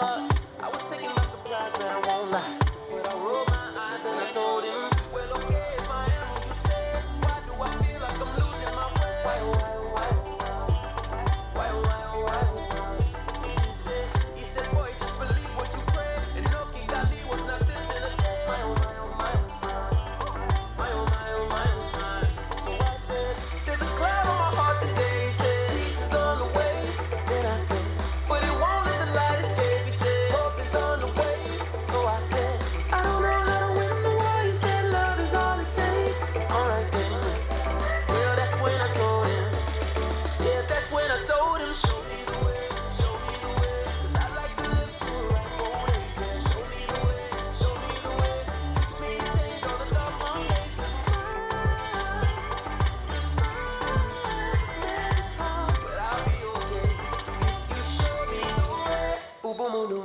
us. I was taken by surprise, man, I won't lie. But I rolled my eyes and I told him, well, okay, if I am what you said, why do I feel like I'm losing my way? He said, boy, just believe what you pray. And no King Ali was not built in a day. My oh my oh my oh my oh my oh my oh my. So I said, there's a cloud on my heart today. He said, peace is on the way. Then I said, but it won't let the light escape. He said, hope is on the way. So I said, I don't know how to win the war. He said, love is all it takes. Alright then. Well, that's when I told him. Yeah, that's when I told him. Show me the way, show me the way. 'Cause I like to live to a right old age. Yeah, show me the way, show me the way. Teach me to change all the dark Mondays to smile. Yeah, it's hard, but I'll be okay if you show me the way. Ubumuntu.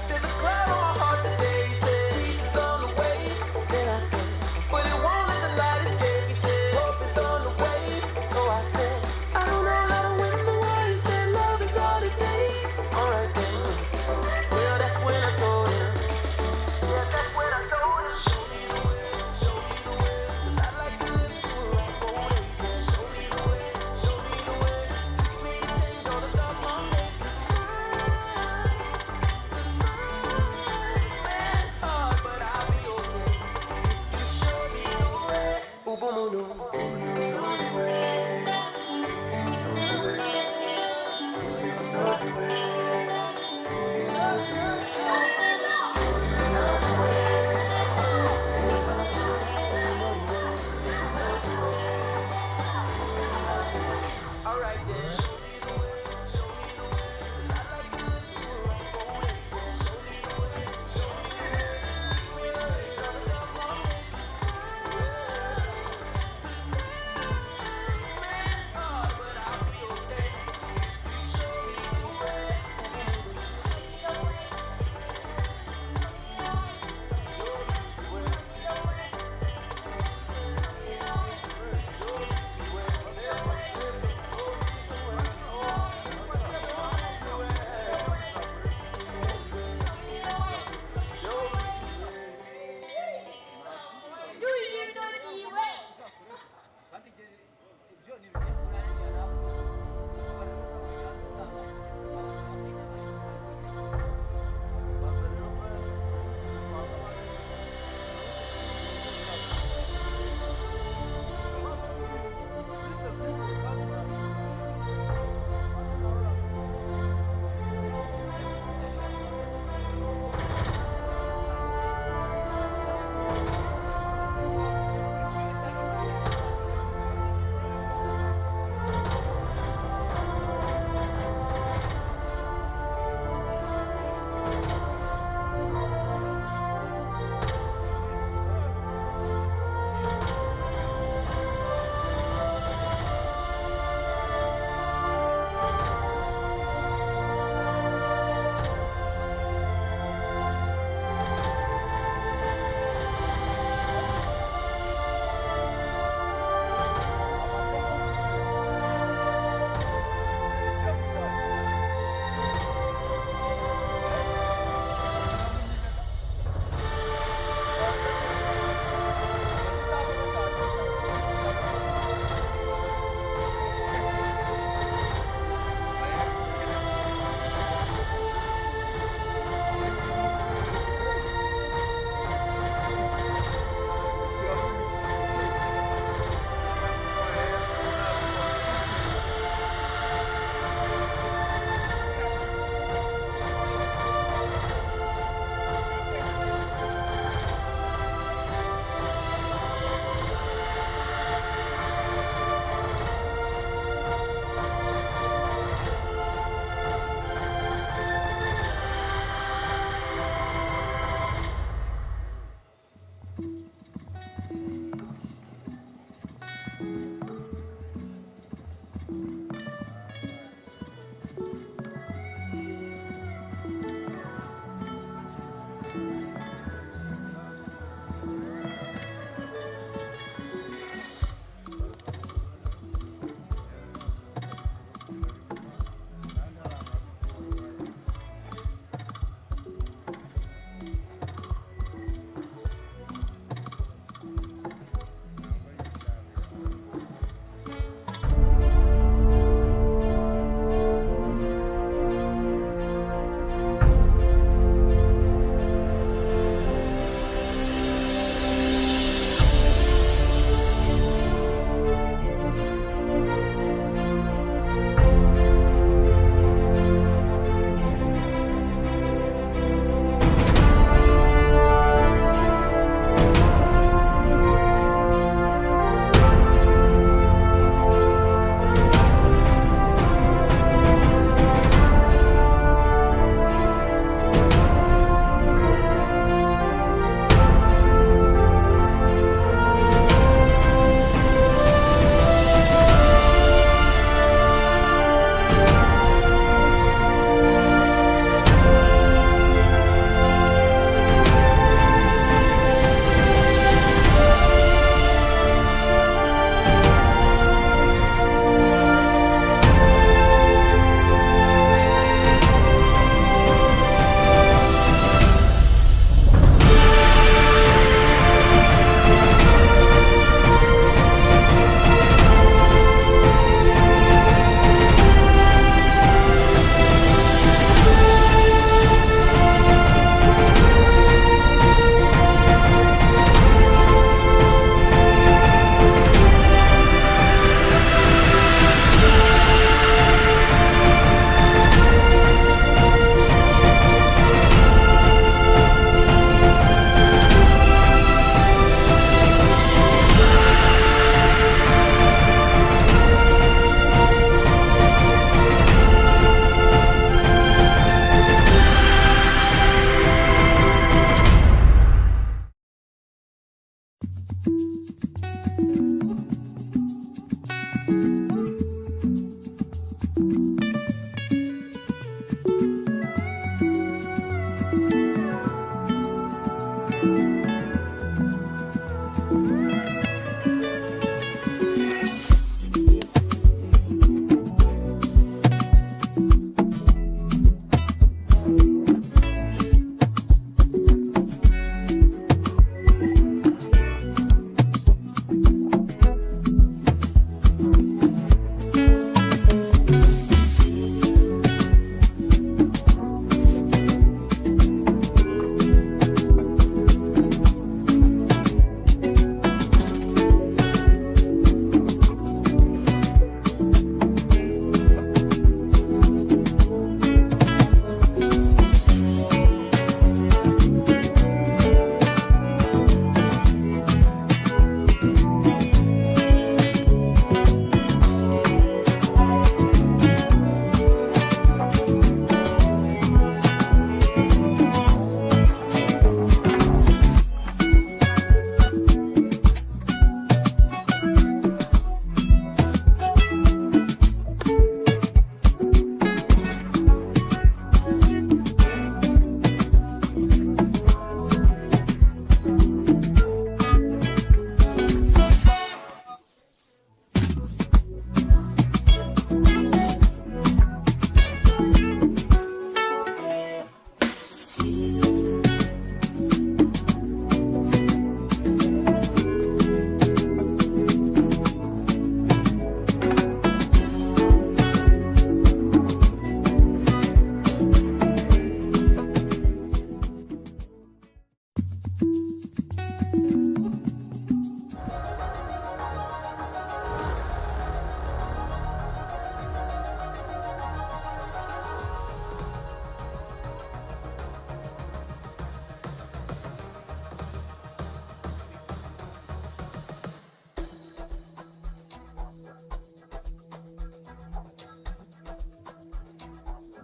There's a cloud on my heart today. He said, peace is on the way. Then I said, but it won't let the light escape. He said, hope is on the way. So I said, I don't know how to win the war. He said, love is all it takes. Alright then. Well, that's when I told him. Yeah, that's when I told him. Show me the way, show me the way. 'Cause I like to live to a right old age. Yeah, show me the way, show me the way. Teach me to change all the dark Mondays to smile. Man, it's hard, but I'll be okay if you show me the way. Ubumuntu. Do you know the way? Do you know the way? Do you know the way? Do you know the way? Alright then. Show me the way, show me the way. 'Cause I like to live to a right old age. Yeah, show me the way, show me the way. Teach me to change all the dark Mondays to smile.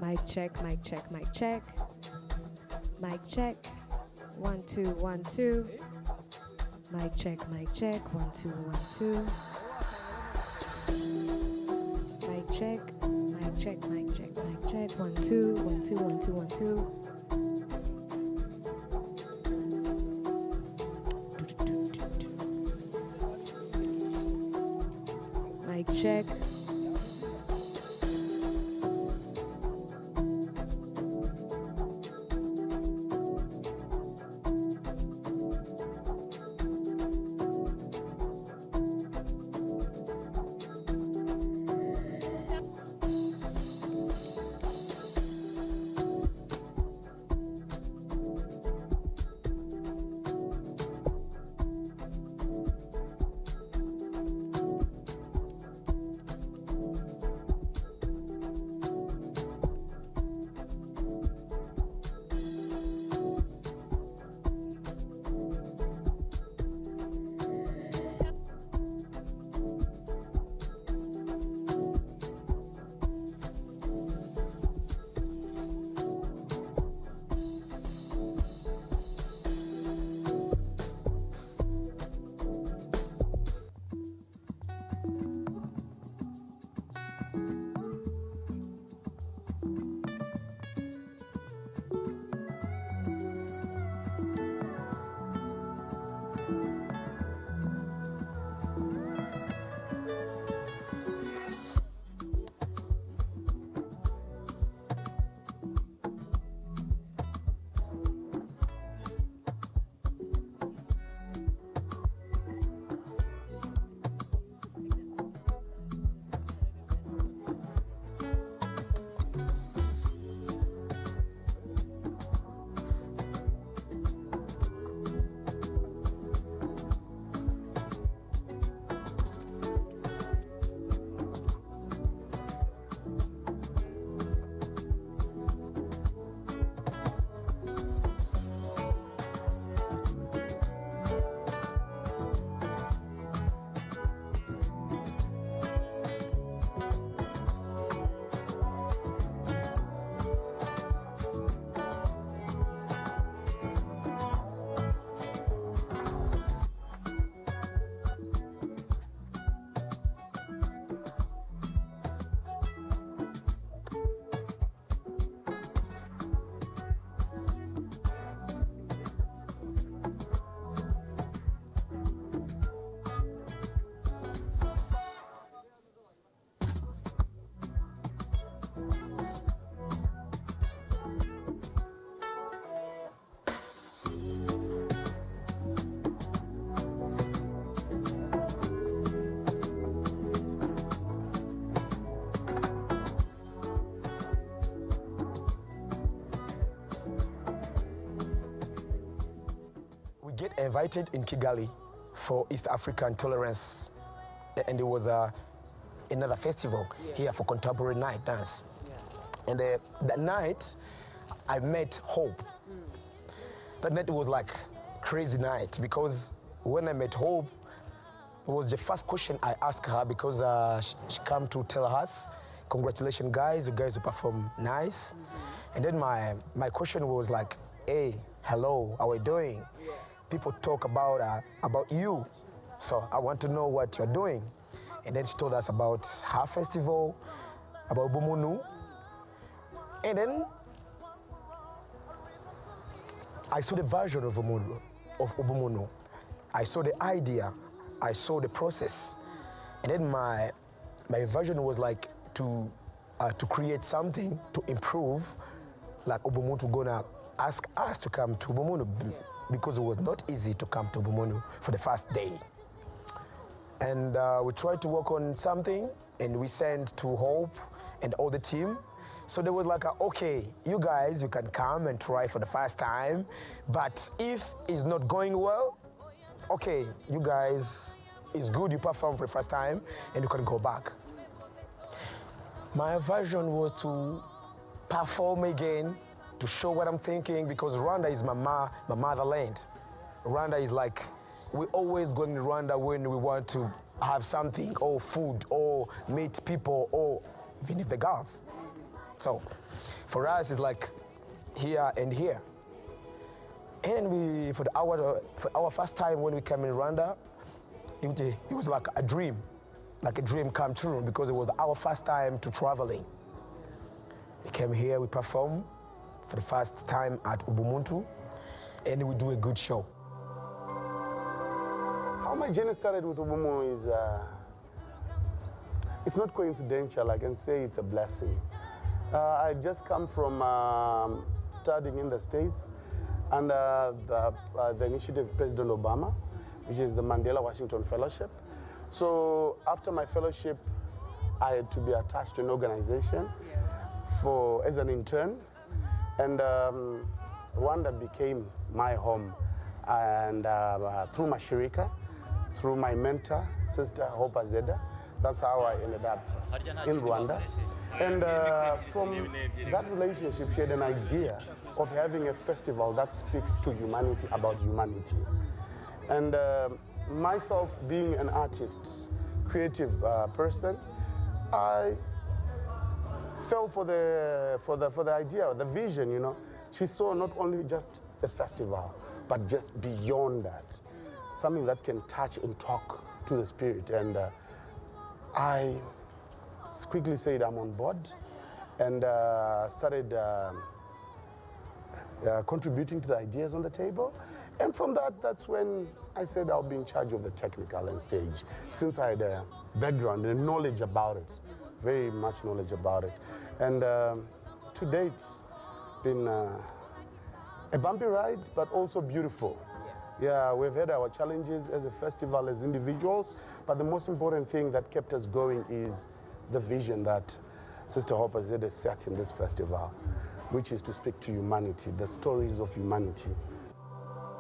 Mic check, mic check, mic check. Mic check. 1 2 1 2. Mic check, mic check. 1 2 1 2. Mic check, mic check, mic check, mic check. 1 2 1 2 1 2 1 2. Mic check. Get invited in Kigali for East African Tolerance, and it was another festival here for contemporary night dance. And that night, I met Hope. That night was like crazy night because when I met Hope, it was the first question I asked her because she came to tell us, congratulations guys, you guys perform nice. And then my question was like, hey, hello, how are you doing? People talk about you, so I want to know what you're doing. And then she told us about her festival, about Ubumuntu. And then I saw the version of Ubumuntu. I saw the idea, I saw the process. And then my version was like to create something to improve, like Ubumuntu gonna ask us to come to Ubumuntu because it was not easy to come to Ubumuntu for the first day. And we tried to work on something and we sent to Hope and all the team. So they were like, okay, you guys, you can come and try for the first time, but if it's not going well, okay, you guys, it's good you perform for the first time and you can go back. My version was to perform again, to show what I'm thinking, because Rwanda is my motherland. Rwanda is like, we always go in Rwanda when we want to have something, or food, or meet people, or even if the girls. So for us, it's like here and here. And for our first time when we came in Rwanda, it was like a dream come true, because it was our first time to traveling. We came here, we performed for the first time at Ubumuntu, and we do a good show. How my journey started with Ubumu is, it's not coincidental. I can say it's a blessing. I just come from studying in the States under the initiative of President Obama, which is the Mandela Washington Fellowship. So after my fellowship, I had to be attached to an organization as an intern, and Rwanda became my home. And through my shirika, through my mentor, Sister Hope Azeda, that's how I ended up in Rwanda. And from that relationship, she had an idea of having a festival that speaks to humanity, about humanity. And myself being an artist, creative person, I fell for the idea, the vision, you know. She saw not only just the festival, but just beyond that, something that can touch and talk to the spirit. And I quickly said I'm on board, and started contributing to the ideas on the table. And from that, that's when I said I'll be in charge of the technical and stage, since I had a background and knowledge about it, very much knowledge about it. And to date, it's been a bumpy ride, but also beautiful. Yeah, we've had our challenges as a festival, as individuals, but the most important thing that kept us going is the vision that Sister Hope Azeda set in this festival, which is to speak to humanity, the stories of humanity.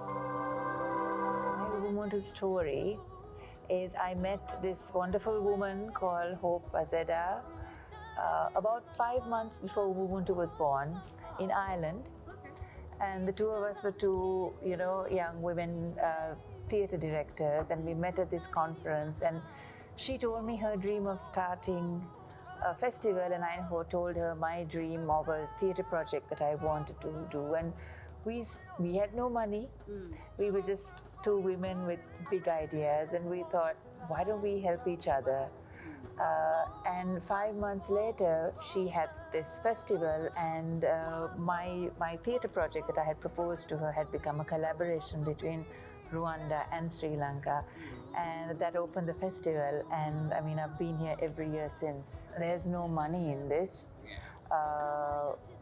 My Ubumuntu story is I met this wonderful woman called Hope Azeda about 5 months before Ubumuntu was born in Ireland. And the two of us were two, young women theater directors, and we met at this conference, and she told me her dream of starting a festival, and I told her my dream of a theater project that I wanted to do. And we had no money. We were just two women with big ideas, and we thought, why don't we help each other? And 5 months later, she had this festival, and my theater project that I had proposed to her had become a collaboration between Rwanda and Sri Lanka, and that opened the festival. And I mean, I've been here every year since. There's no money in this,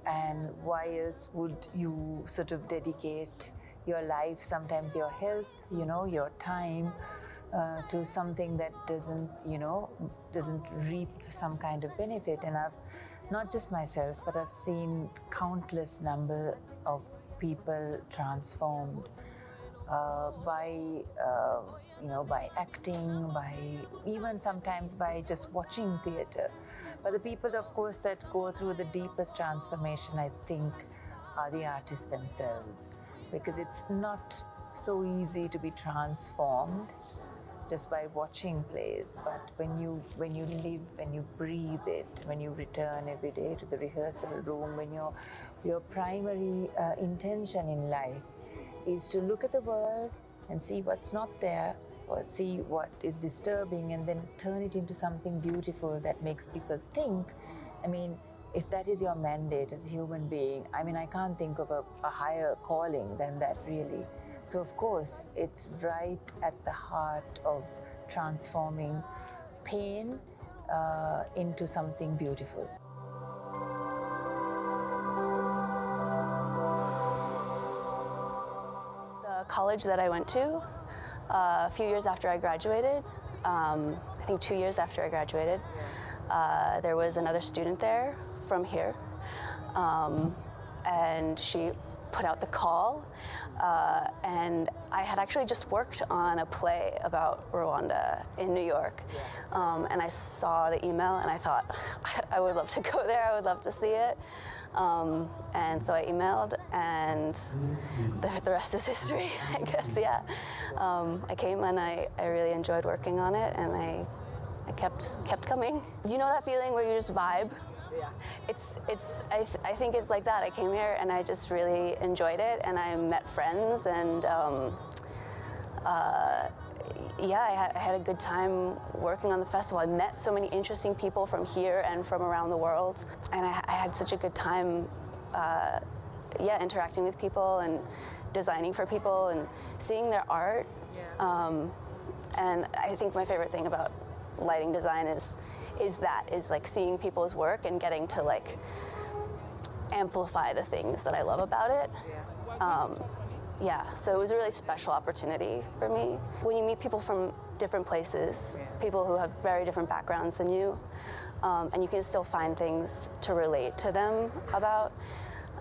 and why else would you sort of dedicate your life, sometimes your health, your time, to something that doesn't reap some kind of benefit. And I've, not just myself, but I've seen countless number of people transformed by acting, by even sometimes by just watching theater. But the people, of course, that go through the deepest transformation, I think, are the artists themselves, because it's not so easy to be transformed just by watching plays, but when you live, when you breathe it, when you return every day to the rehearsal room, when your primary intention in life is to look at the world and see what's not there, or see what is disturbing, and then turn it into something beautiful that makes people think. I mean, if that is your mandate as a human being, I mean, I can't think of a higher calling than that, really. So of course, it's right at the heart of transforming pain into something beautiful. The college that I went to, a few years after I graduated, I think 2 years after I graduated, there was another student there from here, and she put out the call, and I had actually just worked on a play about Rwanda in New York, and I saw the email and I thought, I would love to go there, I would love to see it, and so I emailed, and the rest is history, I guess, yeah. I came and I really enjoyed working on it, and I kept coming. You know that feeling where you just vibe I think it's like that. I came here and I just really enjoyed it, and I met friends, and I had a good time working on the festival. I met so many interesting people from here and from around the world, and I had such a good time, interacting with people and designing for people and seeing their art. And I think my favorite thing about lighting design is like seeing people's work and getting to like amplify the things that I love about it. So it was a really special opportunity for me. When you meet people from different places, people who have very different backgrounds than you, and you can still find things to relate to them about,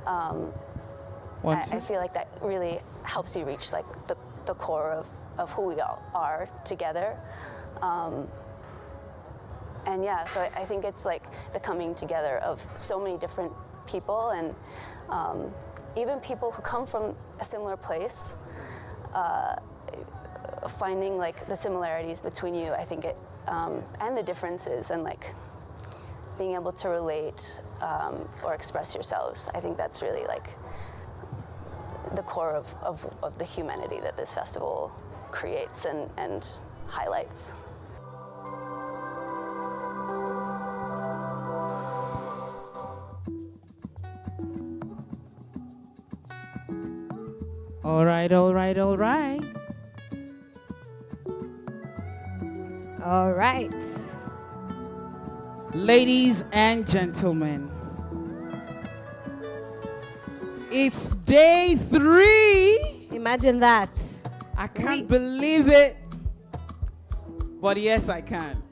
I feel like that really helps you reach like the core of who we all are together. So I think it's like the coming together of so many different people, and even people who come from a similar place, finding like the similarities between you, I think and the differences, and like being able to relate or express yourselves. I think that's really like the core of the humanity that this festival creates and highlights. All right. All right. Ladies and gentlemen, it's day 3. Imagine that. I can't believe it. But yes, I can.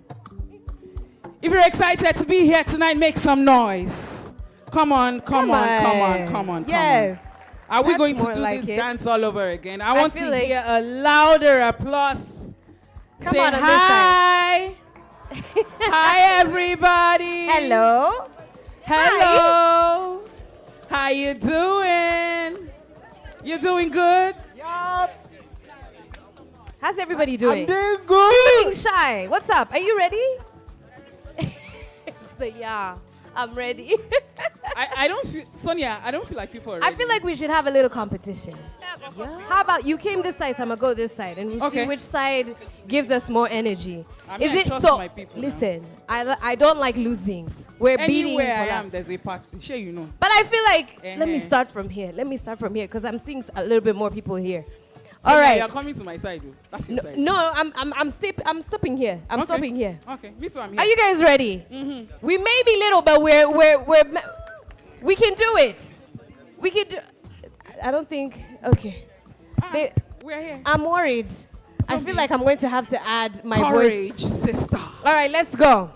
If you're excited to be here tonight, make some noise. Come on. Yes. Are we That's going to more do like this it. dance all over again? I want to feel like- hear a louder applause. Come Say on this hi. Hi, everybody. Hello. Hello. How you doing? You doing good? How's everybody doing? I'm doing good. Looking shy. What's up? Are you ready? It's the I'm ready. I don't feel, Sonia, I don't feel like people are ready. I feel like we should have a little competition. How about you came this side, so I'm gonna go this side, and we'll see which side gives us more energy. I mean, Is I it trust so? my people Listen, I don't like losing. We're beating. Anywhere I for am, that. there's a party. Sure, you know. But I feel like let me Uh-huh. start from here. Because I'm seeing a little bit more people here. Sonia, All right. you're coming to my side, though. That's your side. No, I'm stopping here. I'm stopping here. Okay, me too. I'm here. Are you guys ready? Mm-hmm. We may be little, but we can do it. We can do. I don't think. Okay. We're here. I'm worried. I feel like I'm going to have to add my Courage, voice. sister. All right, let's go.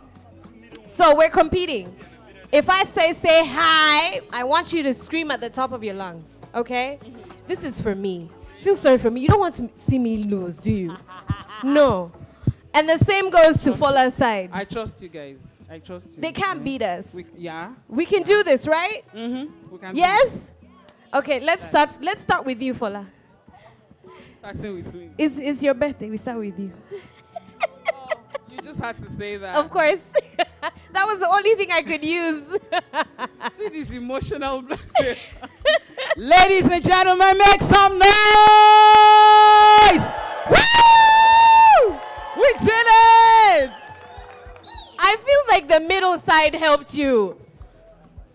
So we're competing. If I say hi, I want you to scream at the top of your lungs. Okay? This is for me. Feel sorry for me. You don't want to see me lose, do you? No. And the same goes to Fola's side. I trust you guys. I trust you. They can't beat us. Yeah. We can do this, right? Mm-hmm. We can. Yes? Okay, let's start. Let's start with you, Fola. Starting with me. It's your birthday. We start with you. You just had to say that. Of course. That was the only thing I could use. See this emotional. Ladies and gentlemen, make some noise! Woo! We did it! I feel like the middle side helped you.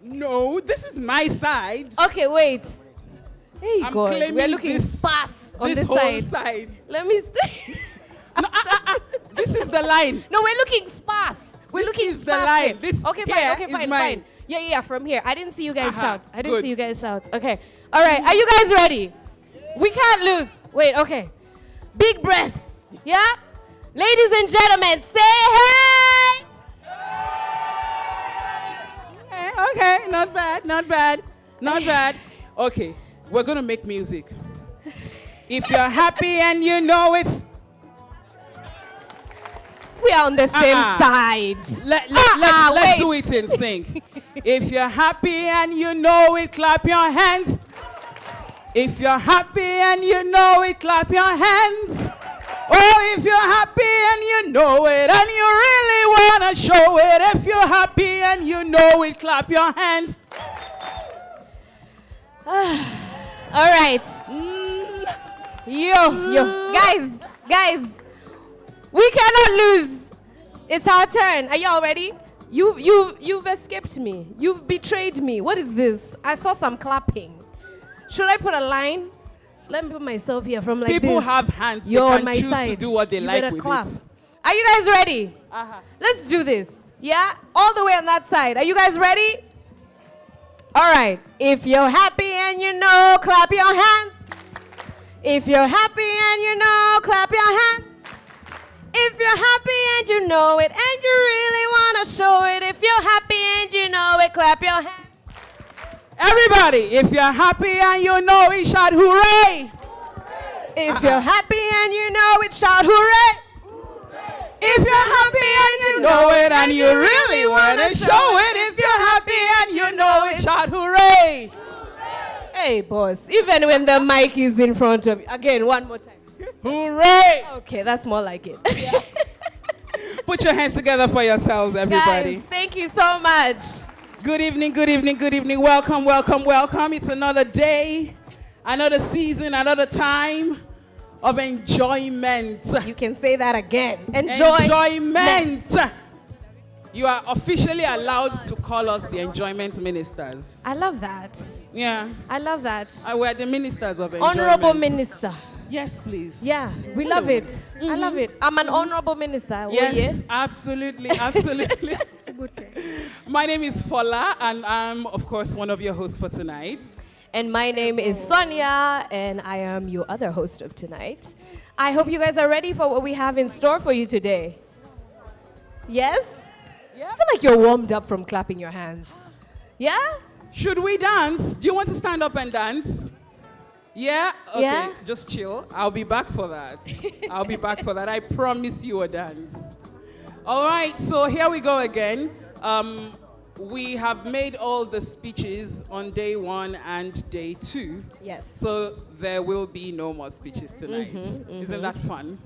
No, this is my side. Okay, wait. There you I'm go. claiming We're looking this- sparse on this this whole side. side. Let me stay. No, this is the line. No, we're looking sparse. We're This looking is the sparse line. here. This okay, here fine. Okay, is fine, mine. fine. Yeah, from here. I didn't see you guys shout. I didn't good. see you guys shout. Okay. All right. Are you guys ready? We can't lose. Wait, okay. Big breaths. Yeah? Ladies and gentlemen, say hey! Okay, not bad. Okay, we're gonna make music. If you're happy and you know it, We are on the same side. let's do it in sync. If you're happy and you know it, clap your hands. If you're happy and you know it, clap your hands. Oh, if you're happy and you know it and you really want wanna show it. If you're happy and you know it, clap your hands. All right. Yo, guys, we cannot lose. It's our turn. Are y'all ready? You've escaped me. You've betrayed me. What is this? I saw some clapping. Should I put a line? Let me put myself here from like People this. have hands. You're they on can my choose side. to do what they You like better with clap. it. Are you guys ready? Let's do this. Yeah? All the way on that side. Are you guys ready? All right. If you're happy and you know, clap your hands. If you're happy and you know, clap your hands. If you're happy and you know it and you really want to show it. If you're happy and you know it, clap your hands. Everybody, if you're happy and you know it, shout hooray. If you're happy and you know it, shout hooray. If you're happy and you know it and you really want to show it. If you're happy and you know it, shout hooray. Hey, boss, even when the mic is in front of you. Again, one more time. Hooray. Okay, that's more like it. Put your hands together for yourselves, everybody. Guys, thank you so much. Good evening, good evening, good evening. Welcome, welcome, welcome. It's another day, another season, another time of enjoyment. You can say that again. Enjoyment. You are officially allowed to call us the enjoyment ministers. I love that. Yeah. I love that. We're the ministers of enjoyment. Honorable minister. Yes, please. Yeah, we love it. I love it. I'm an honorable minister. Yes, Oh, yeah? absolutely, absolutely. My name is Fola, and I'm, of course, one of your hosts for tonight. And my name is Sonia, and I am your other host of tonight. I hope you guys are ready for what we have in store for you today. Yes? Yeah. I feel like you're warmed up from clapping your hands. Yeah? Should we dance? Do you want to stand up and dance? Yeah? Okay, Yeah? just chill. I'll be back for that. I'll be back for that. I promise you a dance. All right, so here we go again. We have made all the speeches on day 1 and day 2. Yes. So there will be no more speeches tonight. Isn't that fun?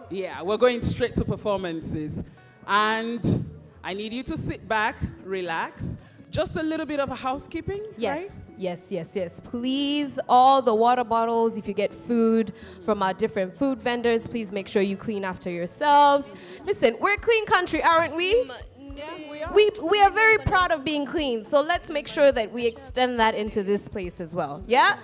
Yeah, we're going straight to performances. And I need you to sit back, relax. Just a little bit of a housekeeping, right? Yes. Please, all the water bottles, if you get food from our different food vendors, please make sure you clean after yourselves. Listen, we're a clean country, aren't we? Yeah, we are. We are very proud of being clean, so let's make sure that we extend that into this place as well. Yeah?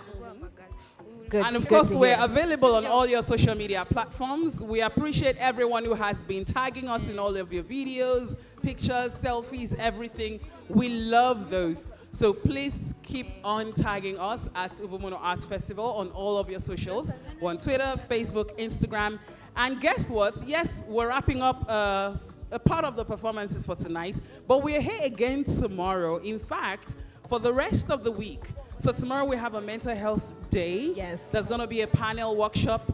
Good. And of good course, to we're hear. available on all your social media platforms. We appreciate everyone who has been tagging us in all of your videos, pictures, selfies, everything. We love those. So please keep on tagging us at Ubumuntu Arts Festival on all of your socials. We're on Twitter, Facebook, Instagram. And guess what? Yes, we're wrapping up a part of the performances for tonight, but we're here again tomorrow. In fact, for the rest of the week. So tomorrow we have a mental health day. Yes. There's going to be a panel workshop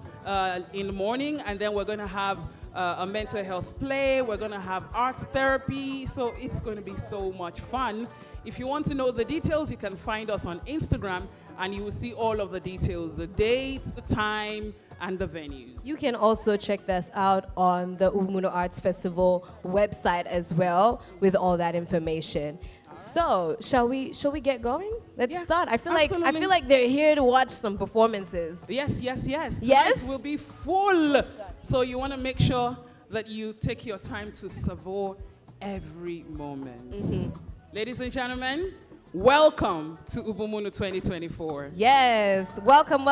in the morning, and then we're going to have a mental health play. We're going to have art therapy. So it's going to be so much fun. If you want to know the details, you can find us on Instagram, and you will see all of the details, the dates, the time, and the venues. You can also check this out on the Ubumuntu Arts Festival website as well with all that information. So, shall we get going? Let's start. I feel like they're here to watch some performances. Yes. Yes? Tonight will be full. So you want to make sure that you take your time to savor every moment. Ladies and gentlemen, welcome to Ubumuntu 2024. Yes, welcome.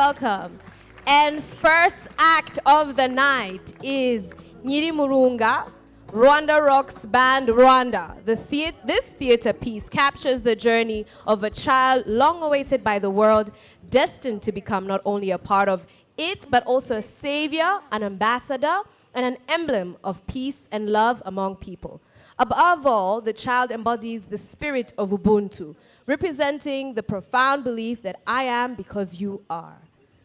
And first act of the night is Nyiri Murunga, Rwanda Rocks Band Rwanda. This theater piece captures the journey of a child long awaited by the world, destined to become not only a part of it, but also a savior, an ambassador, and an emblem of peace and love among people. Above all, the child embodies the spirit of Ubuntu, representing the profound belief that I am because you are.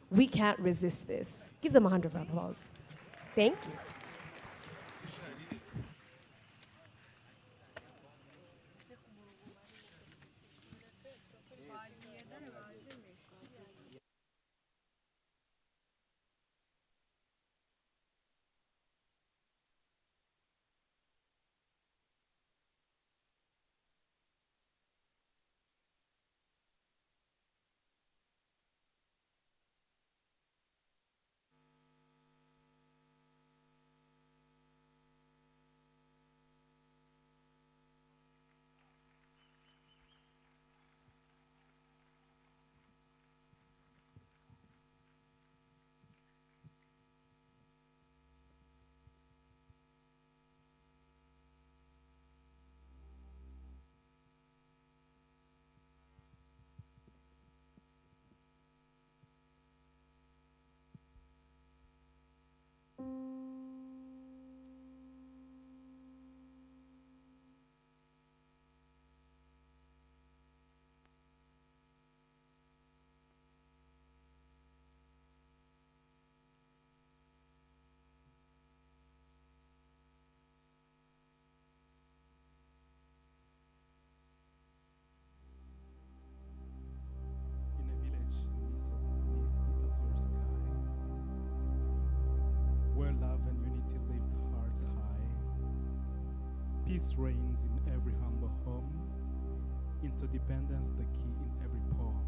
We can't resist this. Give them a round of applause. Thank you. Peace reigns in every humble home, interdependence the key in every poem.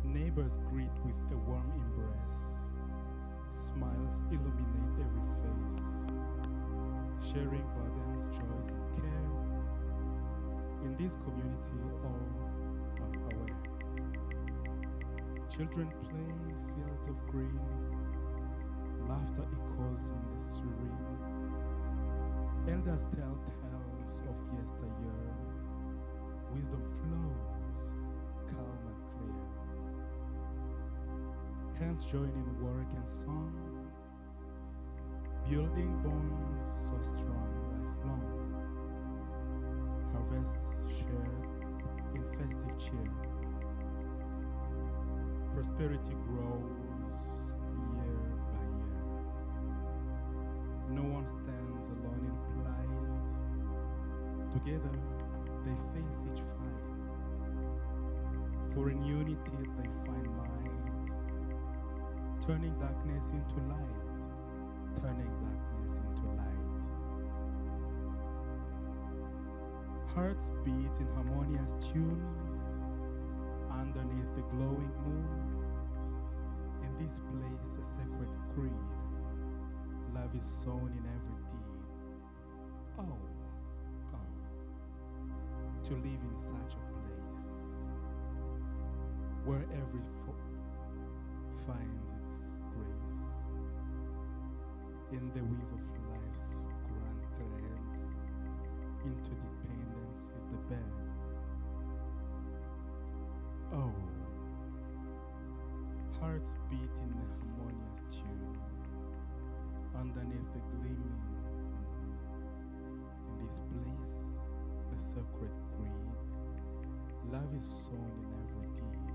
Neighbors greet with a warm embrace, smiles illuminate every face, sharing burdens, joys, and care. In this community, all are aware. Children play in fields of green, laughter echoes in the serene. Elders tell tales of yesteryear, wisdom flows, calm and clear. Hands join in work and song, building bonds so strong, lifelong. Harvests shared in festive cheer. Prosperity grows year by year. No one stands alone in plight. Together they face each fight. For in unity they find might, turning darkness into light, turning darkness into light. Hearts beat in harmonious tune underneath the glowing moon. In this place a sacred creed, love is sown in every deed. Oh, oh, to live in such a place where every finds its grace. In the weave of life's grand thread, interdependence is the bed. Oh, hearts beat in a harmonious tune underneath the gleaming. In this place, a sacred creed, love is sown in every deed.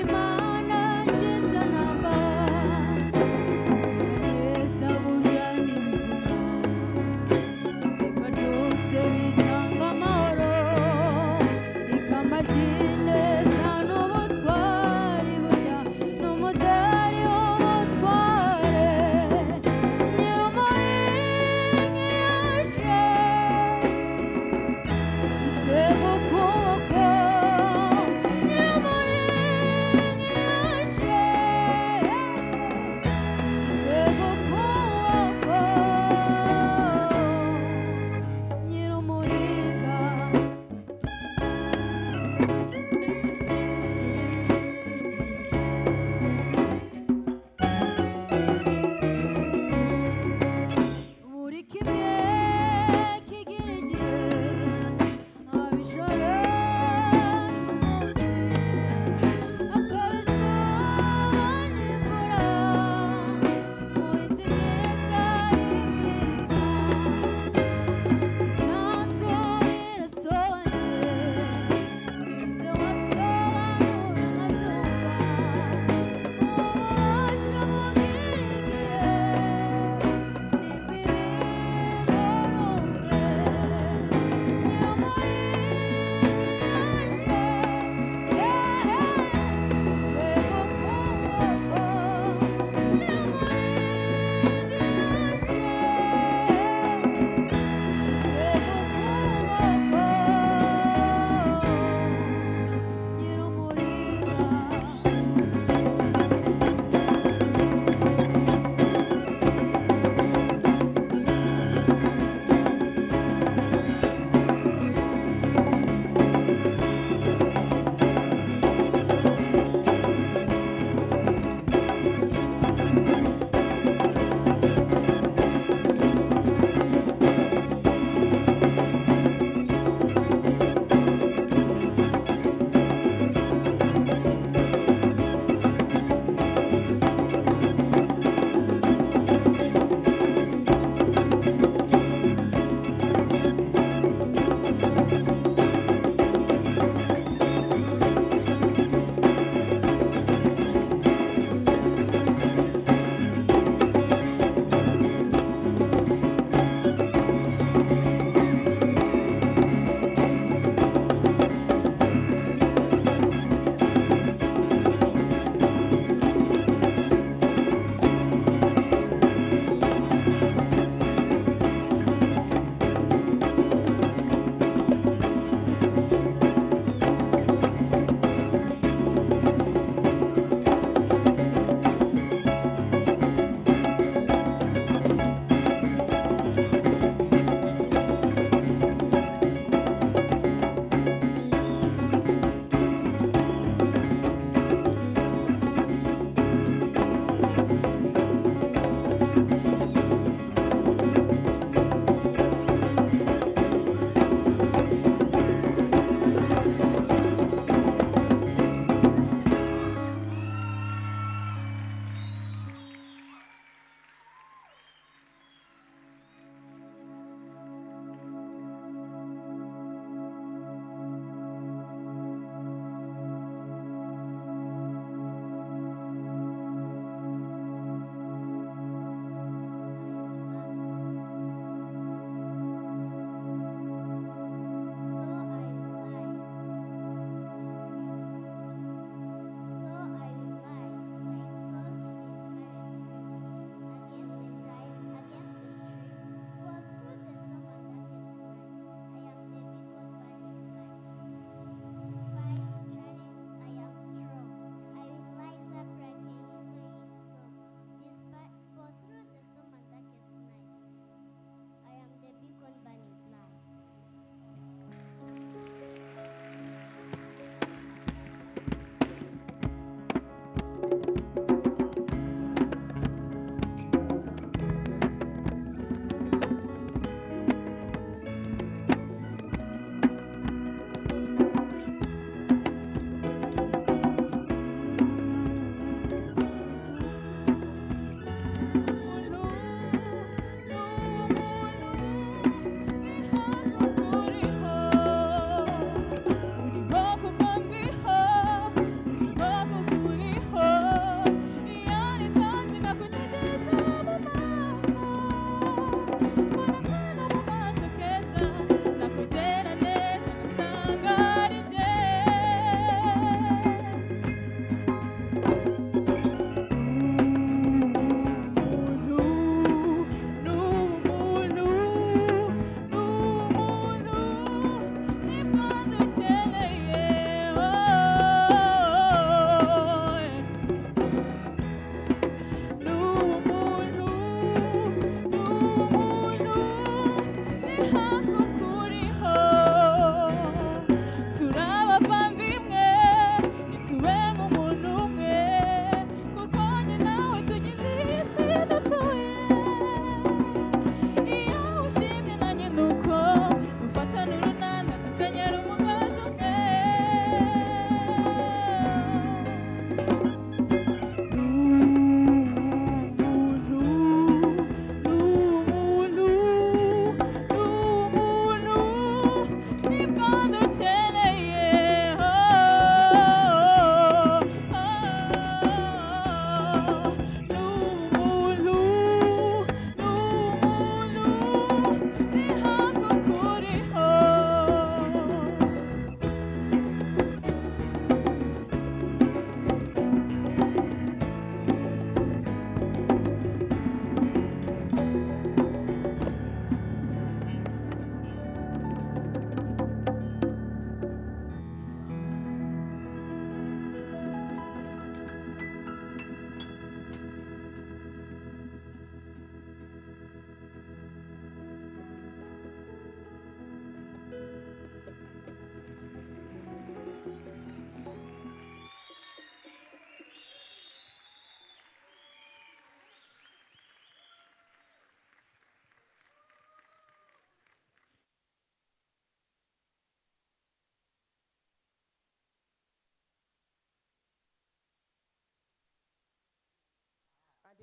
Imana nziza namba neza burya n'ibivuna iteka ryose bitanga amahoro ikamba ry'ineza n'ubutwari burya n'umudari w'ubutware nyir'umuringi yaje gutega ukuboko nyir'umuringi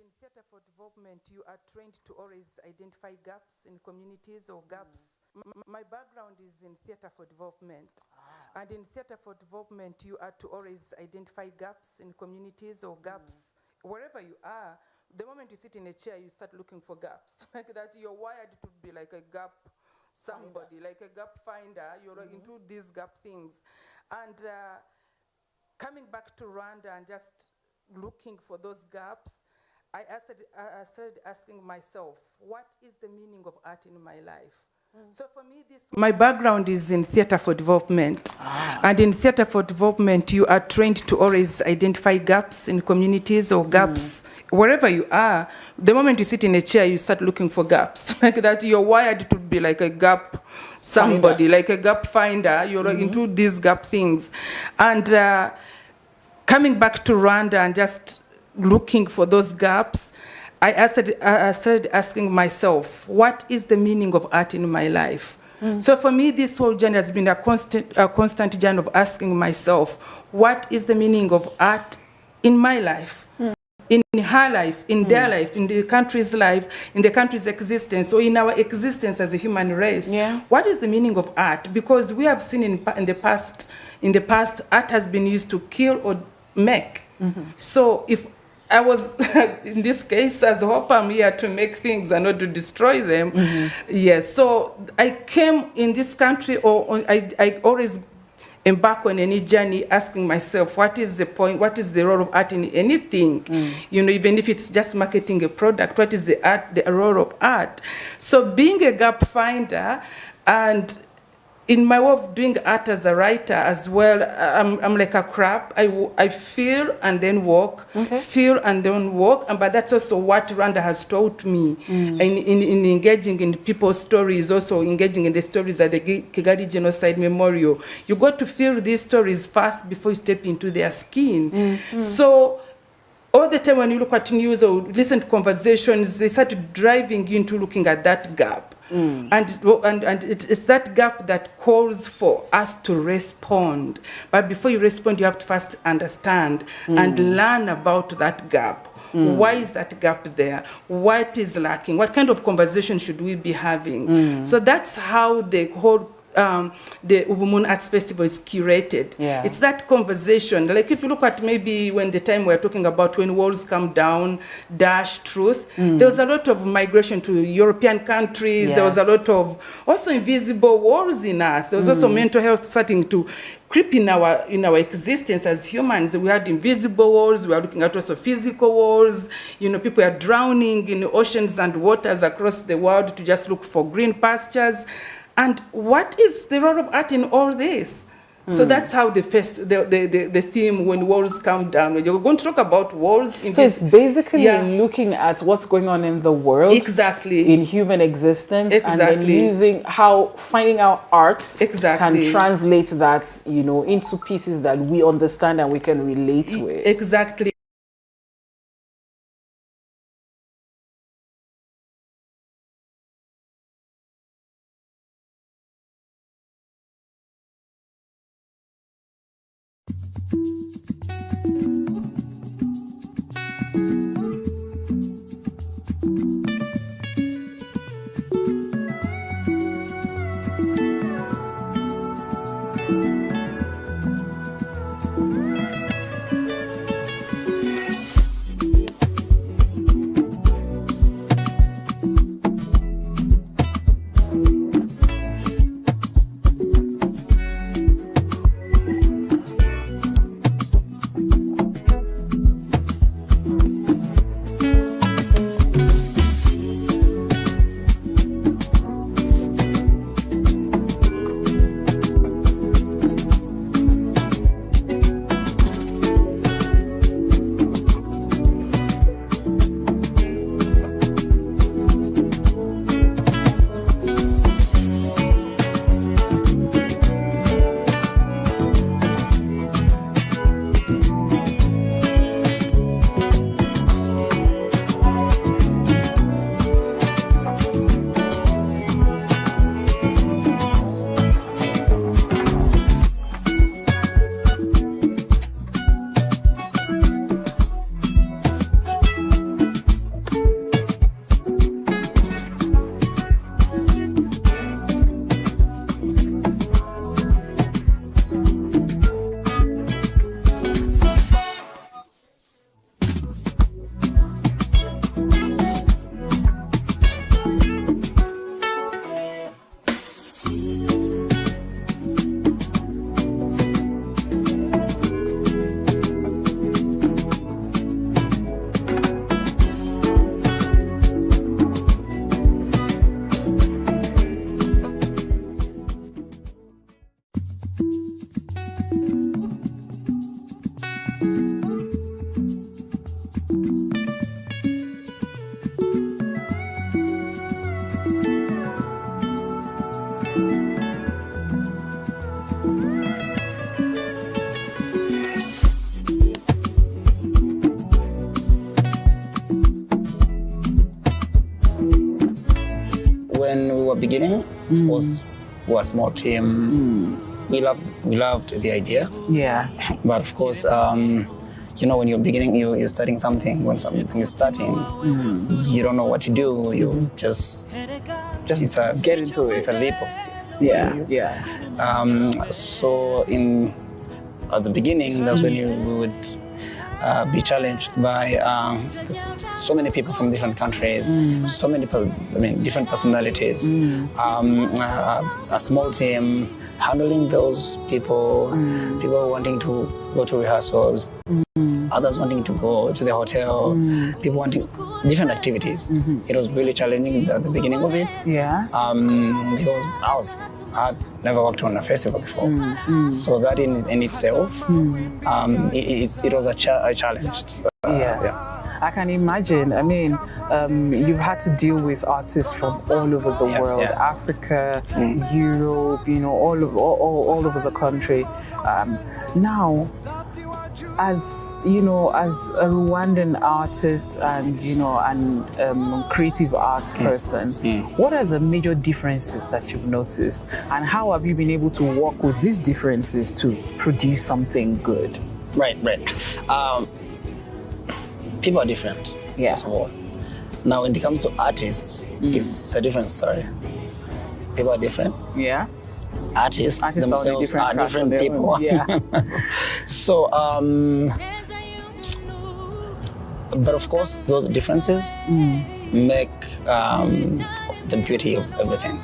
in theater for development, you are trained to always identify gaps in communities or gaps. My background is in theater for development. And in theater for development, you are to always identify gaps in communities or gaps wherever you are. The moment you sit in a chair, you start looking for gaps. Like that, you're wired to be like a gap somebody, like a gap finder. You're into these gap things. And coming back to Rwanda and just looking for those gaps, I started asking myself, what is the meaning of art in my life? So for me, my background is in theater for development. And in theater for development, you are trained to always identify gaps in communities or gaps wherever you are. The moment you sit in a chair, you start looking for gaps. Like that, you're wired to be like a gap somebody, like a gap finder. You're into these gap things. And coming back to Rwanda and just looking for those gaps, I started asking myself, what is the meaning of art in my life? So for me, this whole journey has been a constant journey of asking myself, what is the meaning of art in my life? In her life, in their life, in the country's life, in the country's existence, or in our existence as a human race. What is the meaning of art? Because we have seen in the past, art has been used to kill or make. So if I was, in this case, as hope, I'm here to make things and not to destroy them. Yes, so I came in this country, or I always embark on any journey asking myself, what is the point, what is the role of art in anything? You know, even if it's just marketing a product, what is the role of art? So being a gap finder, and in my way of doing art as a writer as well, I'm like a crab. I feel and then walk, feel and then walk. But that's also what Rwanda has taught me in engaging in people's stories, also engaging in the stories at the Kigali Genocide Memorial. You got to feel these stories first before you step into their skin. So all the time when you look at news or listen to conversations, they start driving you into looking at that gap. And it's that gap that calls for us to respond. But before you respond, you have to first understand and learn about that gap. Why is that gap there? What is lacking? What kind of conversation should we be having? So that's how the whole the Ubumuntu Arts Festival is curated. It's that conversation. Like if you look at maybe when the time we're talking about when walls come down, dash truth, there was a lot of migration to European countries. There was a lot of also invisible wars in us. There was also mental health starting to creep in our existence as humans. We had invisible wars. We are looking at also physical wars. You know, people are drowning in oceans and waters across the world to just look for green pastures. And what is the role of art in all this? So that's how the theme, when walls come down, when you're going to talk about walls. So it's basically looking at what's going on in the world. In human existence. And then using finding out art can translate that, you know, into pieces that we understand and we can relate with. Exactly. beginning, of course, we were a small team. We loved the idea. Yeah. But of course, you know, when you're beginning, you're starting something. When something is starting, you don't know what to do. You just get into it. It's a leap of faith. Yeah. So at the beginning, that's when you would be challenged by so many people from different countries, so many people, different personalities. A small team handling those people, people wanting to go to rehearsals, others wanting to go to the hotel, people wanting different activities. It was really challenging at the beginning of it. Yeah. Because I'd never worked on a festival before. So that in itself, it was a challenge. Yeah. I can imagine. I mean, you've had to deal with artists from all over the world, Africa, Europe, you know, all over the country. Now, as you know, as a Rwandan artist and creative arts person, what are the major differences that you've noticed, and how have you been able to work with these differences to produce something good? Right. People are different. First of all. Now, when it comes to artists, it's a different story. People are different. Yeah. Artists themselves are different people. Yeah. So, but of course, those differences make the beauty of everything.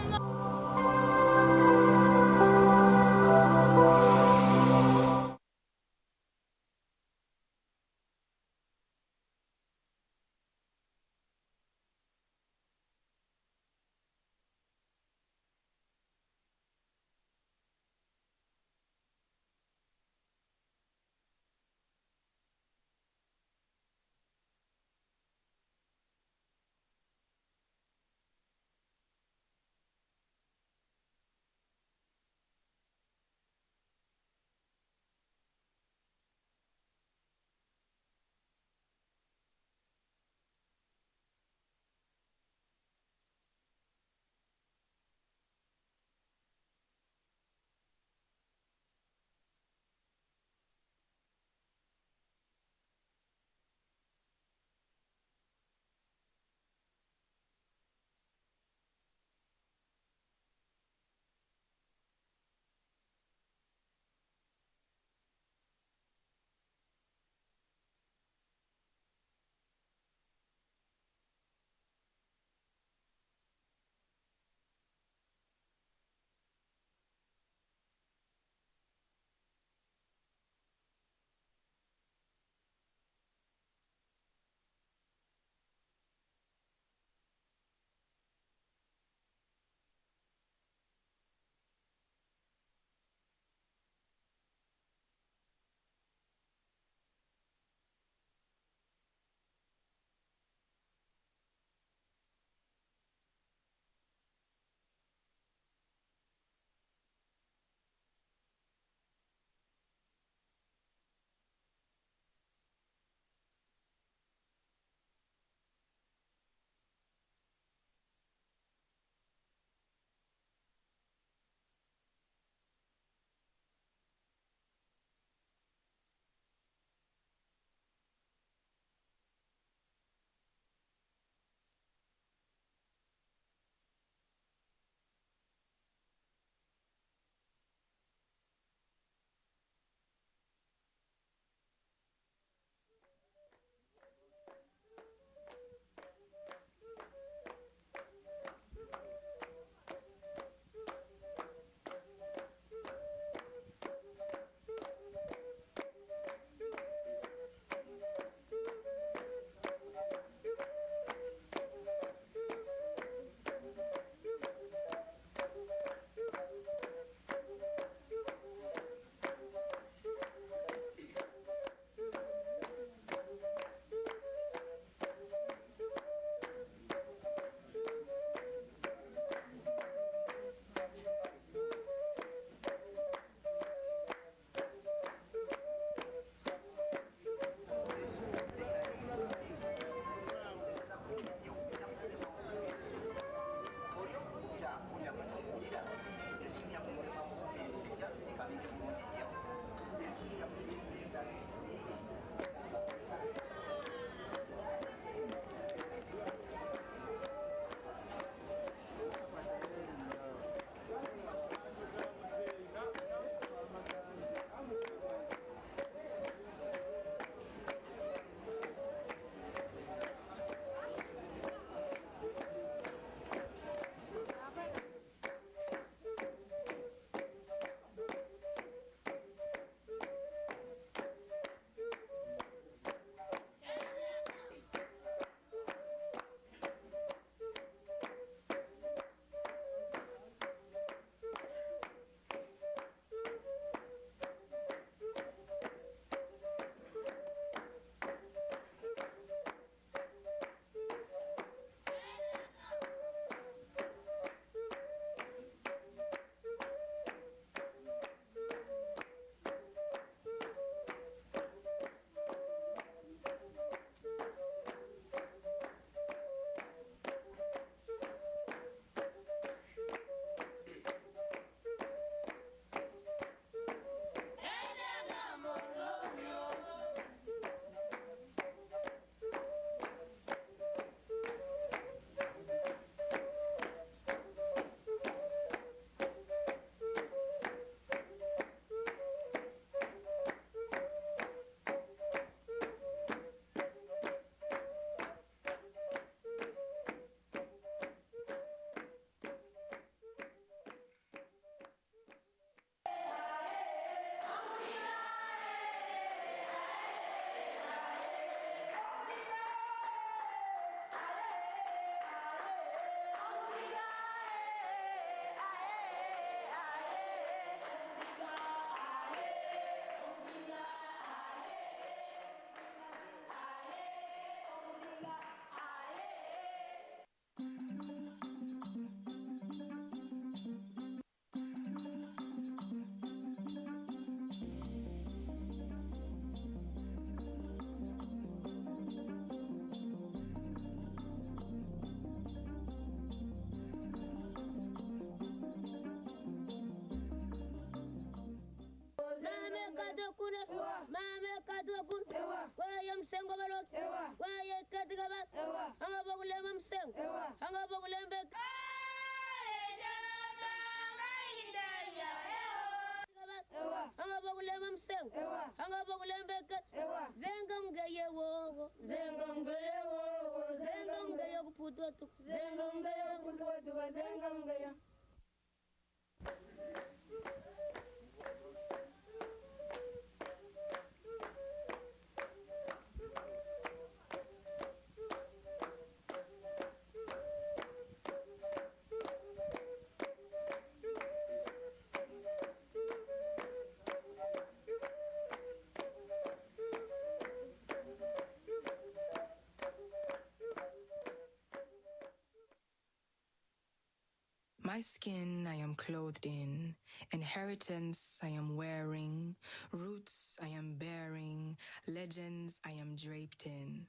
My skin I am clothed in, inheritance I am wearing, roots I am bearing, legends I am draped in.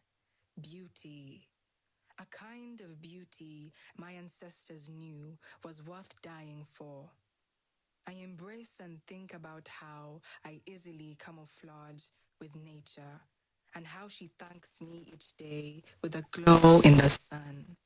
Beauty, a kind of beauty my ancestors knew was worth dying for. I embrace and think about how I easily camouflage with nature, and how she thanks me each day with a glow in the sun.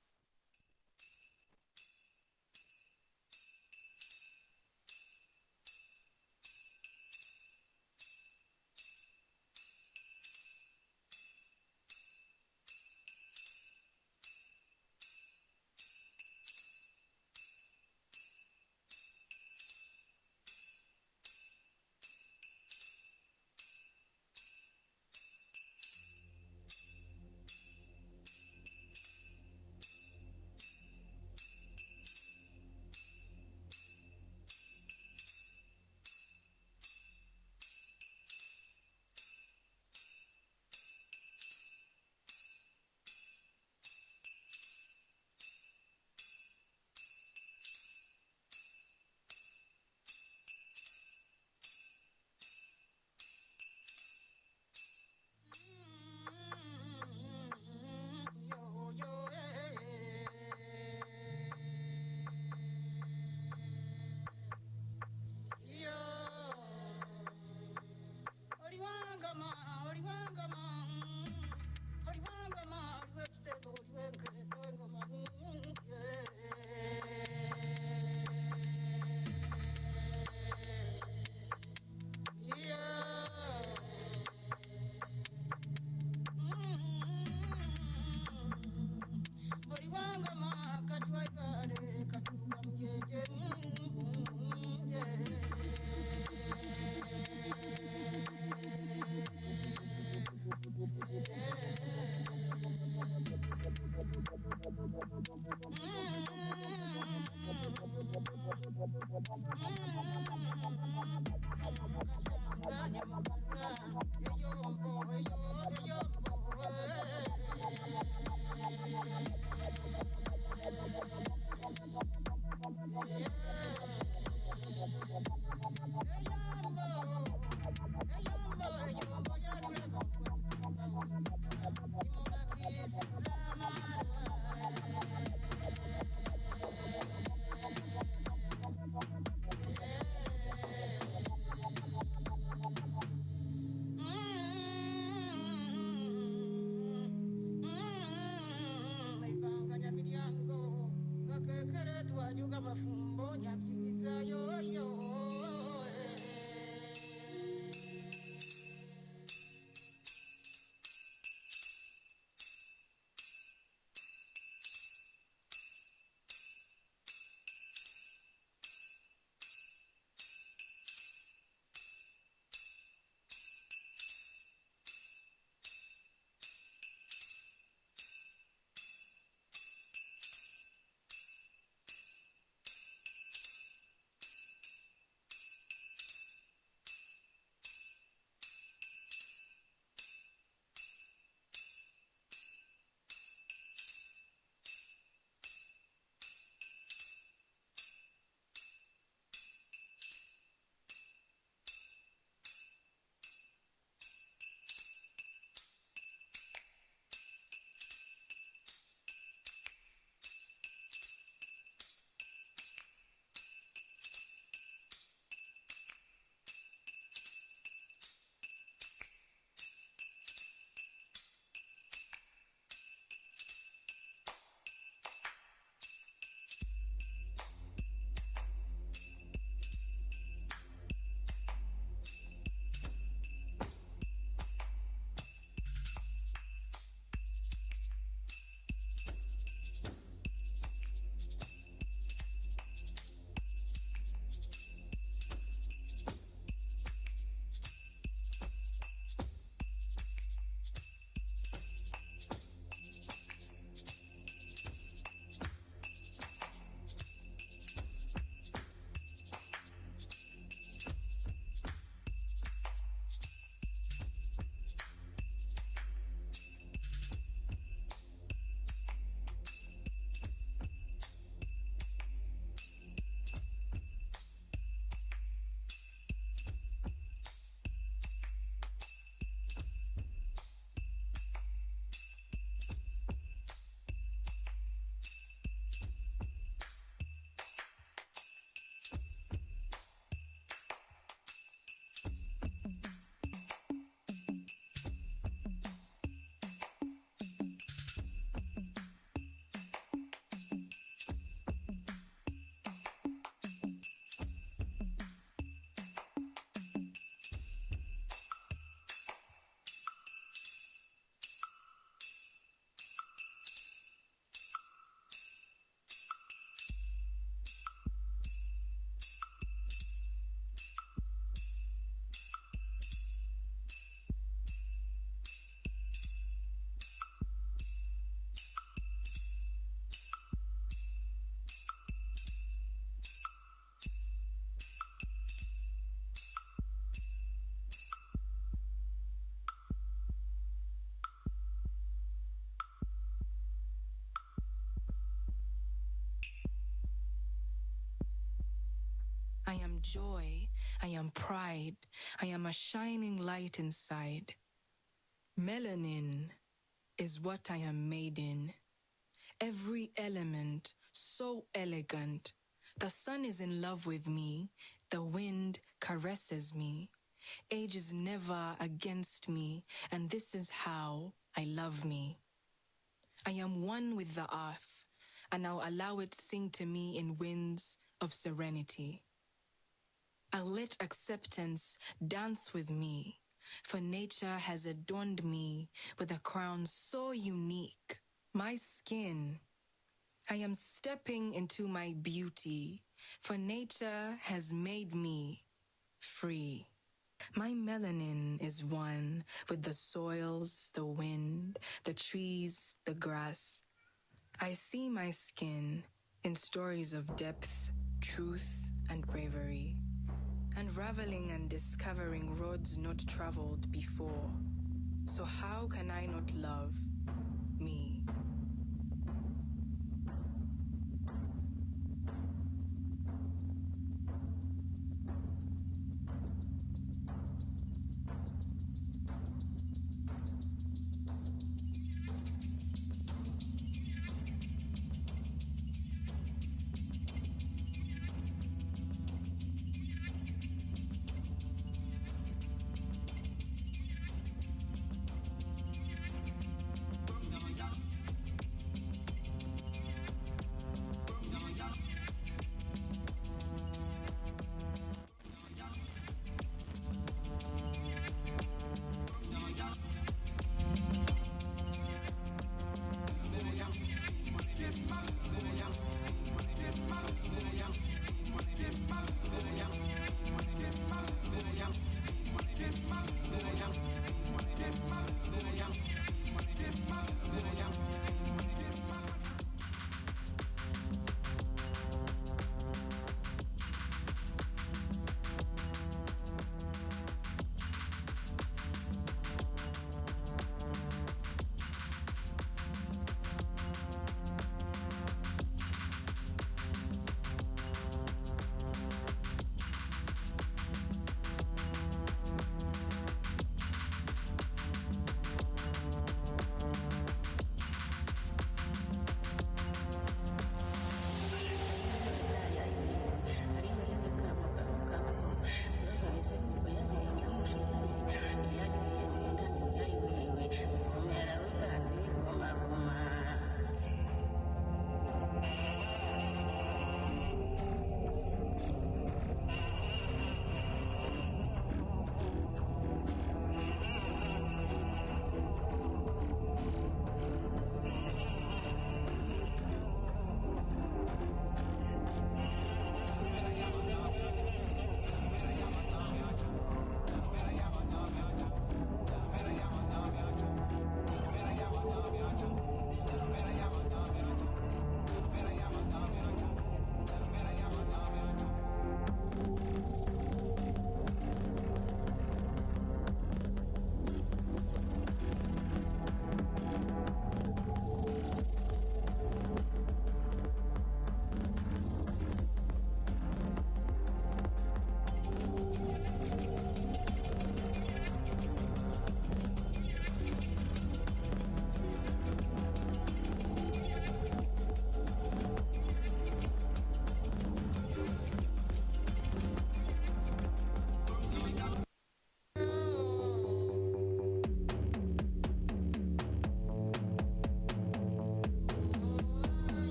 I am joy. I am pride. I am a shining light inside. Melanin is what I am made in. Every element so elegant. The sun is in love with me. The wind caresses me. Age is never against me, and this is how I love me. I am one with the earth, and I'll allow it sing to me in winds of serenity. I'll let acceptance dance with me, for nature has adorned me with a crown so unique. My skin, I am stepping into my beauty, for nature has made me free. My melanin is one with the soils, the wind, the trees, the grass. I see my skin in stories of depth, truth, and bravery, unraveling and discovering roads not traveled before. So how can I not love me?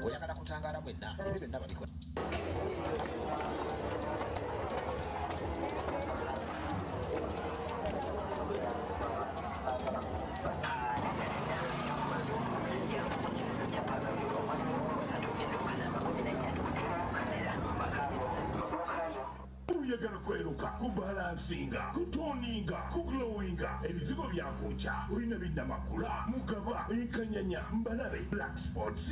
oyagala kutangaala bwenna ebyo byonna babikola kubalansinga kutoninga kuglowinga ebizigo byakuca olina binnamakula mugaba enkanyanya mbalabe black spots.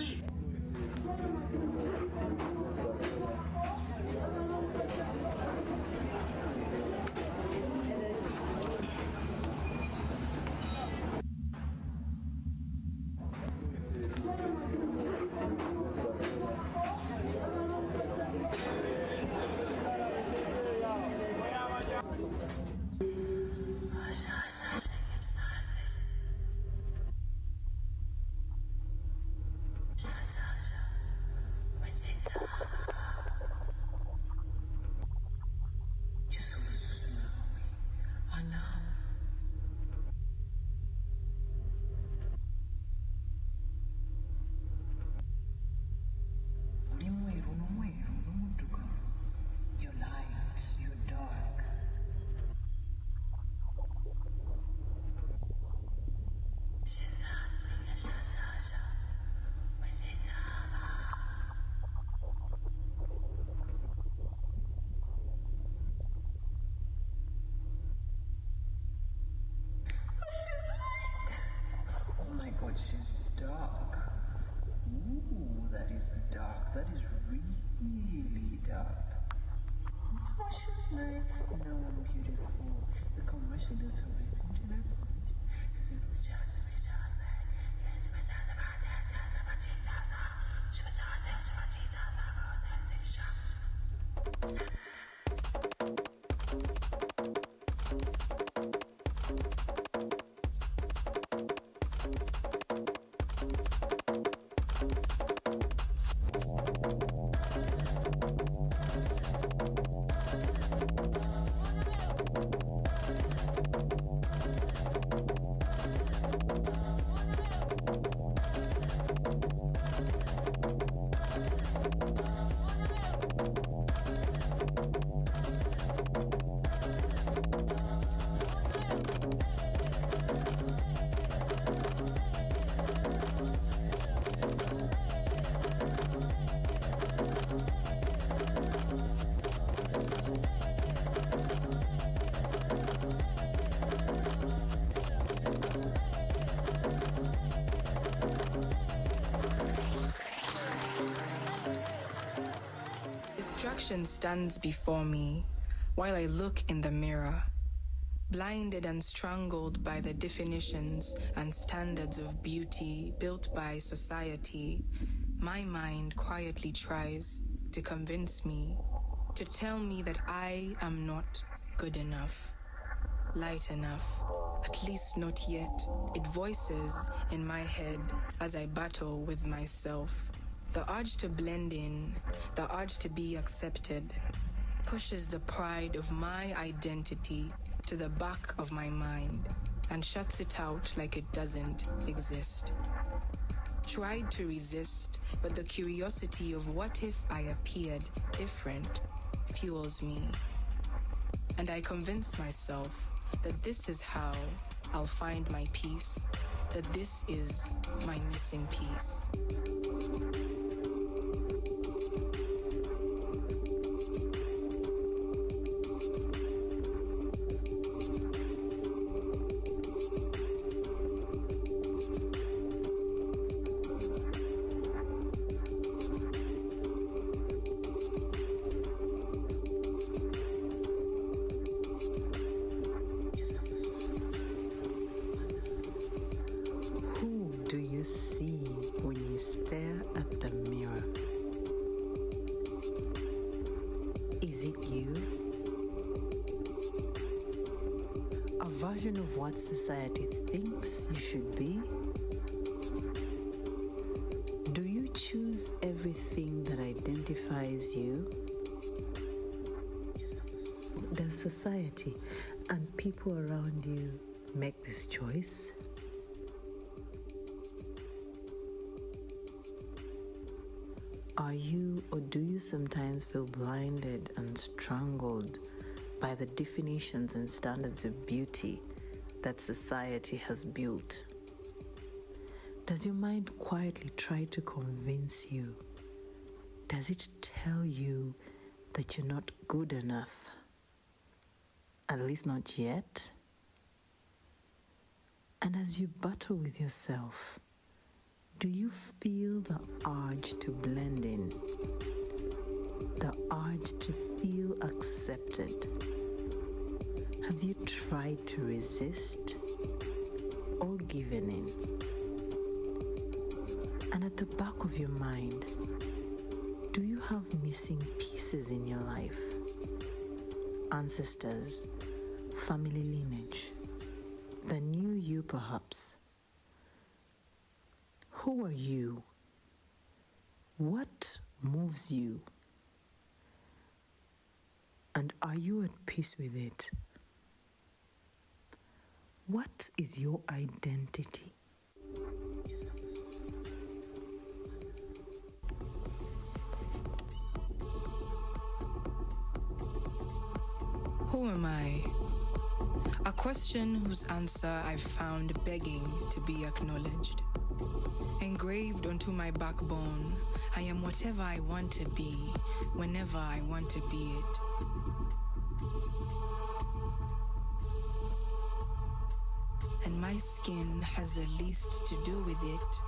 She's dark. Ooh, that is dark. That is really dark. Oh, she's like, no, I'm beautiful. The commercial is Destruction stands before me while I look in the mirror, blinded and strangled by the definitions and standards of beauty built by society. My mind quietly tries to convince me, to tell me that I am not good enough, light enough, at least not yet. It voices in my head as I battle with myself. The urge to blend in, the urge to be accepted, pushes the pride of my identity to the back of my mind and shuts it out like it doesn't exist. Tried to resist, but the curiosity of what if I appeared different fuels me. And I convince myself that this is how I'll find my peace, that this is my missing piece. Of what society thinks you should be? Do you choose everything that identifies you? Does society and people around you make this choice? Are you or do you sometimes feel blinded and strangled by the definitions and standards of beauty that society has built? Does your mind quietly try to convince you? Does it tell you that you're not good enough? At least not yet. And as you battle with yourself, do you feel the urge to blend in? The urge to feel accepted? Have you tried to resist or given in? And at the back of your mind, do you have missing pieces in your life? Ancestors, family lineage, the new you perhaps. Who are you? What moves you? And are you at peace with it? What is your identity? Who am I? A question whose answer I've found begging to be acknowledged. Engraved onto my backbone, I am whatever I want to be, whenever I want to be it. And my skin has the least to do with it.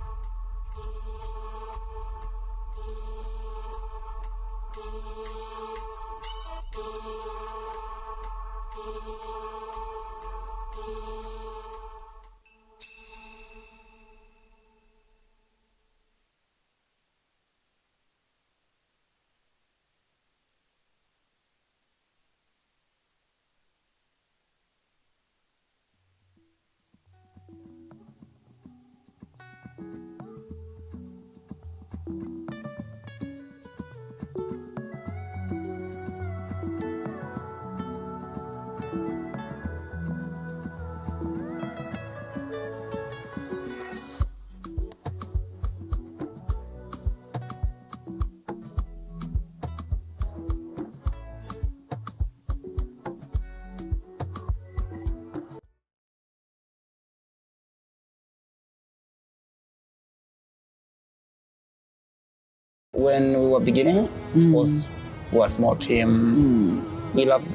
When we were beginning, of course, we were a small team. We loved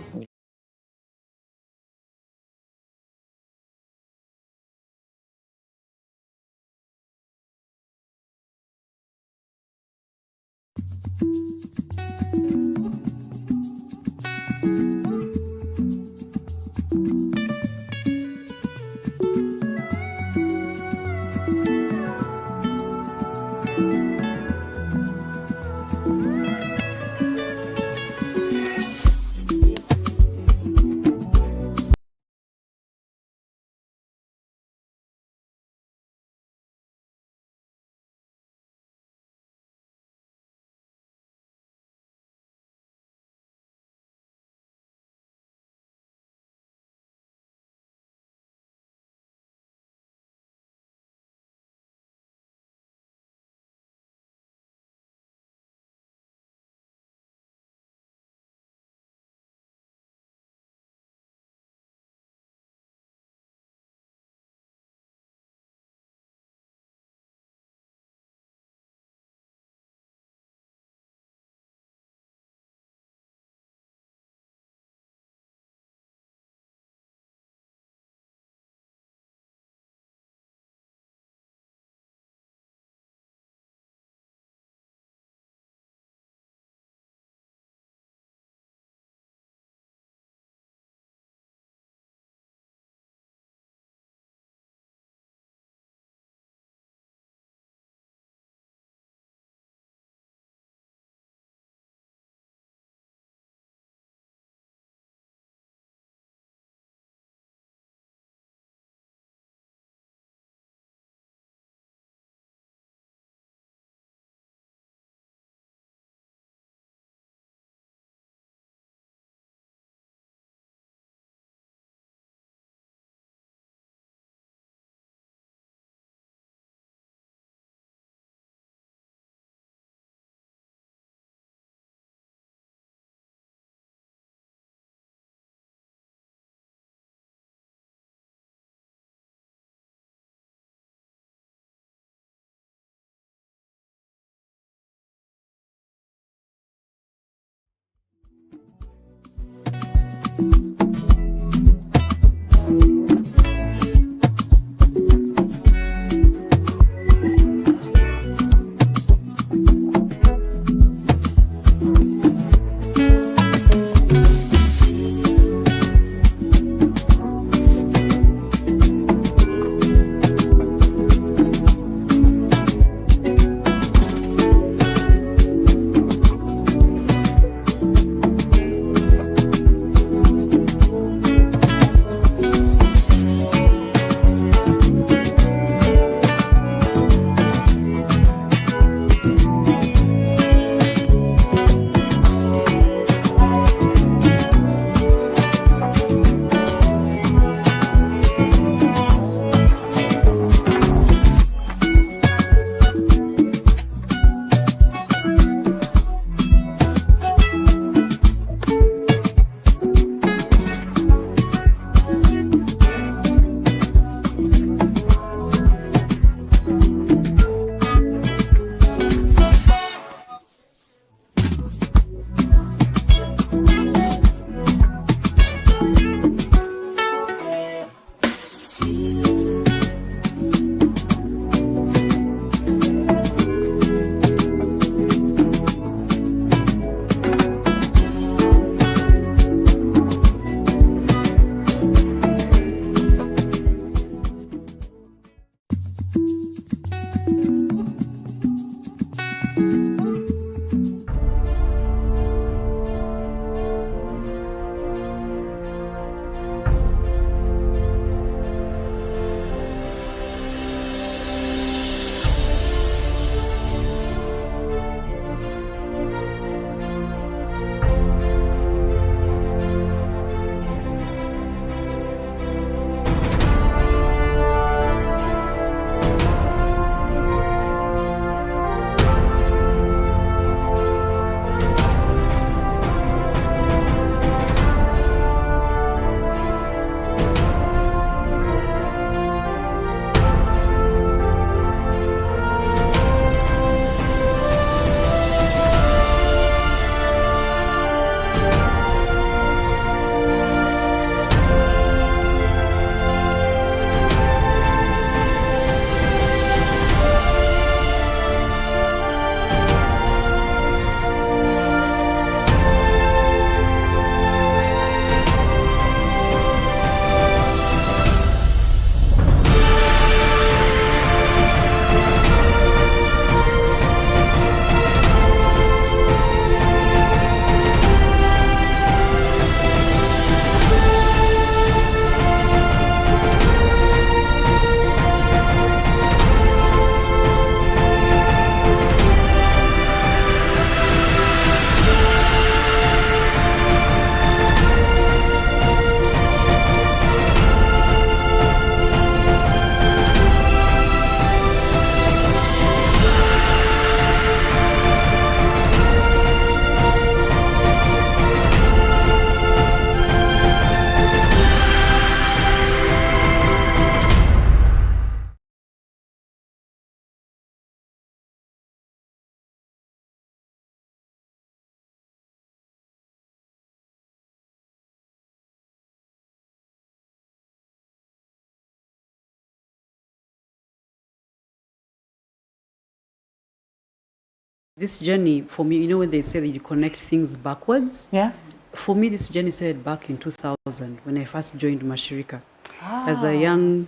This journey, for me, you know when they say that you connect things backwards? Yeah. For me, this journey started back in 2000 when I first joined Mashirika. As a young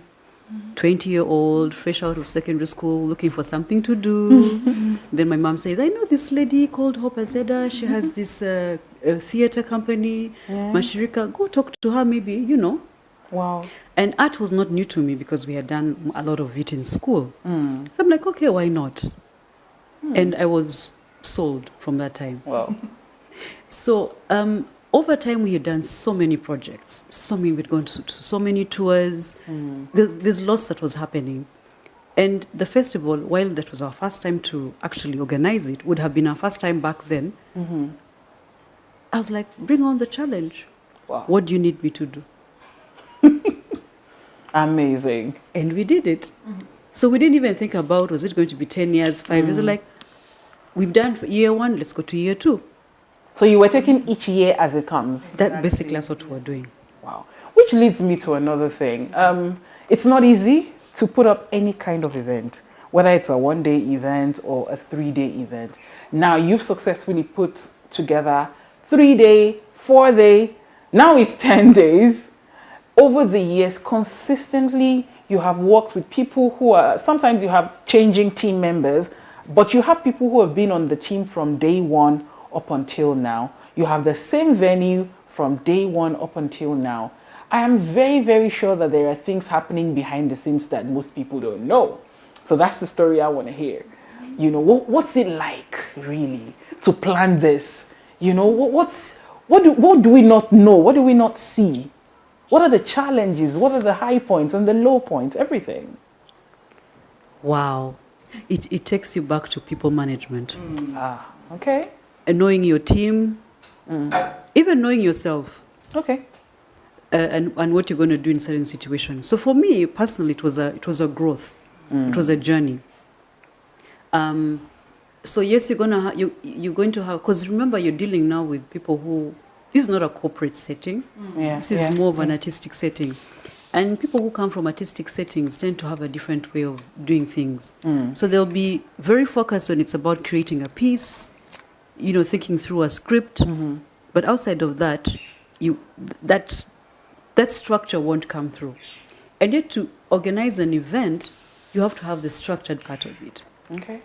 20-year-old, fresh out of secondary school, looking for something to do. Then my mom says, I know this lady called Hope Azeda. She has this theater company, Mashirika. Go talk to her, maybe, you know. Wow. And art was not new to me because we had done a lot of it in school. So I'm like, okay, why not? And I was sold from that time. Wow. So over time, we had done so many projects. We'd gone to so many tours. There's lots that was happening. And the festival, while that was our first time to actually organize it, would have been our first time back then. I was like, bring on the challenge. Wow. What do you need me to do? Amazing. And we did it. So we didn't even think about, was it going to be 10 years, 5 years? We're like, we've done for year 1, let's go to year 2. So you were taking each year as it comes? That basically that's what we're doing. Wow. Which leads me to another thing. It's not easy to put up any kind of event, whether it's a 1-day event or a 3-day event. Now you've successfully put together 3-day, 4-day, now it's 10 days. Over the years, consistently, you have worked with people who are, sometimes you have changing team members, but you have people who have been on the team from day 1 up until now. You have the same venue from day 1 up until now. I am very, very sure that there are things happening behind the scenes that most people don't know. So that's the story I want to hear. You know, what's it like, really, to plan this? You know, what do we not know? What do we not see? What are the challenges? What are the high points and the low points? Everything. Wow. It takes you back to people management. Okay. And knowing your team, even knowing yourself. Okay. And what you're going to do in certain situations. So for me, personally, it was a growth. It was a journey. So yes, you're going to have, because remember, you're dealing now with people who, this is not a corporate setting. This is more of an artistic setting. And people who come from artistic settings tend to have a different way of doing things. So they'll be very focused when it's about creating a piece, you know, thinking through a script. But outside of that, that structure won't come through. And yet to organize an event, you have to have the structured part of it. Okay.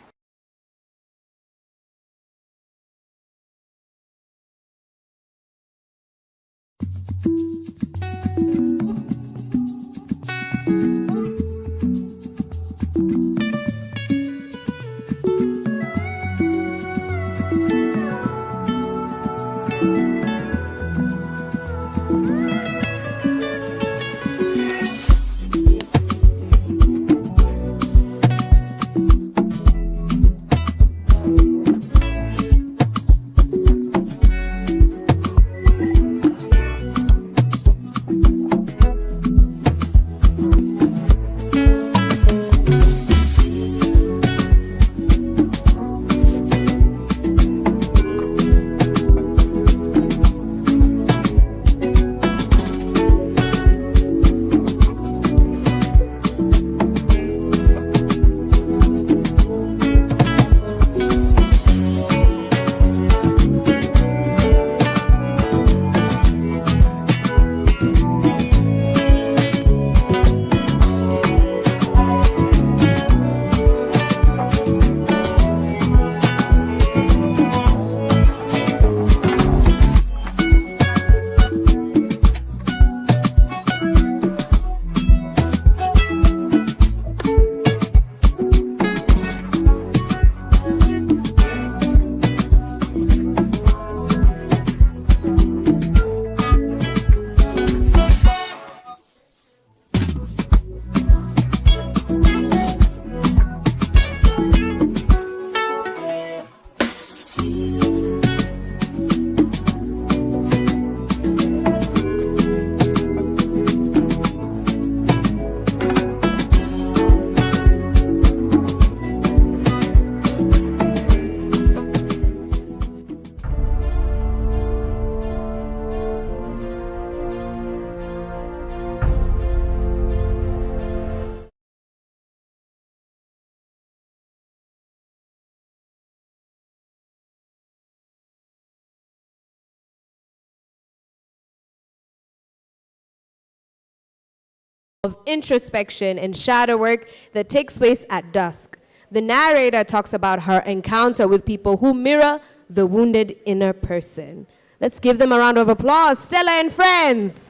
of introspection and shadow work that takes place at dusk. The narrator talks about her encounter with people who mirror the wounded inner person. Let's give them a round of applause. Stella and friends.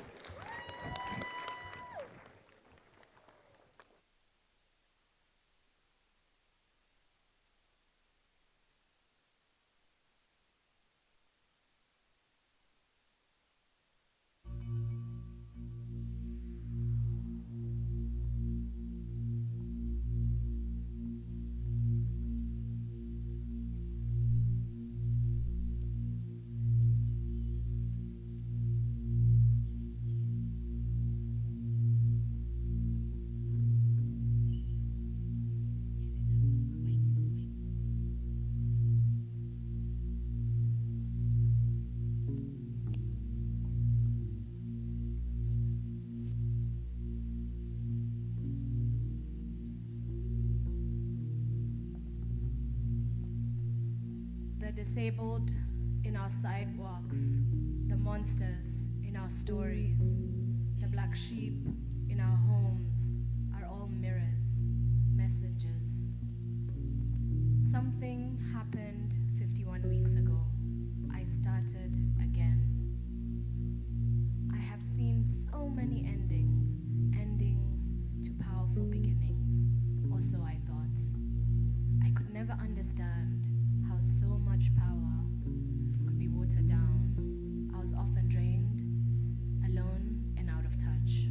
The disabled in our sidewalks, the monsters in our stories, the black sheep in our homes are all mirrors, messengers. Something happened 51 weeks ago. I started again. I have seen so many endings, endings to powerful beginnings. Or so I thought. I could never understand how so much power could be watered down. I was often drained, alone and out of touch.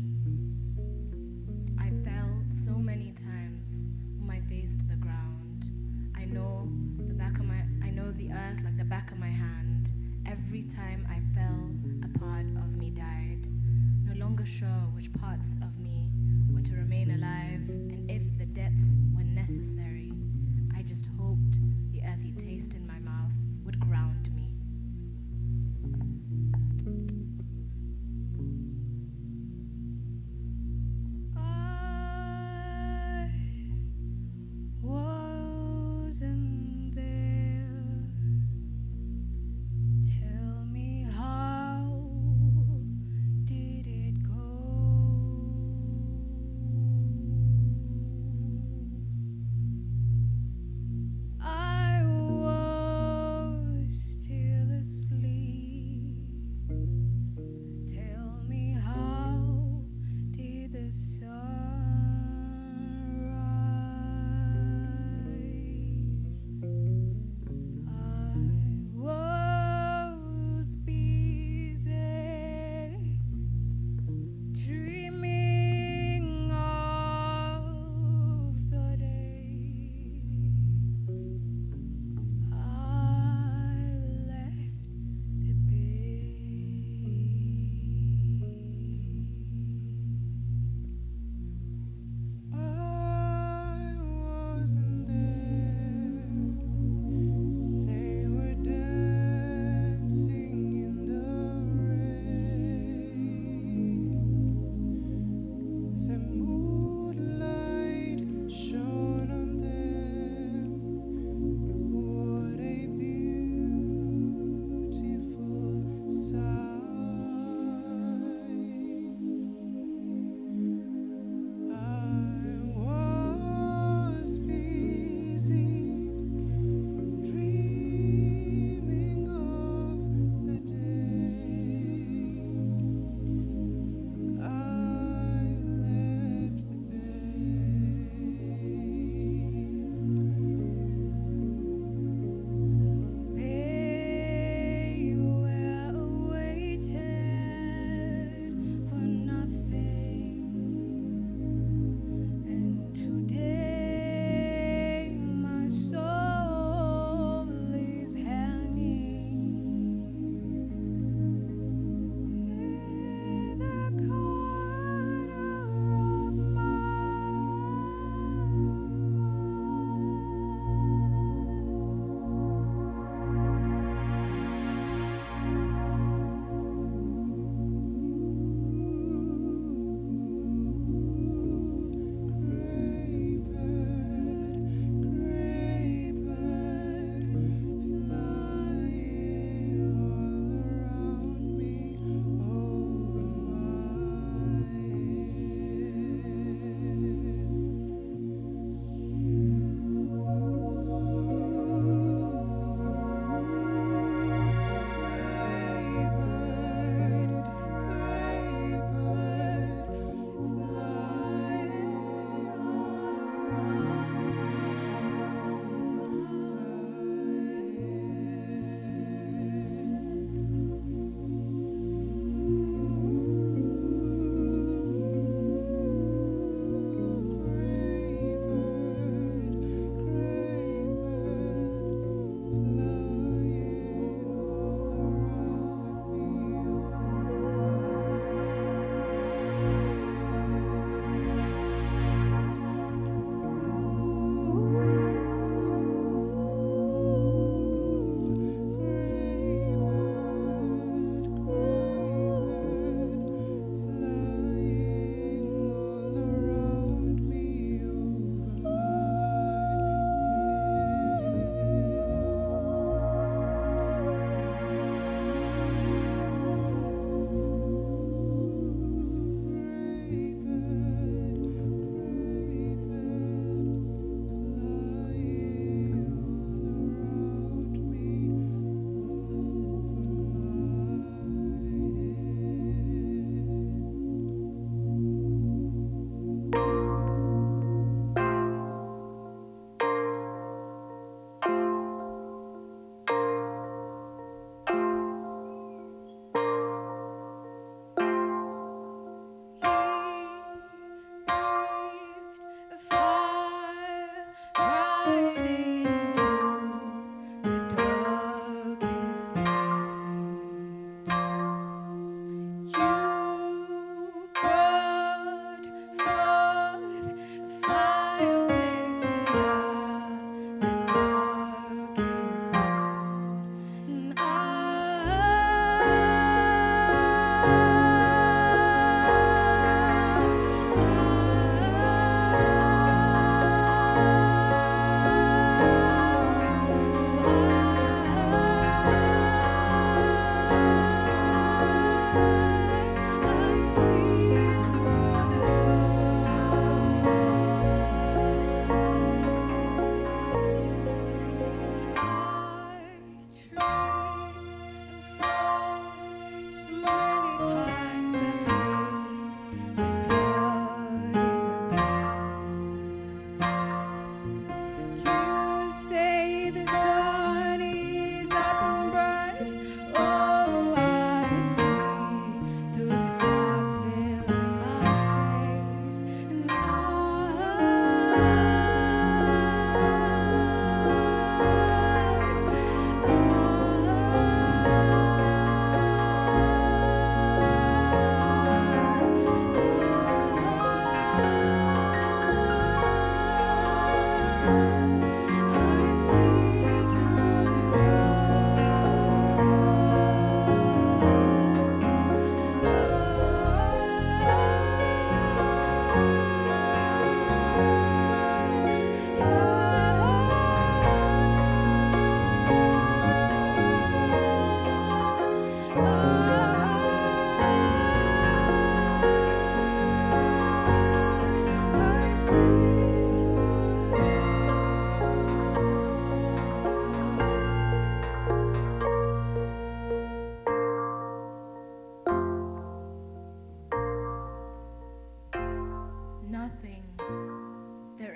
I fell so many times on my face to the ground. I know the earth like the back of my hand. Every time I fell, a part of me died. No longer sure which parts of me were to remain alive, and if the deaths were necessary. I just hoped the earthy taste in my mouth would ground me. I wasn't there. Tell me, how did it go?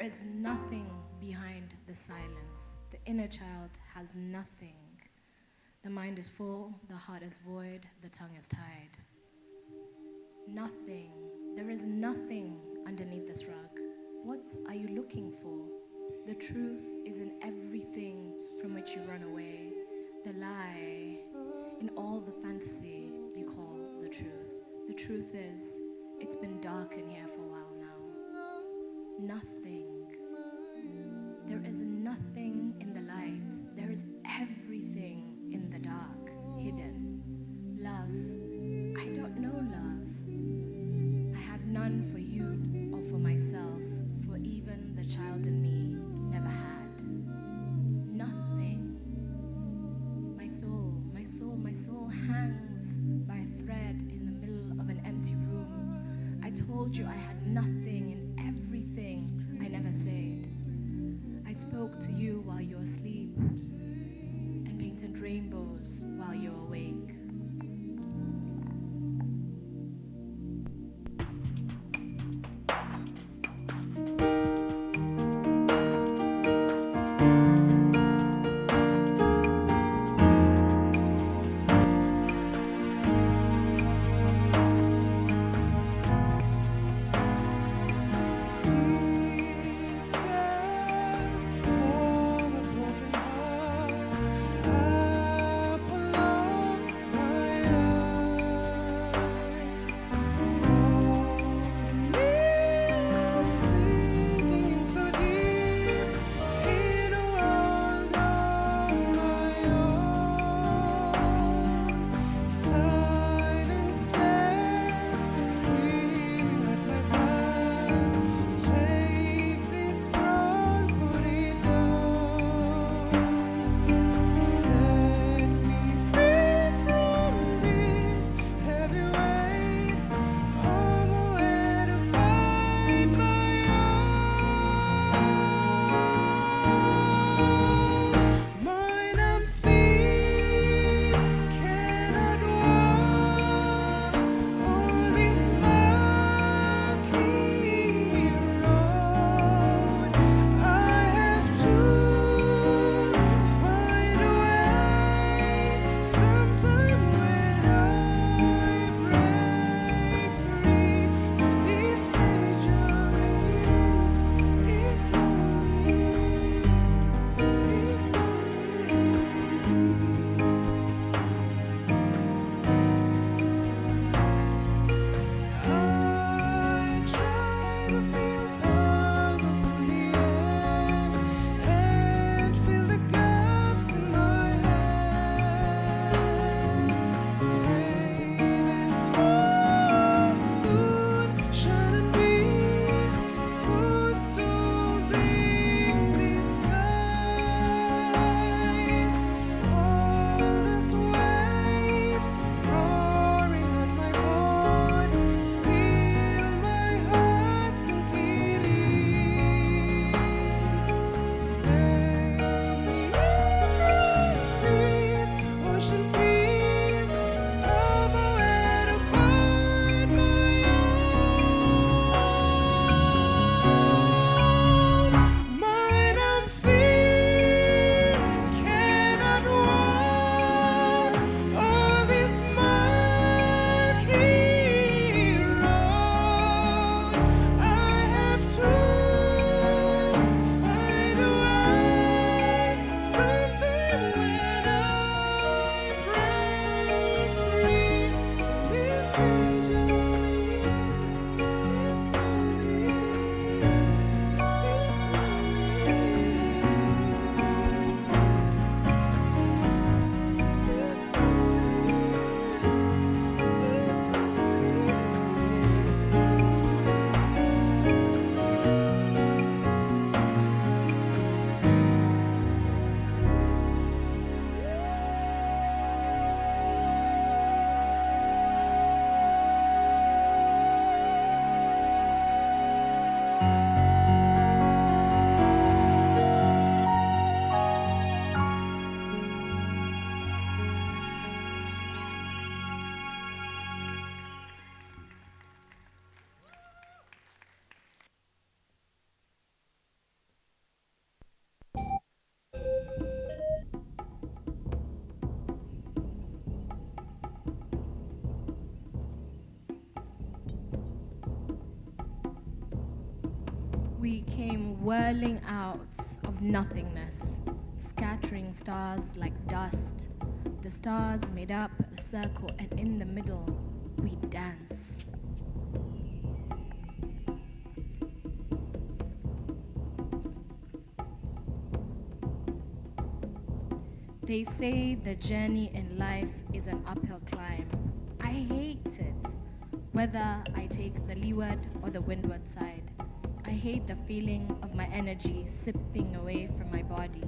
is nothing behind the silence. The inner child has nothing. The mind is full, the heart is void, the tongue is tied. Nothing. There is nothing underneath this rug. What are you looking for? The truth is in everything from which you run away. The lie in all the fantasy you call the truth. The truth is, it's been dark in here for a while now. Nothing. There is nothing in the light. There is everything in the dark, hidden. Love. I don't know love. I have none for you or for myself, for even the child in me never had. Nothing. My soul hangs by a thread in the middle of an empty room. I told you I had nothing in everything I never said. I spoke to you while you were asleep and painted rainbows while you were awake. We came whirling out of nothingness, scattering stars like dust. The stars made up a circle, and in the middle, we dance. They say the journey in life is an uphill climb. I hate it, whether I take the leeward or the windward side. I hate the feeling of my energy sipping away from my body.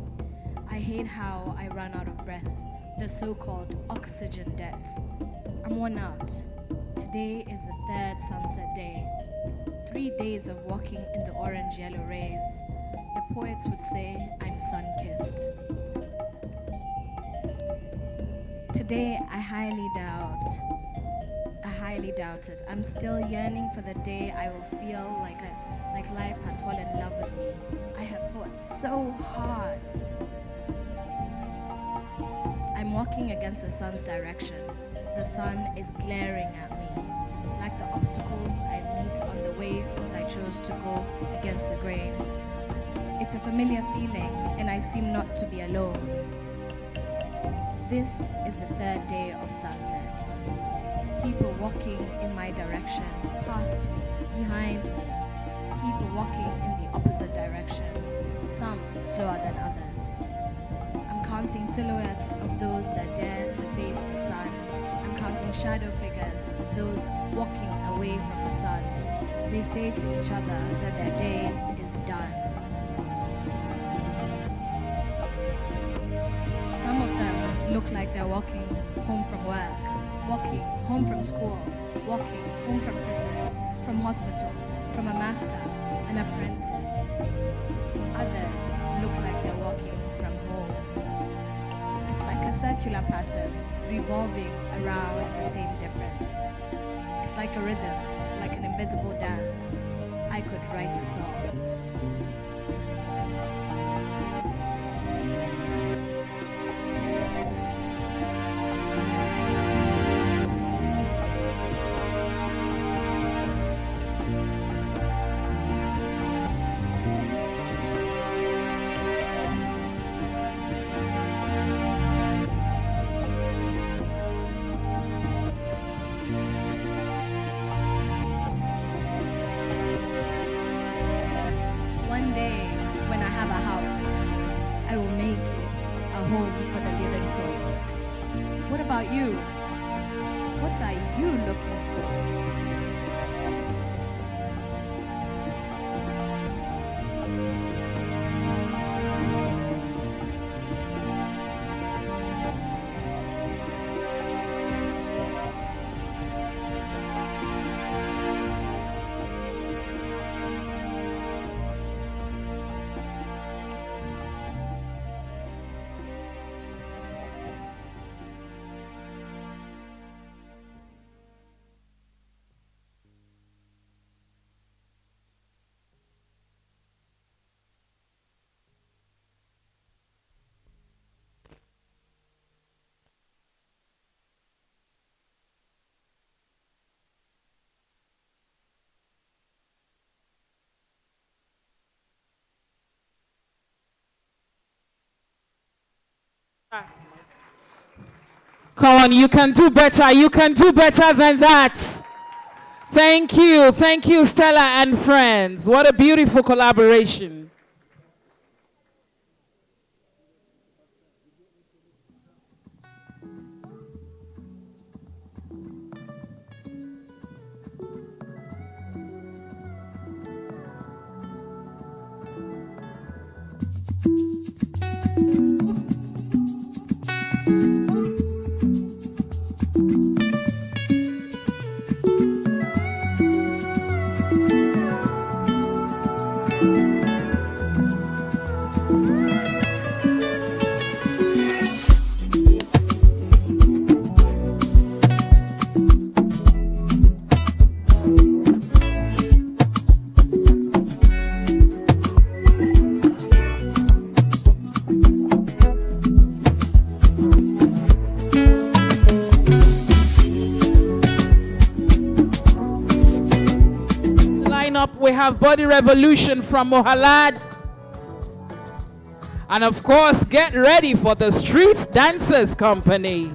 I hate how I run out of breath, the so-called oxygen debt. I'm worn out. Today is the third sunset day. 3 days of walking in the orange-yellow rays. The poets would say I'm sun-kissed. Today, I highly doubt it. I'm still yearning for the day I will feel like life has fallen in love with me. I have fought so hard. I'm walking against the sun's direction. The sun is glaring at me, like the obstacles I meet on the way since I chose to go against the grain. It's a familiar feeling, and I seem not to be alone. This is the third day of sunset. People walking in my direction, past me, behind me. People walking in the opposite direction, some slower than others. I'm counting silhouettes of those that dare to face the sun. I'm counting shadow figures of those walking away from the sun. They say to each other that their day is done. Some of them look like they're walking home from work, walking home from school, walking home from prison, from hospital, from a master, an apprentice. Others look like they're walking from home. It's like a circular pattern revolving around the same difference. It's like a rhythm, like an invisible dance. I could write a song. One day, when I have a house, I will make it a home for the living soul. What about you? What are you looking for? Come on, you can do better. You can do better than that. Thank you. Thank you, Stella and friends. What a beautiful collaboration. have Body Revolution from Mohalad. And of course, get ready for the Street Dancers Company.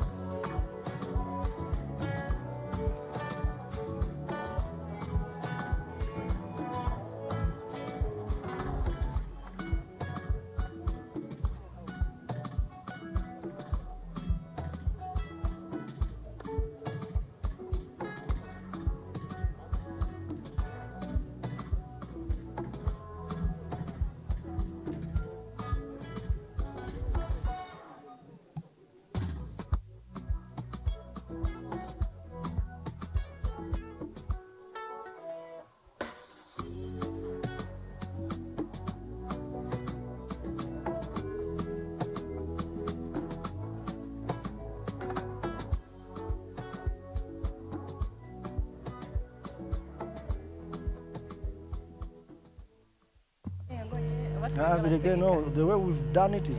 But again, no, the way we've done it is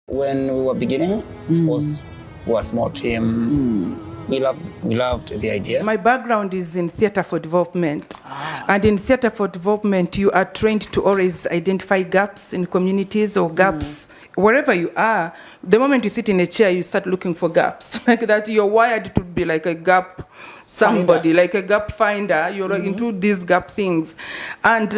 When we were beginning, of course, we were a small team. We loved the idea. My background is in theater for development. And in theater for development, you are trained to always identify gaps in communities or gaps wherever you are. The moment you sit in a chair, you start looking for gaps. Like that, you're wired to be like a gap somebody, like a gap finder. You're into these gap things. And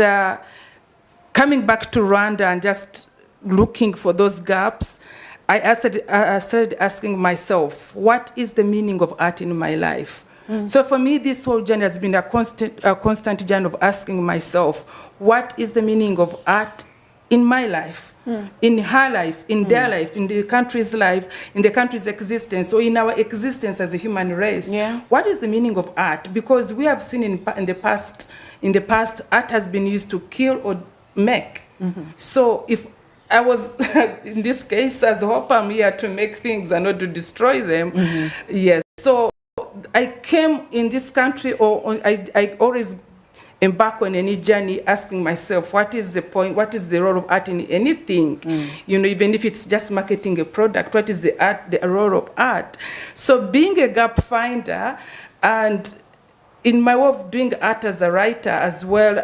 coming back to Rwanda and just looking for those gaps, I started asking myself, what is the meaning of art in my life? So for me, this whole journey has been a constant journey of asking myself, what is the meaning of art in my life, in her life, in their life, in the country's life, in the country's existence, or in our existence as a human race? What is the meaning of art? Because we have seen in the past, art has been used to kill or make. So if I was, in this case, as hope, I'm here to make things and not to destroy them. Yes. So I came in this country, or I always embark on any journey asking myself, what is the point, what is the role of art in anything? You know, even if it's just marketing a product, what is the role of art? So being a gap finder, and in my way of doing art as a writer as well,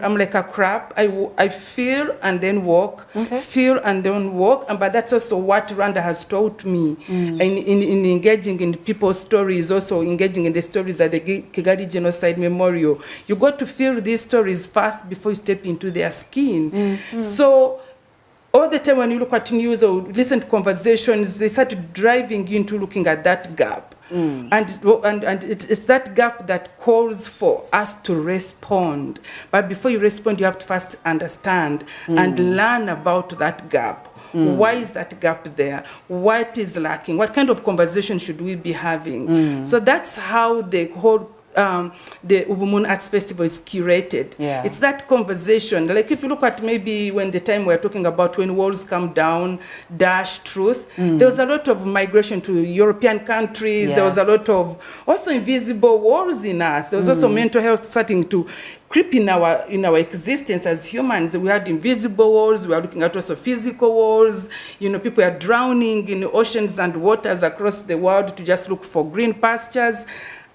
I'm like a crab. I feel and then walk, feel and then walk. But that's also what Rwanda has taught me in engaging in people's stories, also engaging in the stories at the Kigali Genocide Memorial. You got to feel these stories first before you step into their skin. So all the time when you look at news or listen to conversations, they start driving you into looking at that gap. And it's that gap that calls for us to respond. But before you respond, you have to first understand and learn about that gap. Why is that gap there? What is lacking? What kind of conversation should we be having? So that's how the whole the Ubumuntu Arts Festival is curated. It's that conversation. Like if you look at maybe when the time we're talking about when walls come down, dash truth, there was a lot of migration to European countries. There was a lot of also invisible walls in us. There was also mental health starting to creep in our existence as humans. We had invisible walls. We are looking at also physical walls. You know, people are drowning in oceans and waters across the world to just look for green pastures.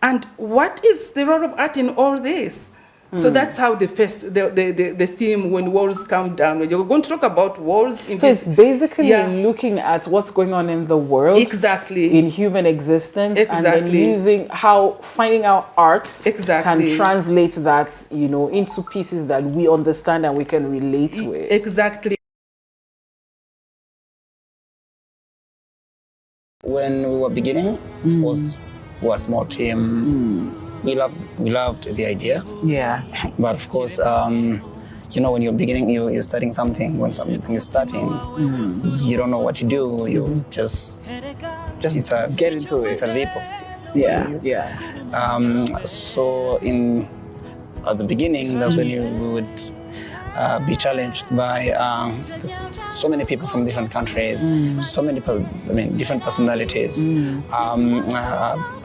And what is the role of art in all this? So that's how the theme, when walls come down. You're going to talk about walls. So it's basically looking at what's going on in the world. In human existence. And then using how, finding out art can translate that, you know, into pieces that we understand and we can relate with. Exactly. When we were beginning, of course, we were a small team. We loved the idea. But of course, you know, when you're beginning, you're starting something. When something is starting, you don't know what to do. You just get into it. It's a leap of faith. So at the beginning, that's when we would be challenged by so many people from different countries, so many people, different personalities.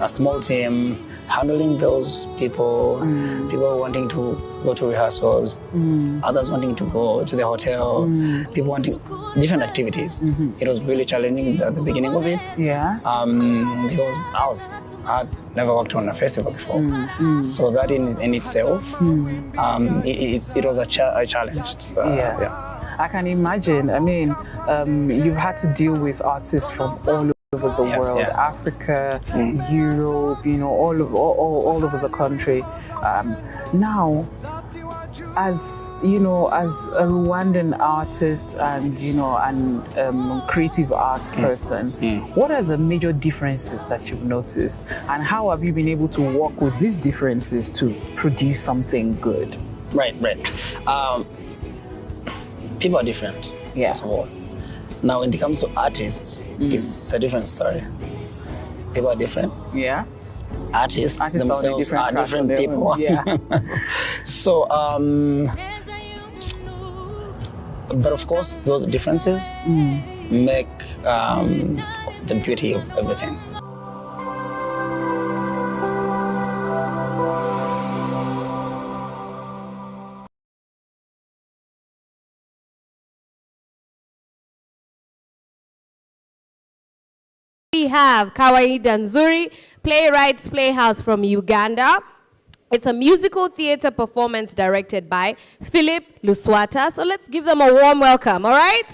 A small team handling those people, people wanting to go to rehearsals, others wanting to go to the hotel, people wanting different activities. It was really challenging at the beginning of it. Because I had never worked on a festival before. So that in itself, it was a challenge. I can imagine. I mean, you've had to deal with artists from all over the world, Africa, Europe, you know, all over the country. Now, as you know, as a Rwandan artist and creative arts person, what are the major differences that you've noticed, and how have you been able to work with these differences to produce something good? Right. People are different. First of all. Now, when it comes to artists, it's a different story. People are different. Artists themselves are different people. So, but of course, those differences make the beauty of everything. we have Kawaida Nzuri, Playwrights Playhouse from Uganda. It's a musical theater performance directed by Philip Luswata. So let's give them a warm welcome, all right?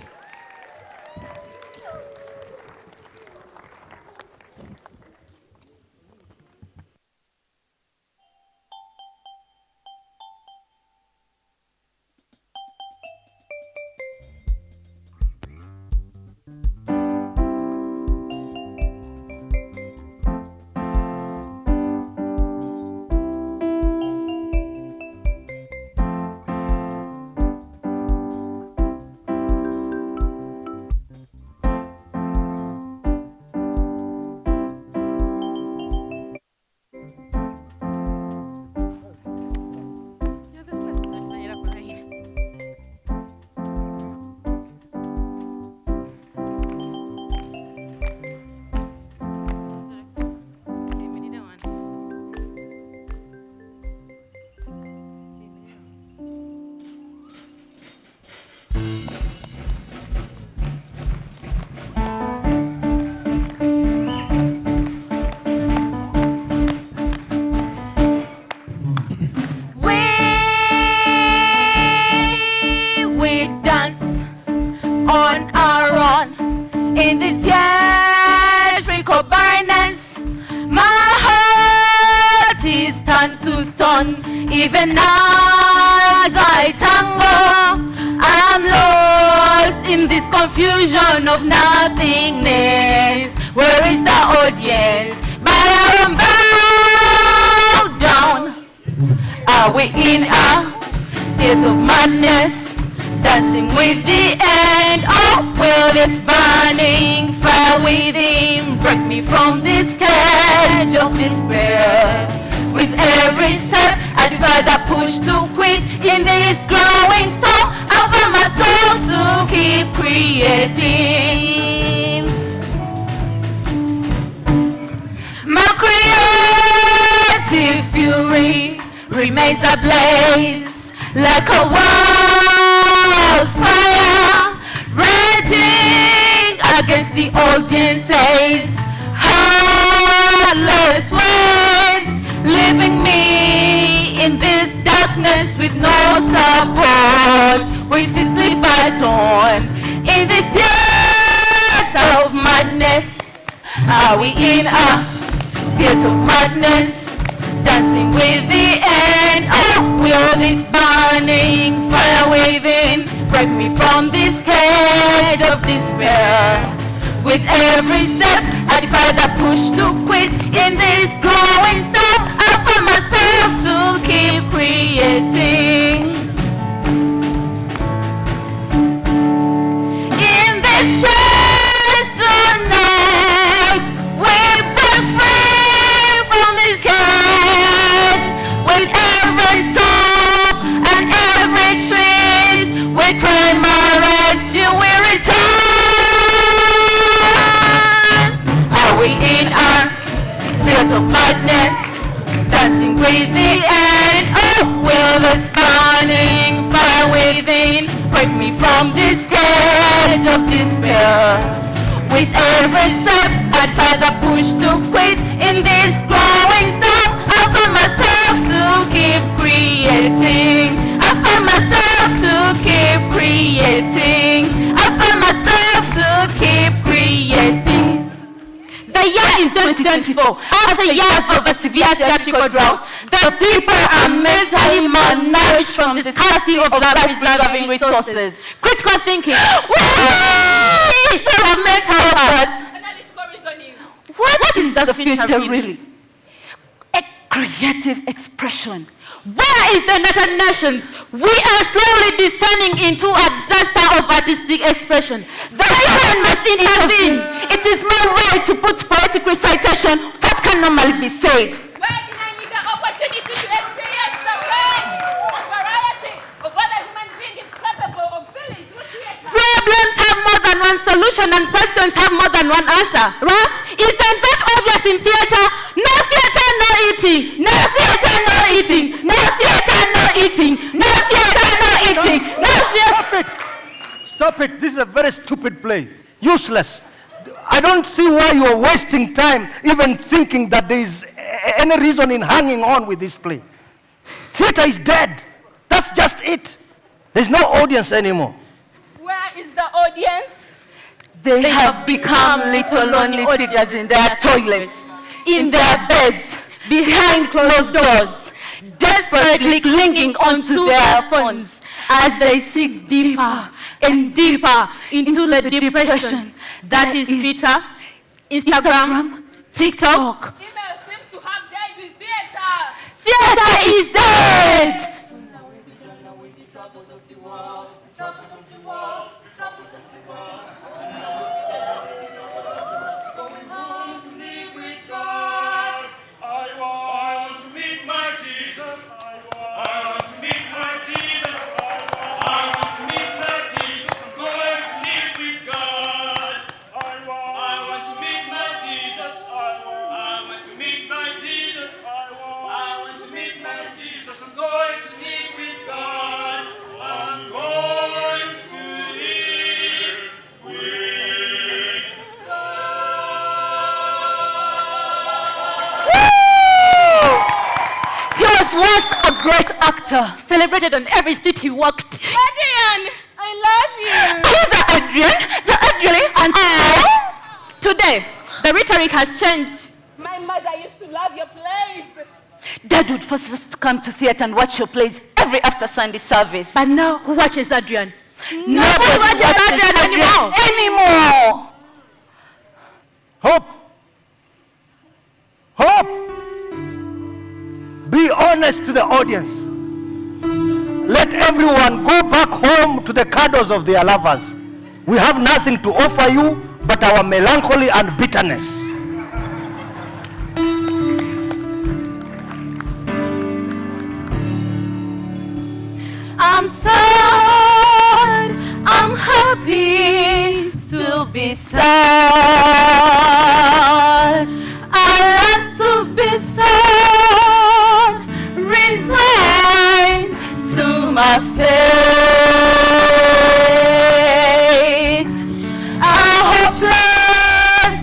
In this theatrical barrenness, my heart is turned to stone. Even as I tango, I'm lost in this confusion of nothingness. Where is the audience? But I'm bowed down. Are we in a theater of madness? Dancing with the end, oh, will this burning fire within break me from this cage of despair? With every step, I'd rather push to quit in this growing storm. I find myself to keep creating. My creative fury remains ablaze like a wildfire, raging against the audience's heartless ways, leaving me in this darkness with no support, with this leviathan in this theater of madness. Are we in a theater of madness? Dancing with the end, oh, will this burning fire within break me from this cage of despair? With every step, I'd rather push to quit in this growing storm. I find myself to keep creating. In this place tonight, we break free from this cage. With every stop and every trace, we claim our rights, you will return. Are we in our theater of madness? Dancing with the end, oh, will this burning fire within break me from this cage of despair? With every step, I'd rather push to quit in this growing storm. I find myself to keep creating. I find myself to keep creating. I find myself to keep creating. The year is 2024. After years of a severe theatrical drought, the people are mentally malnourished from the scarcity of our preserving resources. Critical thinking. People are mental health. What is the future really? A creative expression. Where is the United Nations? We are slowly descending into a disaster of artistic expression. The UN must intervene. It is my right to put poetic recitation what can normally be said. Where did I need the opportunity to experience the range of variety of what a human being is capable of feeling through theater? Problems have more than one solution and questions have more than one answer, right? Isn't that obvious in theater? No theater, no eating. No theater, no eating. No theater, no eating. No theater, no eating. No theater. Stop it! Stop it! This is a very stupid play. Useless. I don't see why you are wasting time even thinking that there is any reason in hanging on with this play. Theater is dead. That's just it. There's no audience anymore. Where is the audience? They have become little lonely figures in their toilets, in their beds, behind closed doors, desperately clinging onto their phones as they sink deeper and deeper into the depression that is Twitter, Instagram, TikTok. Email seems to have died with theater. Theater is dead! Was a great actor, celebrated on every street he walked. Adrian, I love you. Are you the Adrian? The Adrian? And today, the rhetoric has changed. My mother used to love your plays. Dad would force us to come to theater and watch your plays every after Sunday service. But now, who watches Adrian? Nobody watches Adrian anymore. Hope. Hope. Be honest to the audience. Let everyone go back home to the cuddles of their lovers. We have nothing to offer you but our melancholy and bitterness. I'm sad, I'm happy to be sad. I like to be sad, resigned to my fate. A hopeless,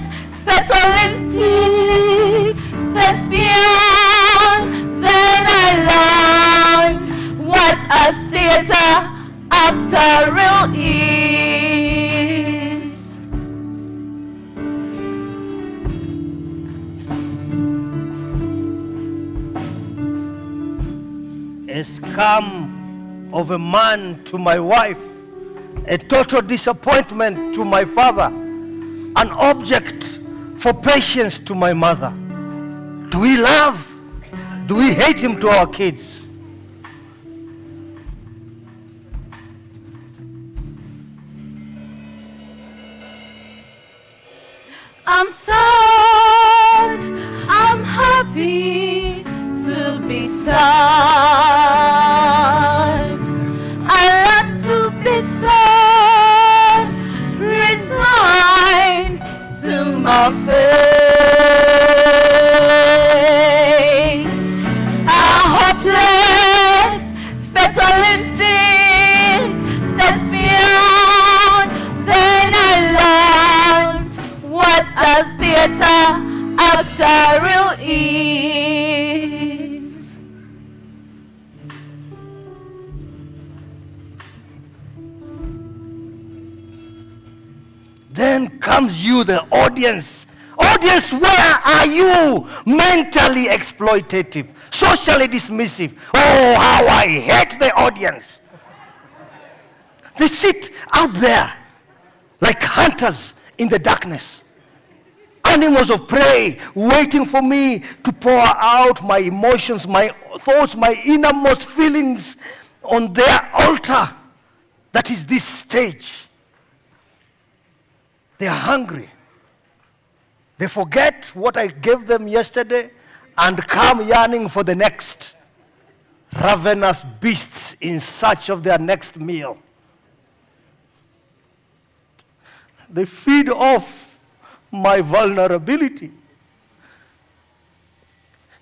fatalistic thespian. Then I learned what a theater actor real is. A scam of a man to my wife, a total disappointment to my father, an object for patience to my mother. Do we love? Do we hate him to our kids? I'm sad, I'm happy to be sad. I like to be sad, resigned to my fate. A hopeless, fatalistic thespian. Then I learned what a theater actor real is. Then comes you, the audience. Audience, where are you? Mentally exploitative, socially dismissive. Oh, how I hate the audience. They sit out there like hunters in the darkness. Animals of prey waiting for me to pour out my emotions, my thoughts, my innermost feelings on their altar. That is this stage. They are hungry. They forget what I gave them yesterday and come yearning for the next. Ravenous beasts in search of their next meal. They feed off my vulnerability,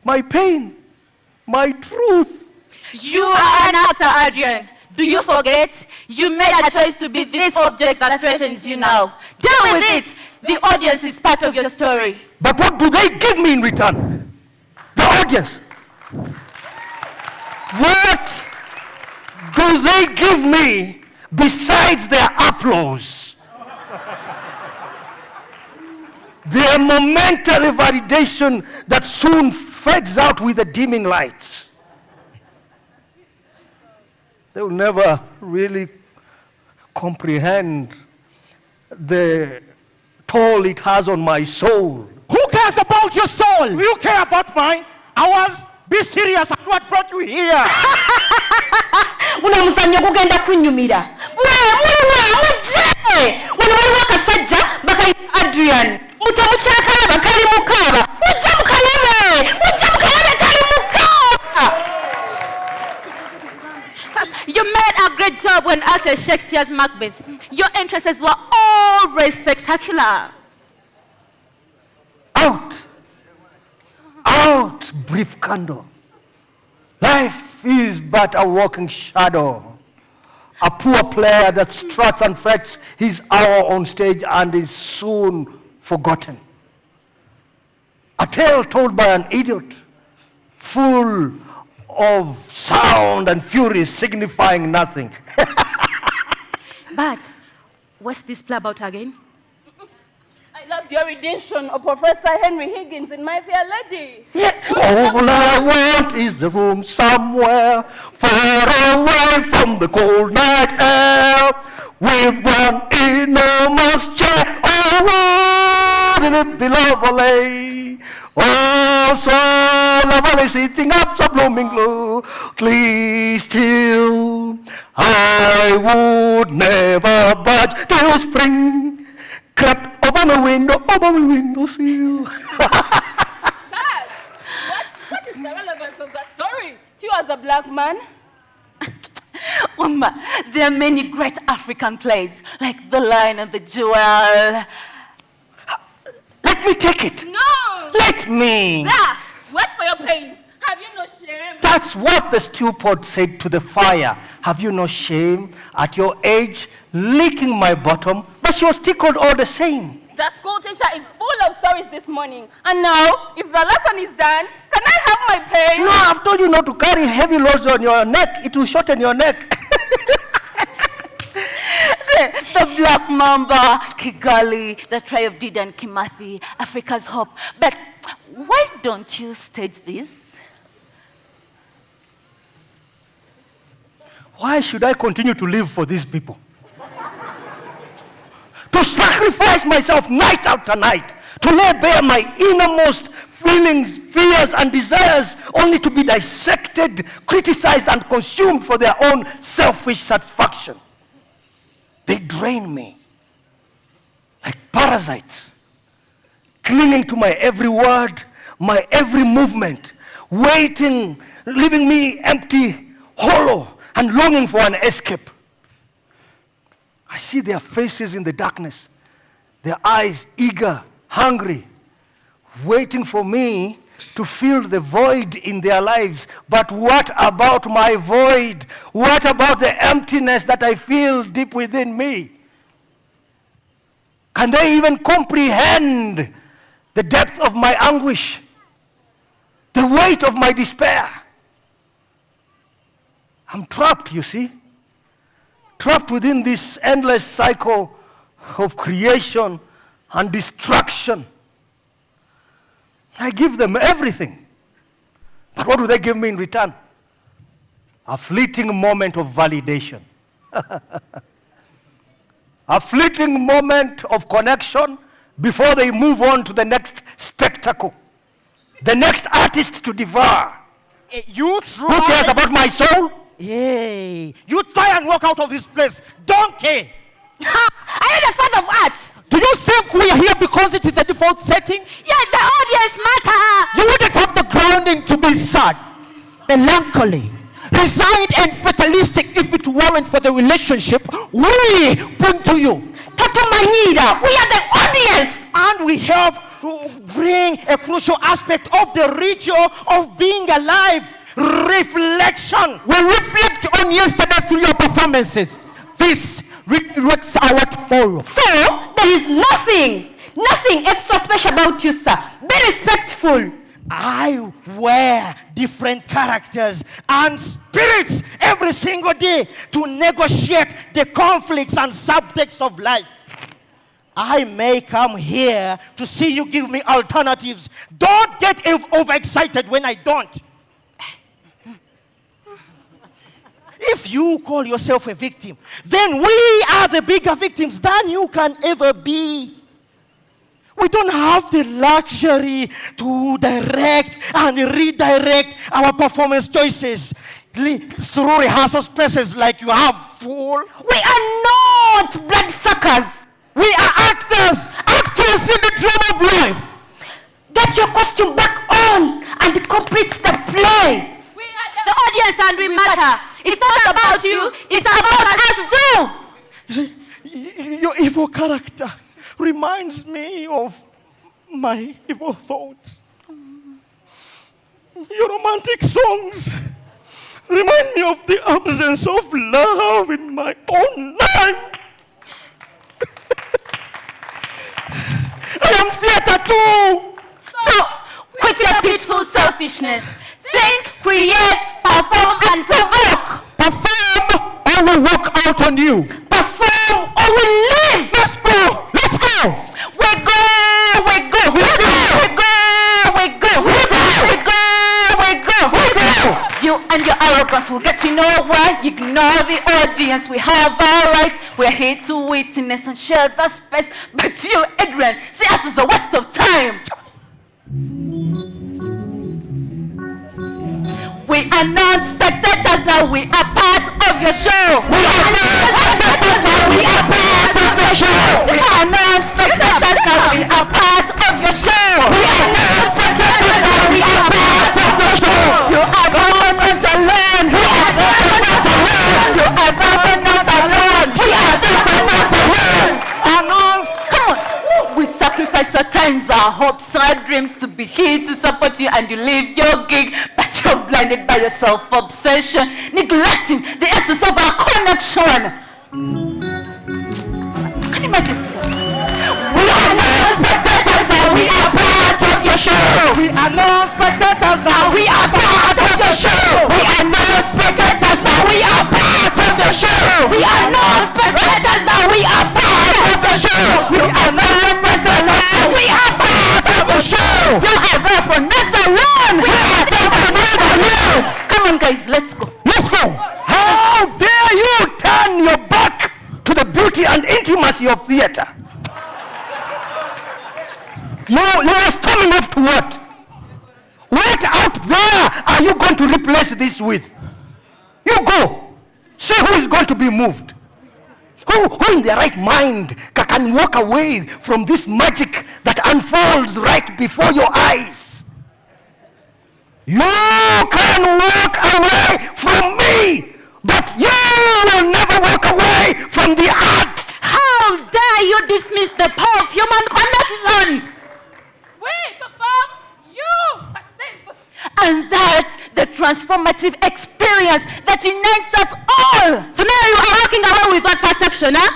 my pain, my truth. You are an actor, Adrian. Do you forget? You made a choice to be this object that threatens you now. Deal with it. The audience is part of your story. But what do they give me in return? The audience. What do they give me besides their applause? Their momentary validation that soon fades out with the dimming lights. They will never really comprehend the toll it has on my soul. Who cares about your soul? You care about mine? Ours? Be serious at what brought you here. Unamusanya kugenda kunyumira. Adrian. Mutamuchakala bakali mukaba. Ujja mukalabe kali mukaba. You made a great job when acted Shakespeare's Macbeth. Your entrances were always spectacular. Out, brief candle. Life is but a walking shadow. A poor player that struts and frets his hour on stage and is soon forgotten. A tale told by an idiot, full of sound and fury signifying nothing. But what's this play about again? I love your rendition of Professor Henry Higgins in My Fair Lady. All I want is a room somewhere far away from the cold night air, with one enormous chair. Oh, wouldn't it be lovely? Oh, so lovely, sitting up so blooming blue. Please still, I would never budge till spring crept over my windowsill. Dad, what is the relevance of that story to you as a black man? Mama, there are many great African plays, like The Lion and the Jewel. Let me take it. No! Let me. There, wait for your pains. Have you no shame? That's what the stewpot said to the fire. Have you no shame at your age licking my bottom? But she was tickled all the same. The school teacher is full of stories this morning. And now, if the lesson is done, can I have my pay? No, I've told you not to carry heavy loads on your neck. It will shorten your neck. The Black Mamba, Kigali, the tribe of Dida and Kimathi, Africa's hope. But why don't you stage this? Why should I continue to live for these people? To sacrifice myself night after night, to lay bare my innermost feelings, fears, and desires, only to be dissected, criticized, and consumed for their own selfish satisfaction. They drain me like parasites, clinging to my every word, my every movement, waiting, leaving me empty, hollow, and longing for an escape. I see their faces in the darkness, their eyes eager, hungry, waiting for me to fill the void in their lives. But what about my void? What about the emptiness that I feel deep within me? Can they even comprehend the depth of my anguish, the weight of my despair? I'm trapped, you see. Trapped within this endless cycle of creation and destruction. I give them everything. But what do they give me in return? A fleeting moment of validation. A fleeting moment of connection before they move on to the next spectacle. The next artist to devour. Who cares about my soul? Hey, you try and walk out of this place. Donkey! Are you the father of art? Do you think we are here because it is the default setting? Yeah, the audience matter. You wouldn't have the grounding to be sad, melancholy, resigned and fatalistic if it weren't for the relationship we bring to you. Tatumahira, we are the audience. And we have to bring a crucial aspect of the ritual of being alive. Reflection. We reflect on yesterday through your performances. This redirects our tomorrow. So, there is nothing Nothing extra special about you, sir. Be respectful. I wear different characters and spirits every single day to negotiate the conflicts and subjects of life. I may come here to see you give me alternatives. Don't get overexcited when I don't. If you call yourself a victim, then we are the bigger victims than you can ever be. We don't have the luxury to direct and redirect our performance choices through rehearsal spaces like you have, fool. We are not bloodsuckers. We are actors. Actors in the drama of life. Get your costume back on and complete the play. We are the audience and we matter. It's not about you, it's about us too. Your evil character reminds me of my evil thoughts. Your romantic songs remind me of the absence of love in my own life. I am theater too. So, quit your pitiful selfishness. Think, create, perform, and provoke. Perform or will work out on you. Perform or will live. Let's go. Let's go. We go. We go. We go. We go. We go. We go. We go. We go. We go. You and your arrogance will get you nowhere. Ignore the audience. We have our rights. We're here to witness and share the space. But you, Adrian, see us as a waste of time. We are not spectators now, we are part of your show. We are not spectators now, we are part of your show. We are not spectators now, we are part of your show. We are not spectators now, we are part of your show. You are not alone. We are not alone. You are not alone. We are not alone. Come on. We sacrifice our times, our hopes, our dreams to be here to support you, and you leave your gig. You're blinded by your self-obsession, neglecting the essence of our connection. Can you imagine this? We are not spectators now, we are part of your show. We are not spectators now, we are part of your show. We are not spectators now, we are part of your show. We are not spectators now, we are part of your show. You are not spectators now, we are part of your show. You are therefore not alone. We are therefore not alone. Come on, guys, let's go. Let's go. How dare you turn your back to the beauty and intimacy of theater? You are storming off to what? What out there are you going to replace this with? You go. See who is going to be moved. Who in their right mind can walk away from this magic that unfolds right before your eyes? You can walk away from me, but you will never walk away from the art. How dare you dismiss the power of human connection? We perform, you perceive. And that's the transformative experience that unites us all. So now you are walking away with that perception, huh?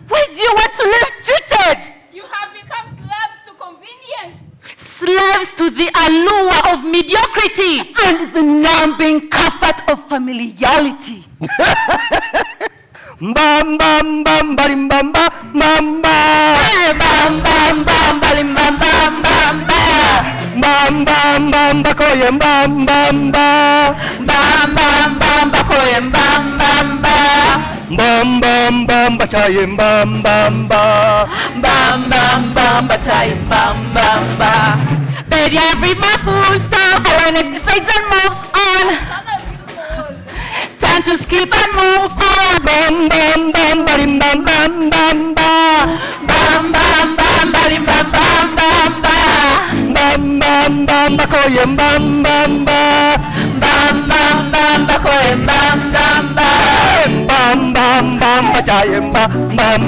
Where do you want to live treated? You have become slaves to convenience. Slaves to the allure of mediocrity and the numbing comfort of familiarity. Bam bam bam barim bam bam bam bam bam bam bam barim bam bam bam bam bam bam bakoyem bam bam bam bam bam bam bakoyem bam bam bam bam bam bachayem bam bam bam bam bam bachayem bam bam. Baby, every mouth will stop. Awareness decides and moves on. Time to skip and move on. Bam bam bam barim bam bam bam bam bam bam barim bam bam bam bam bam bam bakoyem bam bam bam bam bakoyem bam bam bam bam bam bachayem bam bam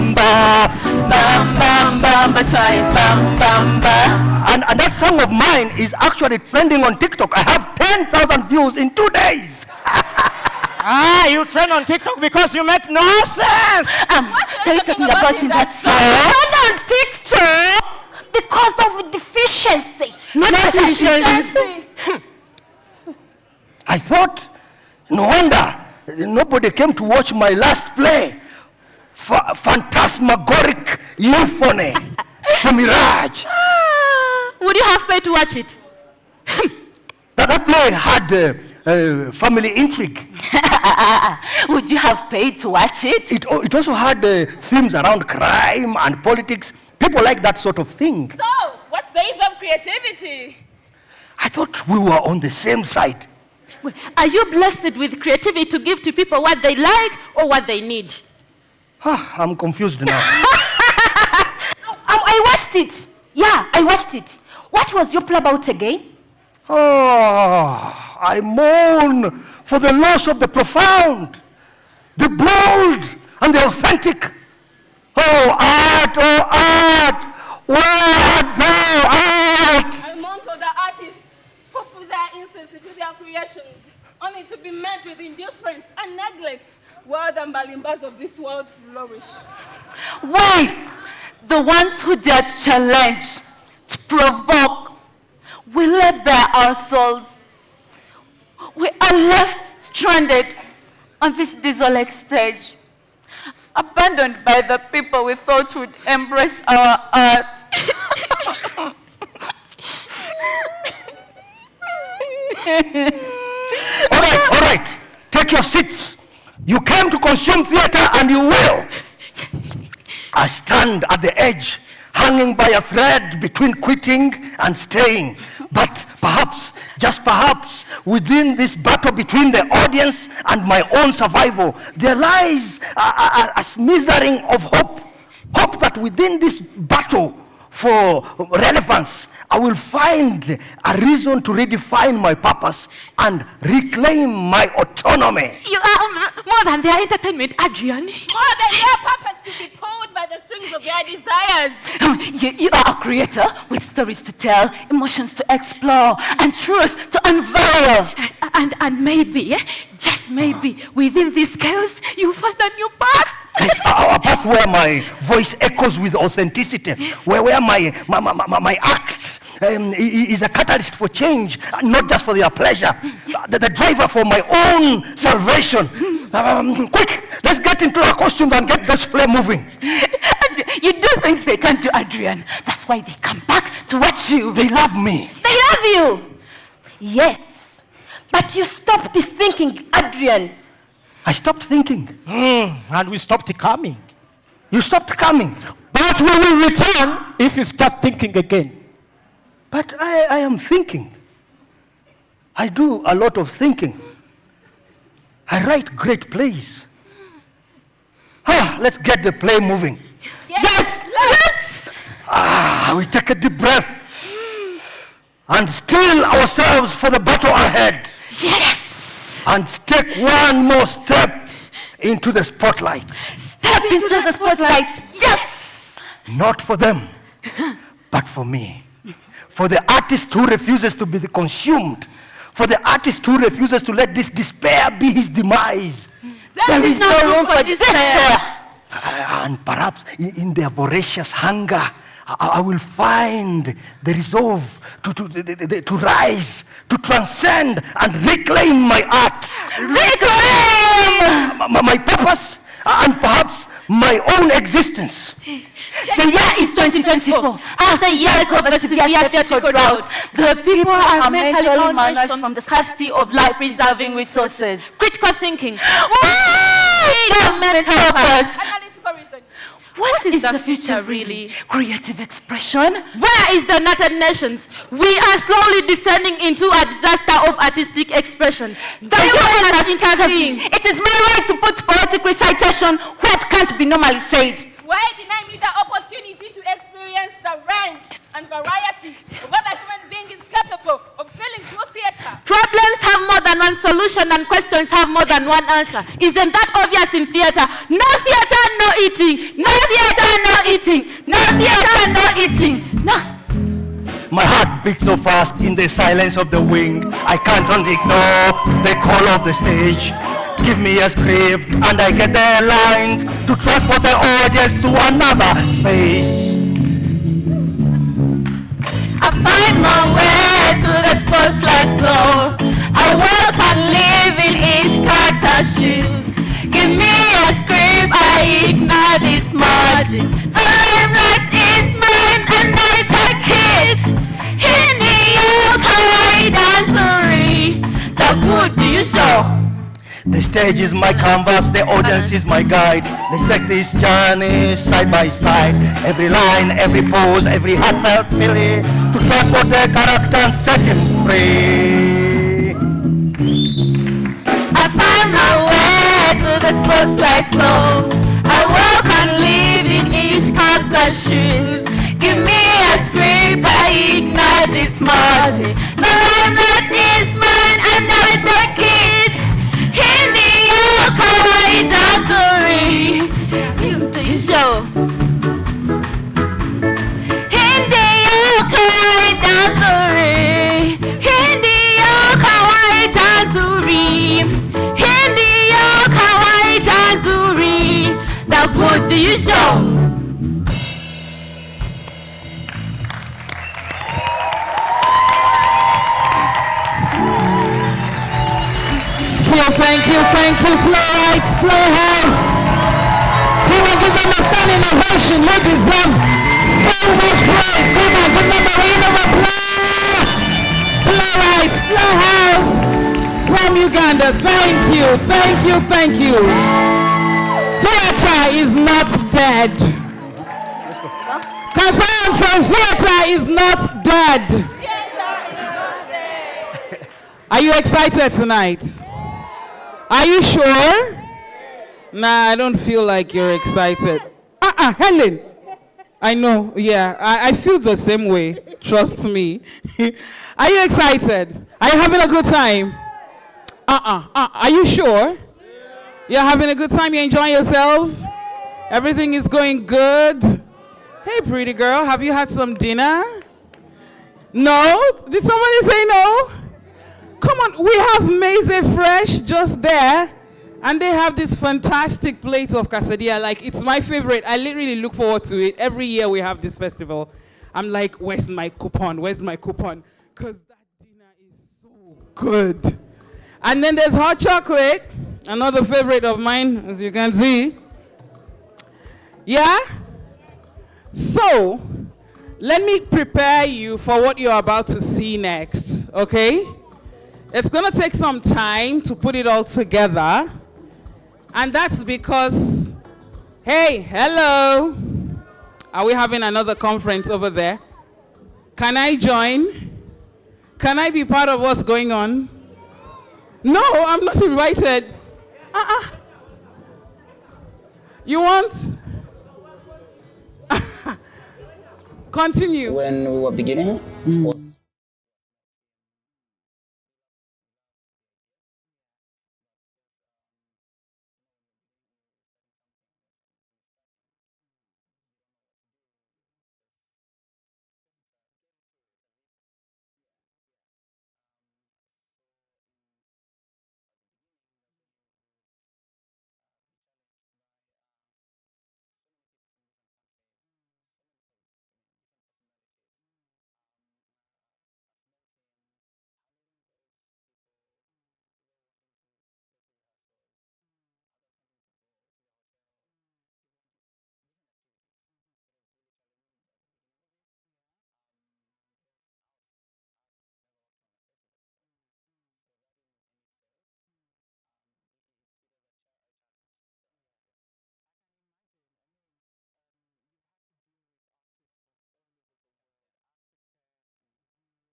bam bachayem bam bam. And that song of mine is actually trending on TikTok. I have 10,000 views in 2 days. You trend on TikTok because you make nonsense. What are you talking about in that song? Trend on TikTok? Not efficiency. I thought, no wonder nobody came to watch my last play, Phantasmagoric Euphony, The Mirage. Would you have paid to watch it? That play had family intrigue. Would you have paid to watch it? It also had themes around crime and politics. People like that sort of thing. So, what's the use of creativity? I thought we were on the same side. Are you blessed with creativity to give to people what they like or what they need? I'm confused now. I watched it. Yeah, I watched it. What was your play about again? Oh, I mourn for the loss of the profound, the bold, and the authentic. Oh, art, where art thou, art? I mourn for the artists who put their incense into their creations, only to be met with indifference and neglect, while the mbalimbas of this world flourish. Why? The ones who dare to challenge, to provoke, we lay bare our souls. We are left stranded on this desolate stage, abandoned by the people we thought would embrace our art. All right, take your seats. You came to consume theater and you will. I stand at the edge, hanging by a thread between quitting and staying. But perhaps, just perhaps, within this battle between the audience and my own survival, there lies a smattering of hope. Hope that within this battle for relevance, I will find a reason to redefine my purpose and reclaim my autonomy. You are more than their entertainment, Adrian. More than their purpose to be pulled by the strings of their desires. You are a creator with stories to tell, emotions to explore, and truth to unveil. And maybe, just maybe, within this chaos, you find a new path. A path where my voice echoes with authenticity, where my act is a catalyst for change, not just for their pleasure, the driver for my own salvation. Quick, let's get into our costumes and get this play moving. You do things they can't do, Adrian. That's why they come back to watch you. They love me. They love you. Yes, but you stopped thinking, Adrian. I stopped thinking. And we stopped coming. You stopped coming. But we will return if you start thinking again. But I am thinking. I do a lot of thinking. I write great plays. Let's get the play moving. Yes! We take a deep breath and steel ourselves for the battle ahead. Yes! And take one more step into the spotlight. Step into the spotlight. Yes! Not for them, but for me. For the artist who refuses to be consumed. For the artist who refuses to let this despair be his demise. There is no room for despair. And perhaps in their voracious hunger, I will find the resolve to rise, to transcend and reclaim my art. Reclaim! My purpose and perhaps my own existence. The year is 2024. After years of a severe theatrical drought, the people are mentally malnourished from the scarcity of life-preserving resources. Critical thinking. Government help us. What is the future really? Creative expression? Where is the United Nations? We are slowly descending into a disaster of artistic expression. The UN has intervened. It is my right to put poetic recitation where it can't be normally said. Why deny me the opportunity to experience the range and variety of what a human being is capable of feeling through theater? Problems have more than one solution and questions have more than one answer. Isn't that obvious in theater? No theater, no eating. No theater, no eating. No theater, no eating. No. My heart beats so fast in the silence of the wing. I can't ignore the call of the stage. Give me a script and I get the lines to transport the audience to another space. I find my way. to the spotlight glow. I walk and live in each character's shoes. Give me a script, I ignore this margin. The limelight is mine and I take it. In New York, I dancery. The good do you show? The stage is my canvas, the audience is my guide. Let's take this journey side by side. Every line, every pose, every heartfelt feeling to transport the character and set him free. I find my way to the spotlight glow. I walk and live in each character's shoes. Give me a script, I ignite this margin. The limelight is mine and I take it. In New York, I dancery. You do you show? In New York, I dancery. In New York, I dancery. In New York, I dancery. The good do you show? Thank you, playwrights, playhouse. Come on, give them a standing ovation. You deserve so much praise. Come on, give them a round of applause. Playwrights, playhouse from Uganda. Thank you. Theatre is not dead. Kazan from theatre is not dead. Are you excited tonight? Are you sure? Nah, I don't feel like you're excited. Helen. I know, yeah, I feel the same way. Trust me. Are you excited? Are you having a good time? Are you sure? You're having a good time? You enjoying yourself? Everything is going good? Hey, pretty girl, have you had some dinner? No? Did somebody say no? Come on, we have maize fresh just there, and they have this fantastic plate of quesadilla. Like, it's my favorite. I literally look forward to it. Every year we have this festival. I'm like, where's my coupon? Because that dinner is so good. And then there's hot chocolate, another favorite of mine, as you can see. Yeah? So, let me prepare you for what you're about to see next, okay? It's going to take some time to put it all together. And that's because, hey, hello. Are we having another conference over there? Can I join? Can I be part of what's going on? No, I'm not invited. You want? Continue. When we were beginning, of course,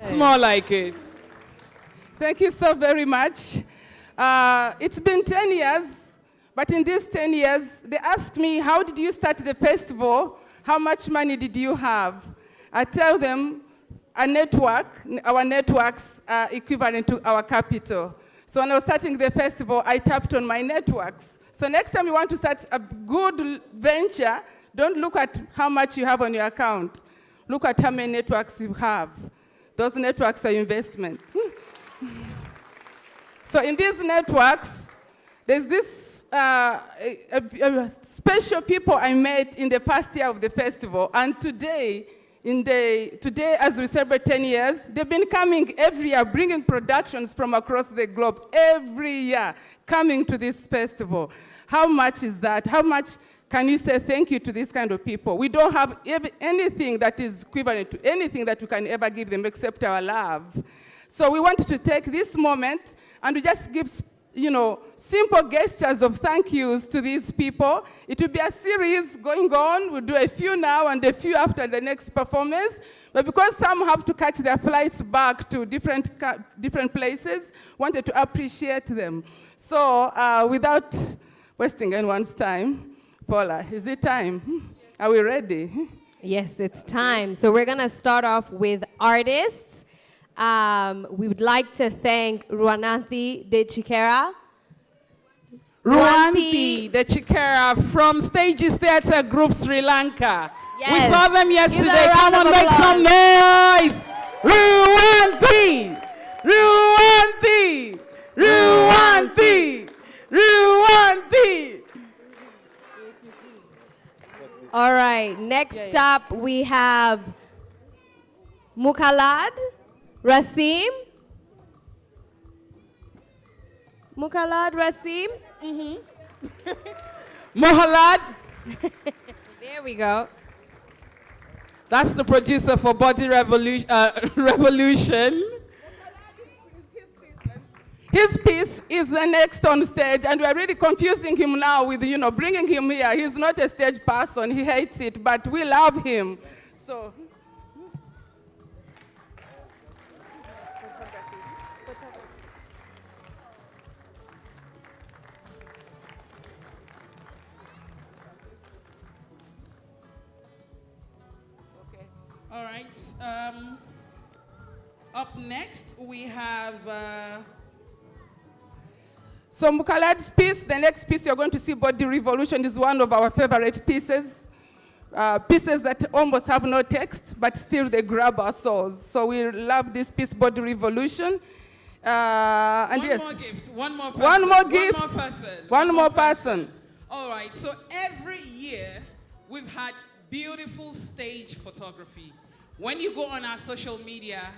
It's more like it. Thank you so very much. It's been 10 years, but in these 10 years, they asked me, how did you start the festival? How much money did you have? I tell them, a network, our networks are equivalent to our capital. So when I was starting the festival, I tapped on my networks. So next time you want to start a good venture, don't look at how much you have on your account. Look at how many networks you have. Those networks are investments. So in these networks, there's this special people I met in the past year of the festival, and today Today, as we celebrate 10 years, they've been coming every year, bringing productions from across the globe, every year, coming to this festival. How much is that? How much can you say thank you to these kind of people? We don't have anything that is equivalent to anything that we can ever give them except our love. So we want to take this moment and to just give, simple gestures of thank yous to these people. It will be a series going on. We'll do a few now and a few after the next performance. But because some have to catch their flights back to different places, wanted to appreciate them. So without wasting anyone's time, Paula, is it time? Are we ready? Yes, it's time. So we're going to start off with artists. We would like to thank Ruananthi De Chikera. Ruanthi De Chikera from Stages Theatre Group Sri Lanka. Yes. We saw them yesterday. Come on, make some noise. Ruanthi! Ruanthi! Ruanthi! Ruanthi! All right, next up we have Mukalad Rasim. Mukalad Rasim. Mohalad. There we go. That's the producer for Body Revolution. His piece is the next on stage, and we're really confusing him now with, bringing him here. He's not a stage person. He hates it, but we love him. So. All right. Up next, we have... So Mukalad's piece, the next piece you're going to see, Body Revolution, is one of our favorite pieces. Pieces that almost have no text, but still they grab our souls. So we love this piece, Body Revolution. And one more gift, one more person. One more gift. One more person. One more person. All right, so every year we've had beautiful stage photography. When you go on our social media,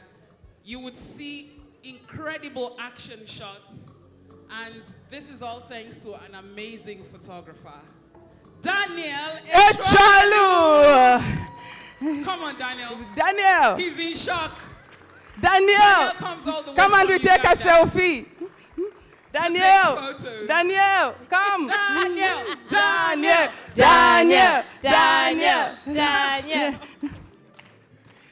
you would see incredible action shots. And this is all thanks to an amazing photographer, Daniel Echalu. Come on, Daniel. Daniel. He's in shock. Daniel. Comes all the way come and from we take a Uganda. Selfie. Daniel. Photos. Daniel, come. Daniel. Daniel. Daniel. Daniel. Daniel.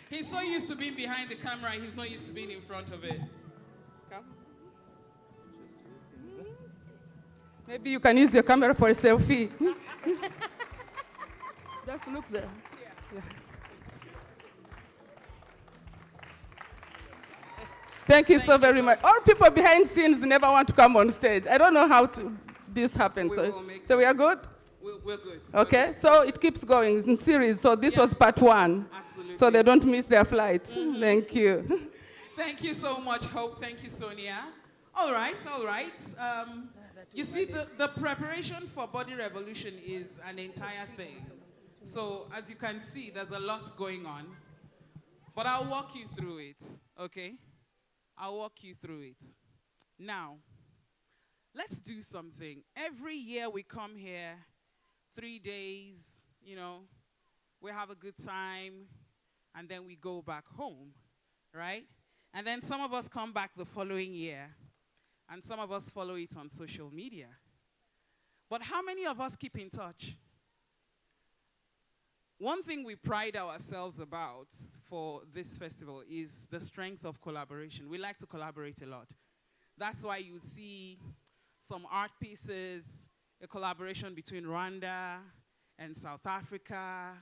He's so used to being behind the camera, he's not used to being in front of it. Come. Maybe you can use your camera for a selfie. Just look there. Yeah. Thank you so very much. All people behind scenes never want to come on stage. I don't know how this happens. So we are good? We're good. Okay, so it keeps going. It's in series. So this was part one. Absolutely. So they don't miss their flights. Thank you. Thank you so much, Hope. Thank you, Sonia. All right, all right. You see, the preparation for Body Revolution is an entire thing. So as you can see, there's a lot going on. But I'll walk you through it, okay? I'll walk you through it. Now, let's do something. Every year we come here, 3 days, we have a good time, and then we go back home, right? And then some of us come back the following year, and some of us follow it on social media. But how many of us keep in touch? One thing we pride ourselves about for this festival is the strength of collaboration. We like to collaborate a lot. That's why you see some art pieces, a collaboration between Rwanda and South Africa.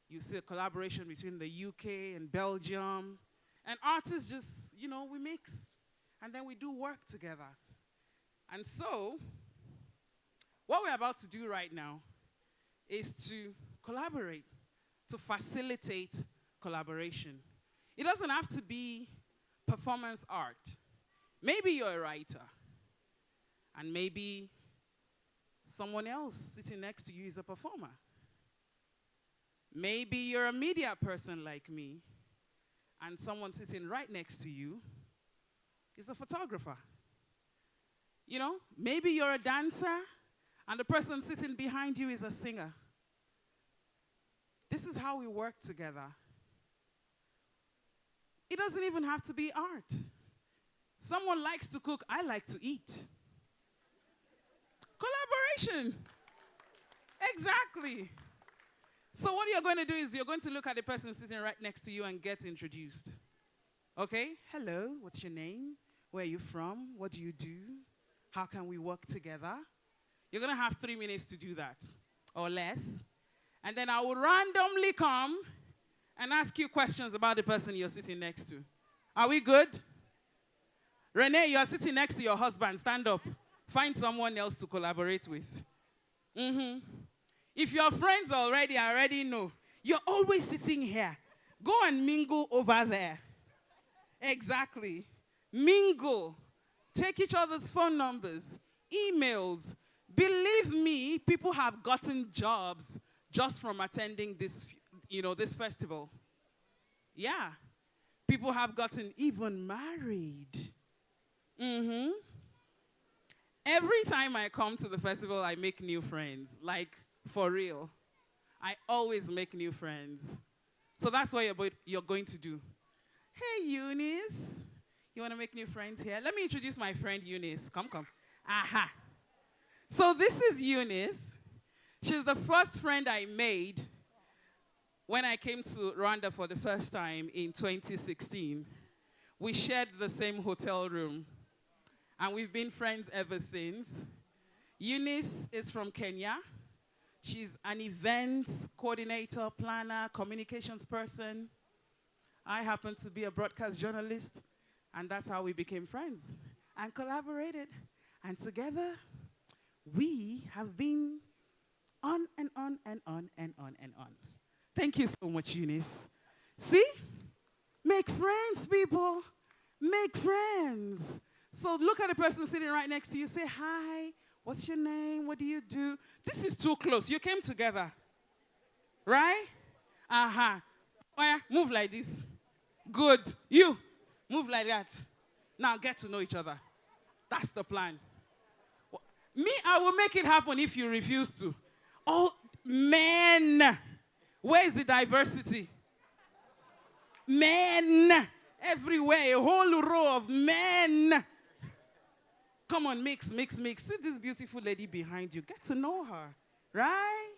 You see a collaboration between the UK and Belgium. And artists just, we mix. And then we do work together. And so, what we're about to do right now is to collaborate, to facilitate collaboration. It doesn't have to be performance art. Maybe you're a writer, and maybe someone else sitting next to you is a performer. Maybe you're a media person like me, and someone sitting right next to you is a photographer. You know, maybe you're a dancer, and the person sitting behind you is a singer. This is how we work together. It doesn't even have to be art. Someone likes to cook, I like to eat. Collaboration. Exactly. So what you're going to do is you're going to look at the person sitting right next to you and get introduced. Okay? Hello, what's your name? Where are you from? What do you do? How can we work together? You're going to have 3 minutes to do that, or less. And then I will randomly come and ask you questions about the person you're sitting next to. Are we good? Renee, you're sitting next to your husband. Stand up. Find someone else to collaborate with. If your friends already know, you're always sitting here. Go and mingle over there. Exactly. Mingle. Take each other's phone numbers, emails. Believe me, people have gotten jobs just from attending this, this festival. Yeah. People have gotten even married. Every time I come to the festival, I make new friends. Like, for real. I always make new friends. So that's what you're going to do. Hey, Eunice. You want to make new friends here? Let me introduce my friend Eunice. Come. Aha. So this is Eunice. She's the first friend I made when I came to Rwanda for the first time in 2016. We shared the same hotel room, and we've been friends ever since. Eunice is from Kenya. She's an events coordinator, planner, communications person. I happen to be a broadcast journalist, and that's how we became friends and collaborated. And together, we have been on and on and on and on and on. Thank you so much, Eunice. See? Make friends, people. Make friends. So look at the person sitting right next to you. Say, hi, what's your name? What do you do? This is too close. You came together. Right? Aha. Oh, yeah. Move like this. Good. You. Move like that. Now get to know each other. That's the plan. Me, I will make it happen if you refuse to. Oh, men. Where is the diversity? Men. Everywhere. A whole row of men. Come on, mix. See this beautiful lady behind you. Get to know her. Right?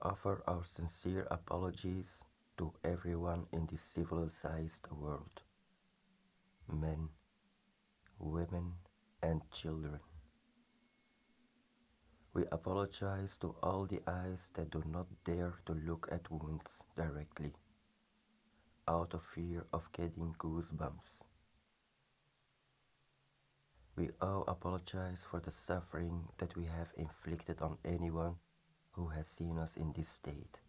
offer our sincere apologies to everyone in this civilized world, men, women, and children. We apologize to all the eyes that do not dare to look at wounds directly, out of fear of getting goosebumps. We all apologize for the suffering that we have inflicted on anyone who has seen us in this state,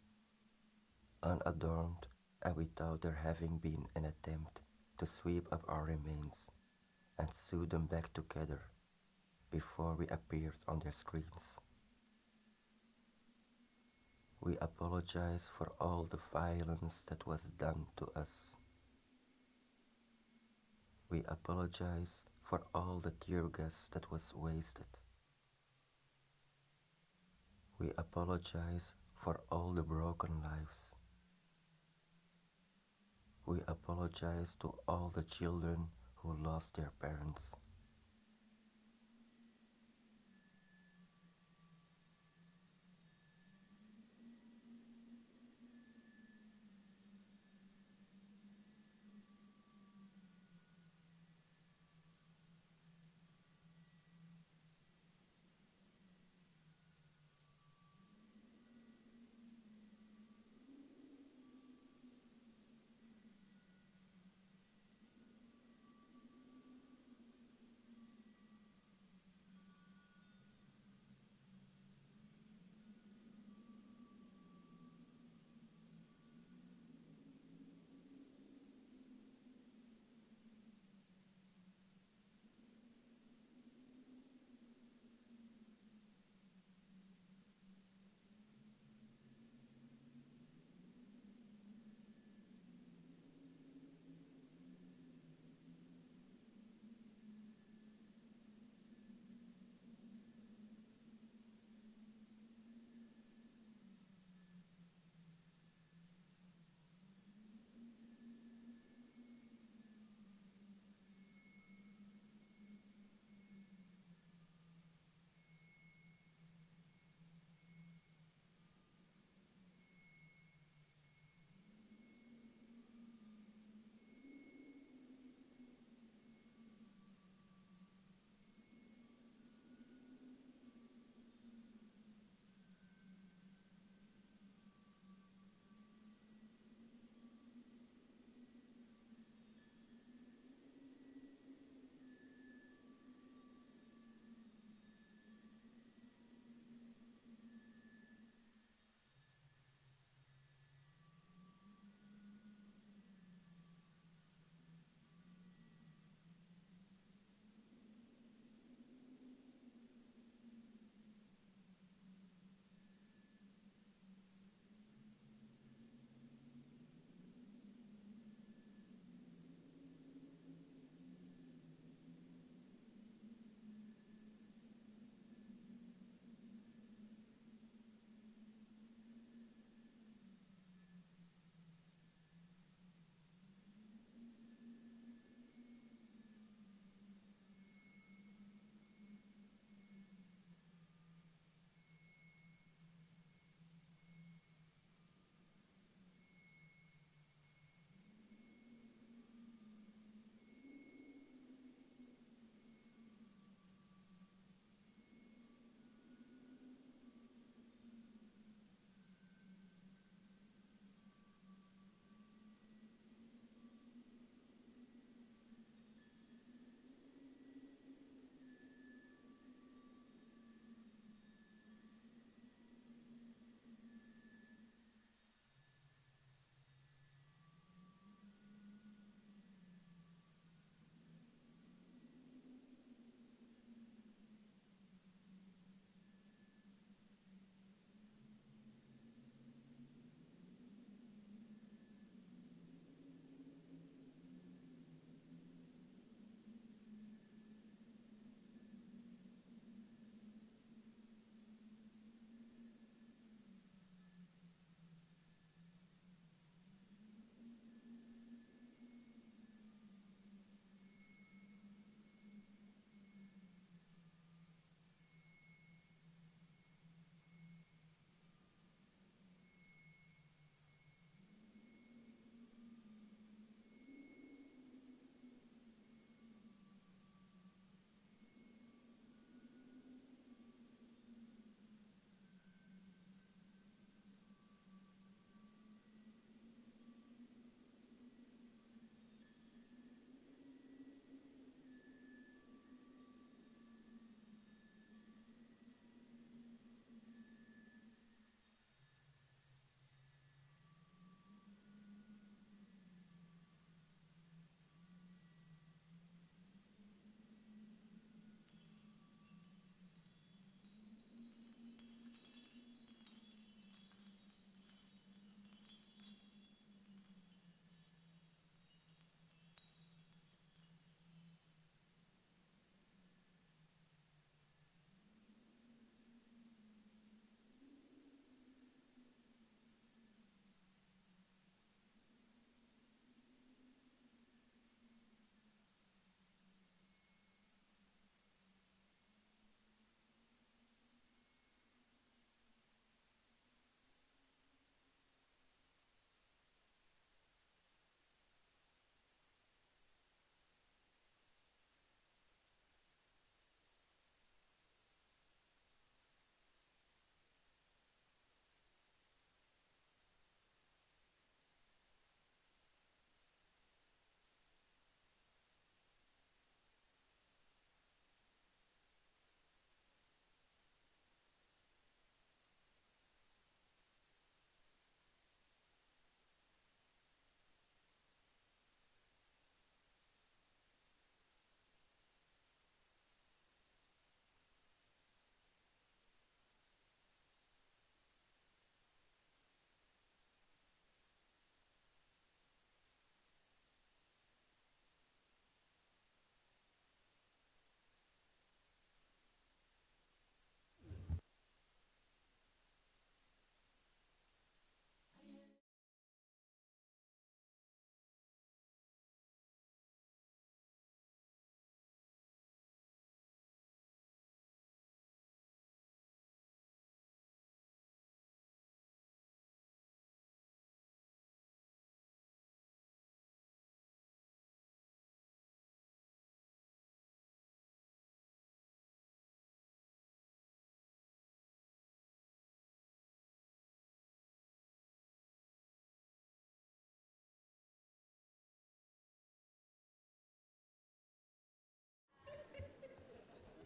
unadorned and without there having been an attempt to sweep up our remains and sew them back together before we appeared on their screens. We apologize for all the violence that was done to us. We apologize for all the tear gas that was wasted. We apologize for all the broken lives. We apologize to all the children who lost their parents.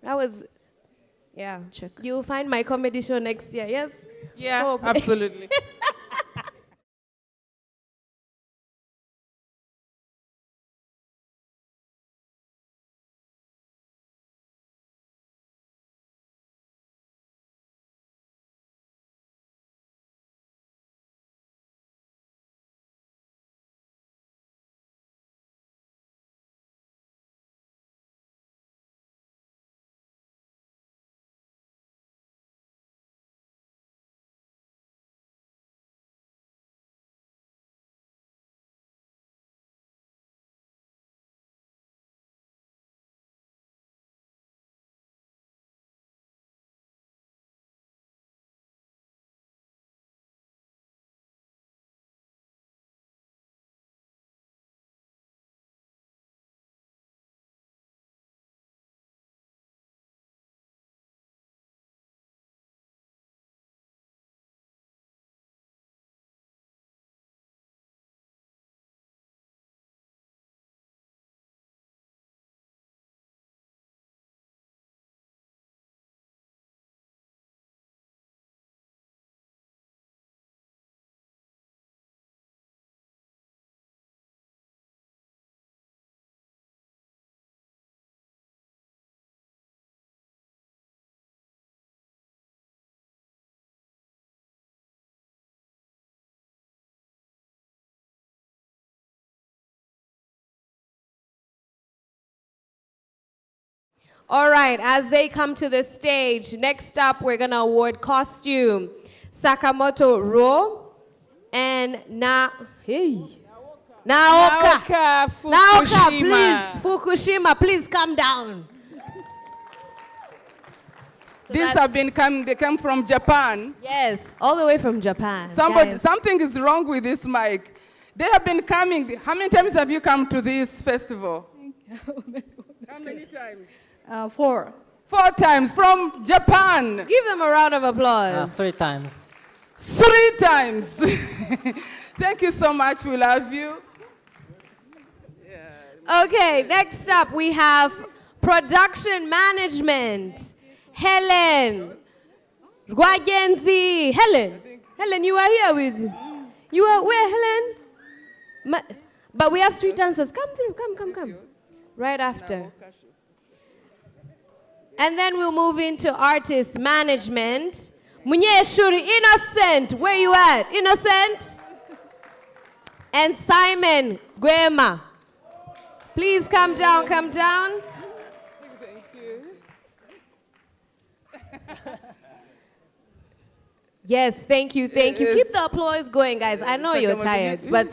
That was, yeah. Check. You'll find my comedy show next year, yes? Yeah, Hope. absolutely. All right, as they come to the stage, next up we're gonna award costume Sakamoto Ro and Naoka. Naoka Naoka, Fukushima. please, Fukushima, please come down. So They come from Japan. Yes, all the way from Japan. Something is wrong with this mic. They have been coming. How many times have you come to this festival? How many times? 4. 4 times from Japan. Give them a round of applause. 3 times. 3 times. Thank you so much. We love you. Okay, next up we have production management. Helen Rwagenzi. Helen, you are here with. You are where, Helen? But we have street dancers. Come through. Come. Right after. And then we'll move into artist management. Munyeshuri Innocent, where you at? Innocent? And Simon Gwema. Please come down. Thank you. Yes, thank you. Keep the applause going, guys. I know you're tired, but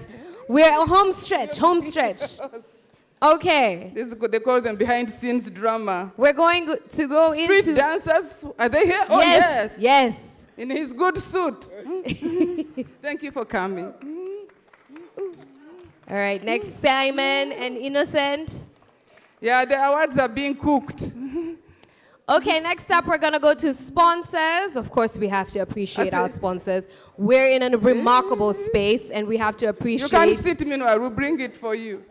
we're home stretch. Okay. They call them behind scenes drama. We're going to go into... Street dancers, are they here? Oh, yes. In his good suit. Thank you for coming. All right, next Simon and Innocent. Yeah, the awards are being cooked. Okay, next up we're gonna go to sponsors. Of course, we have to appreciate our sponsors. We're in a remarkable space and we have to appreciate... You can't sit meanwhile, we'll bring it for you.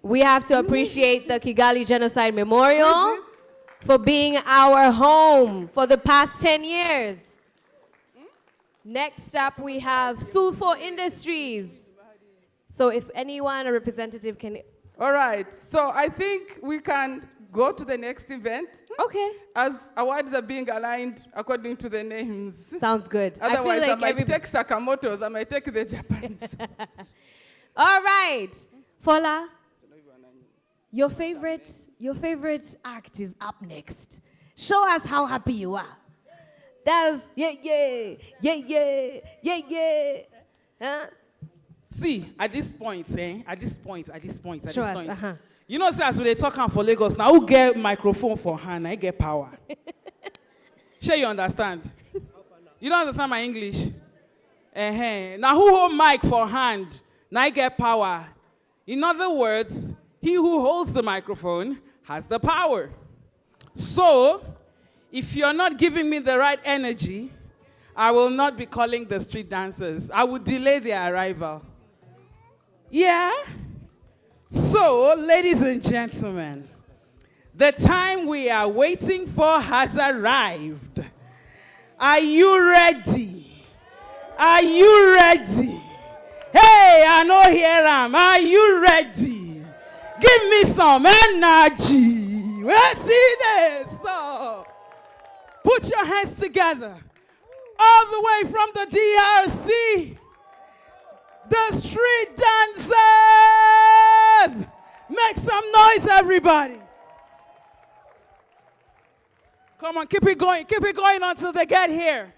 We have to appreciate the Kigali Genocide Memorial for being our home for the past 10 years. Next up, we have Sulfur Industries. So if anyone, a representative can... All right, so I think we can go to the next event. Okay. As awards are being aligned according to the names. Sounds good. Otherwise, I might take Sakamoto's, I might take the Japanese. All right. Fola, your favorite act is up next. Show us how happy you are. That's yeah. Huh? See, at this point, Show us, you know, as we talk for Lagos, now who get microphone for hand, I get power. Sure you understand? You don't understand my English? Now who hold mic for hand, now I get power. In other words, he who holds the microphone has the power. So, if you're not giving me the right energy, I will not be calling the street dancers. I will delay their arrival. Yeah? So, ladies and gentlemen, The time we are waiting for has arrived. Are you ready? Are you ready? Hey, I know here I am. Are you ready? Give me some energy. Let's see this. So, put your hands together. All the way from the DRC. The street dancers. Make some noise, everybody. Come on, keep it going until they get here.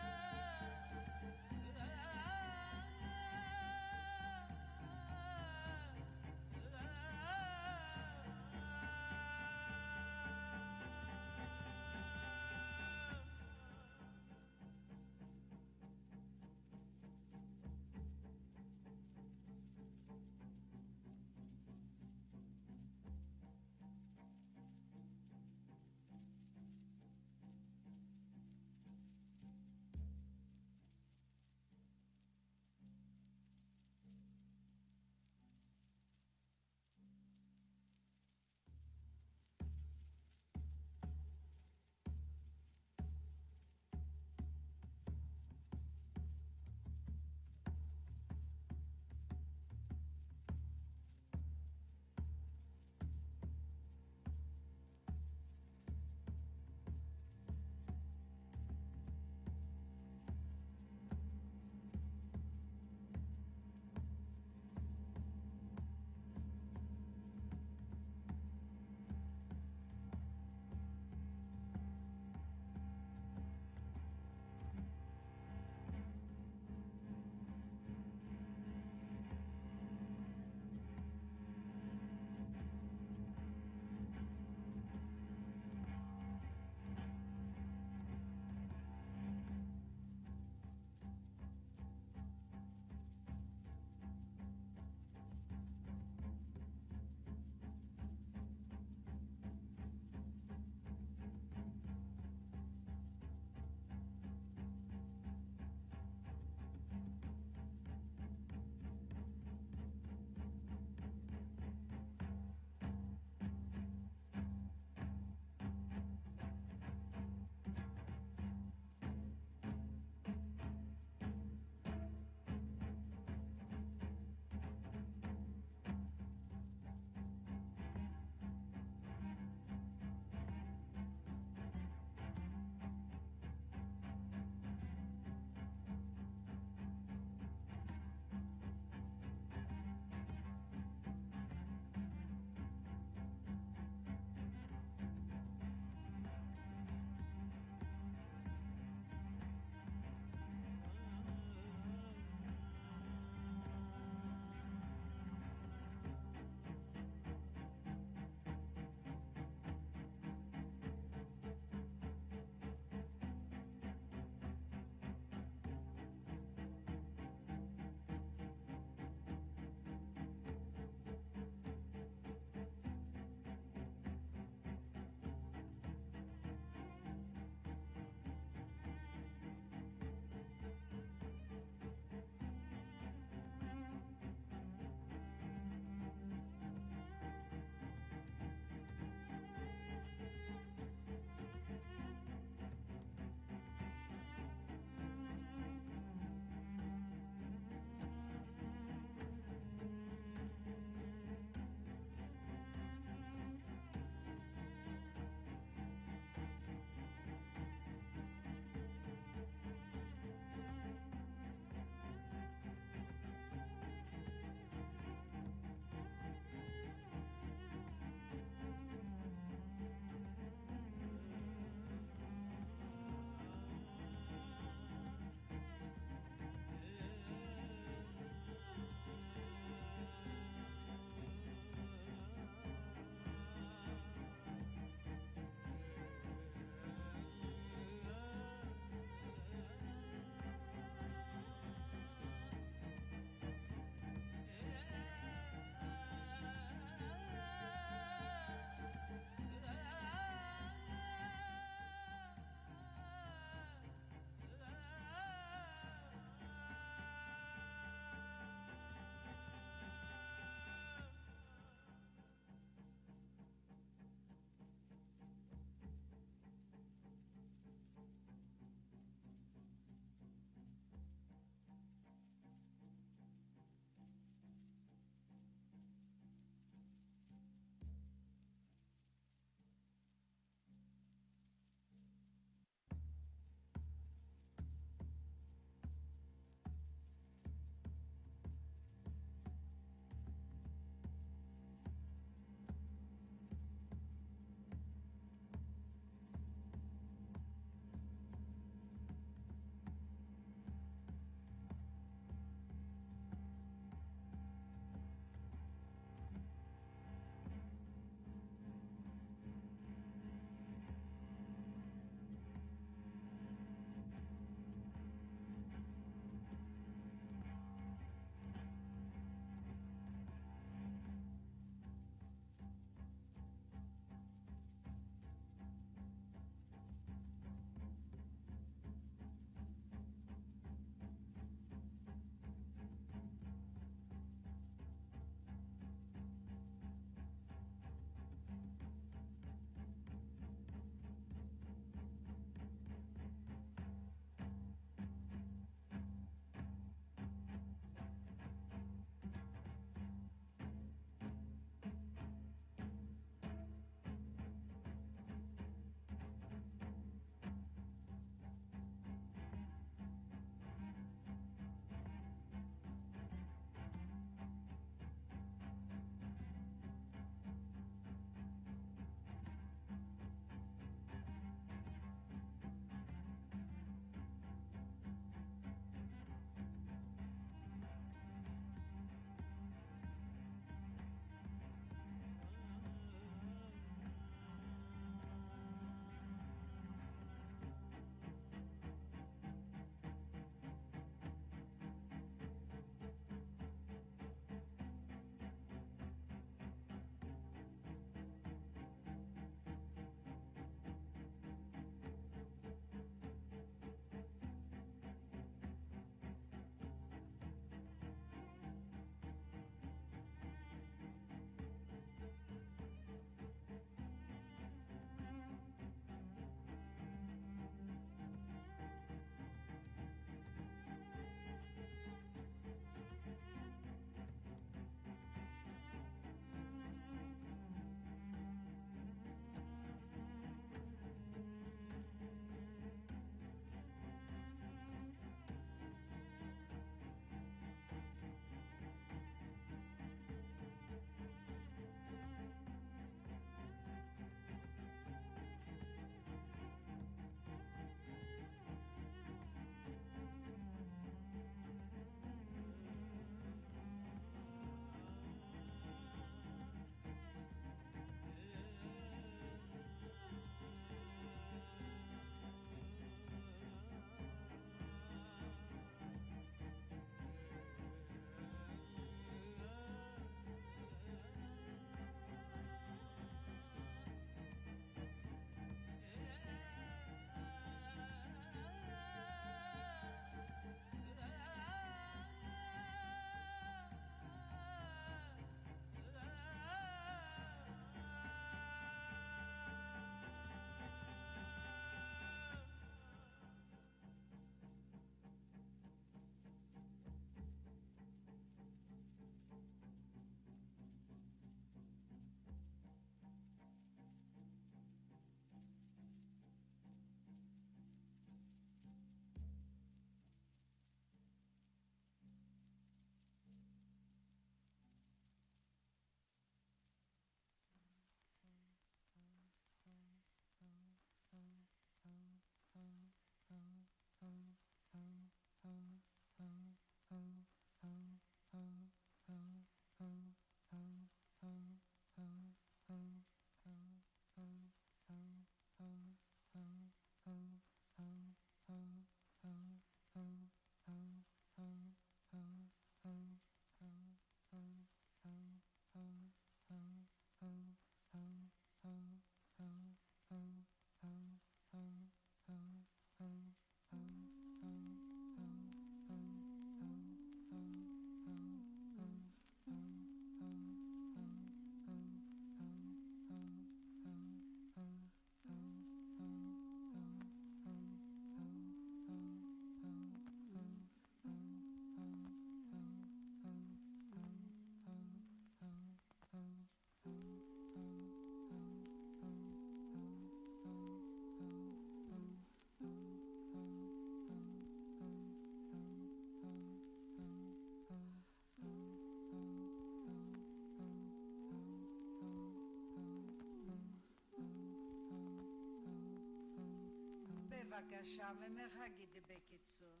בבקשה, ממך הגידי בקיצור.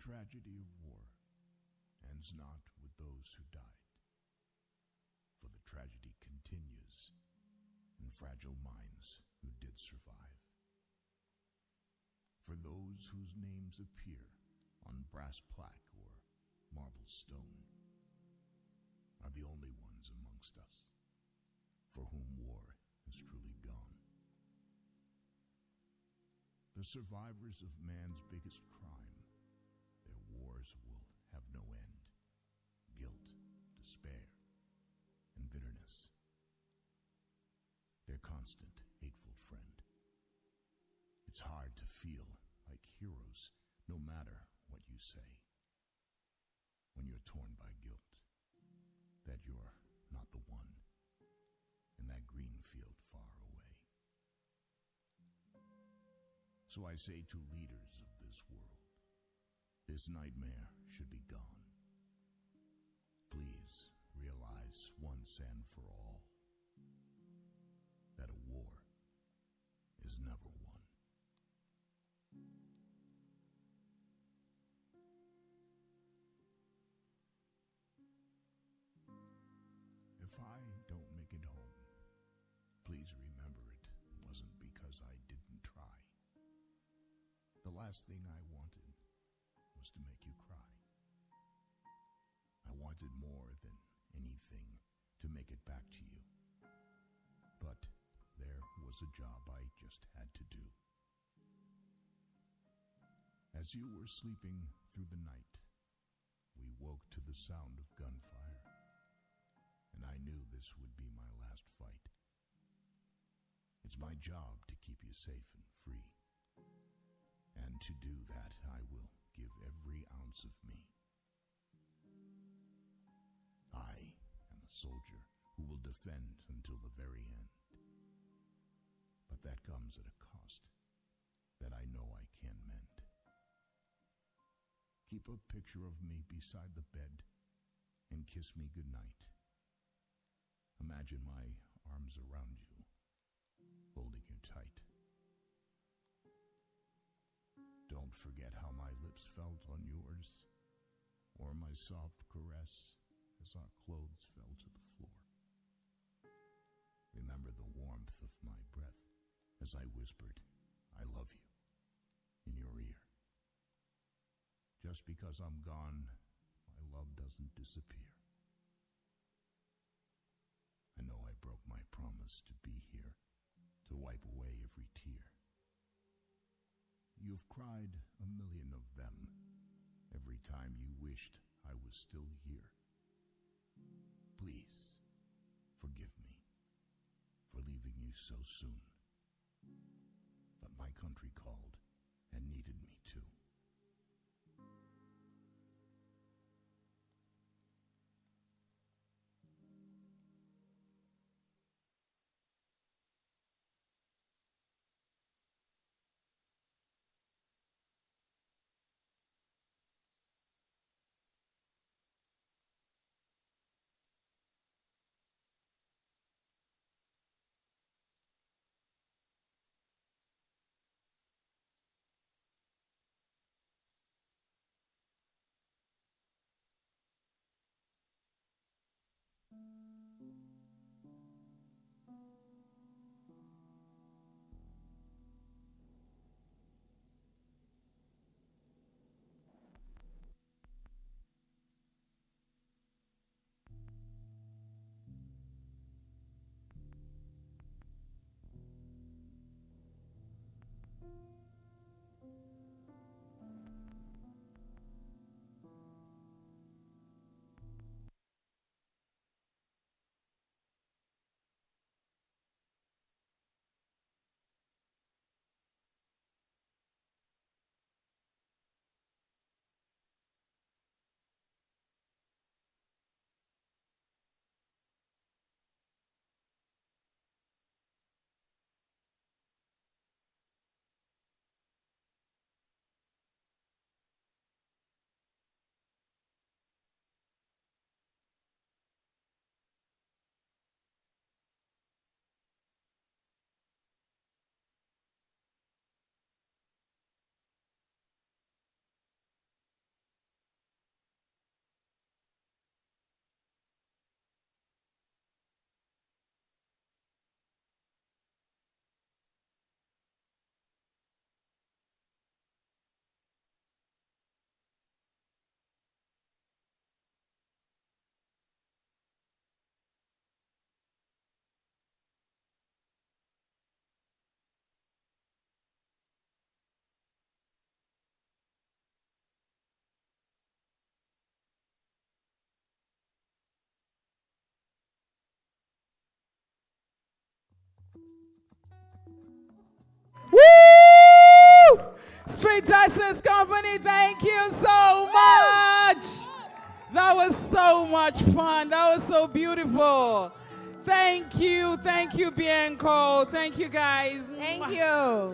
tragedy of war ends not with those who died, for the tragedy continues in fragile minds who did survive. For those whose names appear on brass plaque or marble stone are the only ones amongst us for whom war is truly gone. The survivors of man's biggest crime, their wars will have no end. Guilt, despair, and bitterness. Their constant, hateful friend. It's hard to feel like heroes, no matter what you say, when you're torn by guilt, that you're not the one in that green field far away. So I say to leaders of this world, this nightmare should be gone. Please realize once and for all that a war is never won. If I don't make it home, please remember it wasn't because I didn't try. The last thing I wanted was to make you cry. I wanted more than anything to make it back to you. But there was a job I just had to do. As you were sleeping through the night, we woke to the sound of gunfire, and I knew this would be my last fight. It's my job to keep you safe and free, and to do that I will give every ounce of me. I am a soldier who will defend until the very end. But that comes at a cost that I know I can mend. Keep a picture of me beside the bed and kiss me goodnight. Imagine my arms around you, holding you tight. Don't forget how my lips felt on yours, or my soft caress as our clothes fell to the floor. Remember the warmth of my breath as I whispered, "I love you," in your ear. Just because I'm gone, my love doesn't disappear. I know I broke my promise to be here, to wipe away every tear. You've cried 1,000,000 of them every time you wished I was still here. Please, forgive me for leaving you so soon. But my country called and needed me too. Street Dancers Company, thank you so much. That was so much fun. That was so beautiful. Thank you, Bianco. Thank you, guys. Thank you.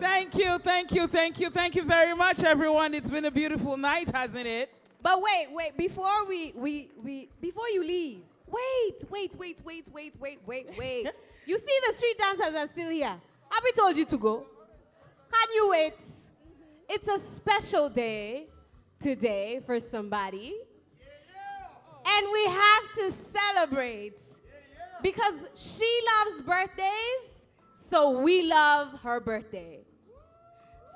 Thank you very much, everyone. It's been a beautiful night, hasn't it? But wait, before before you leave, wait. You see the street dancers are still here. Have we told you to go? Can you wait? It's a special day today for somebody. And we have to celebrate because she loves birthdays, so we love her birthday.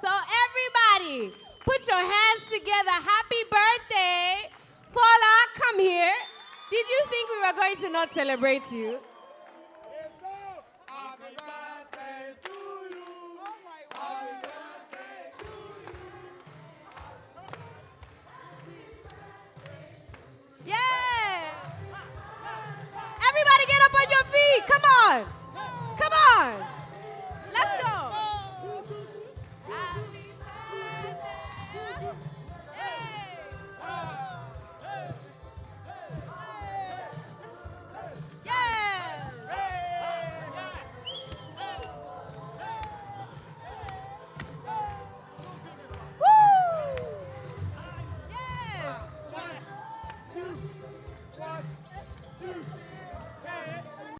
So everybody, put your hands together. Happy birthday. Paula, come here. Did you think we were going to not celebrate you? Yeah! Everybody get up on your feet. Come on. Come on. Let's go. Happy birthday. Hey. Yeah. Woo. Yes. 1, 2, 1, 2.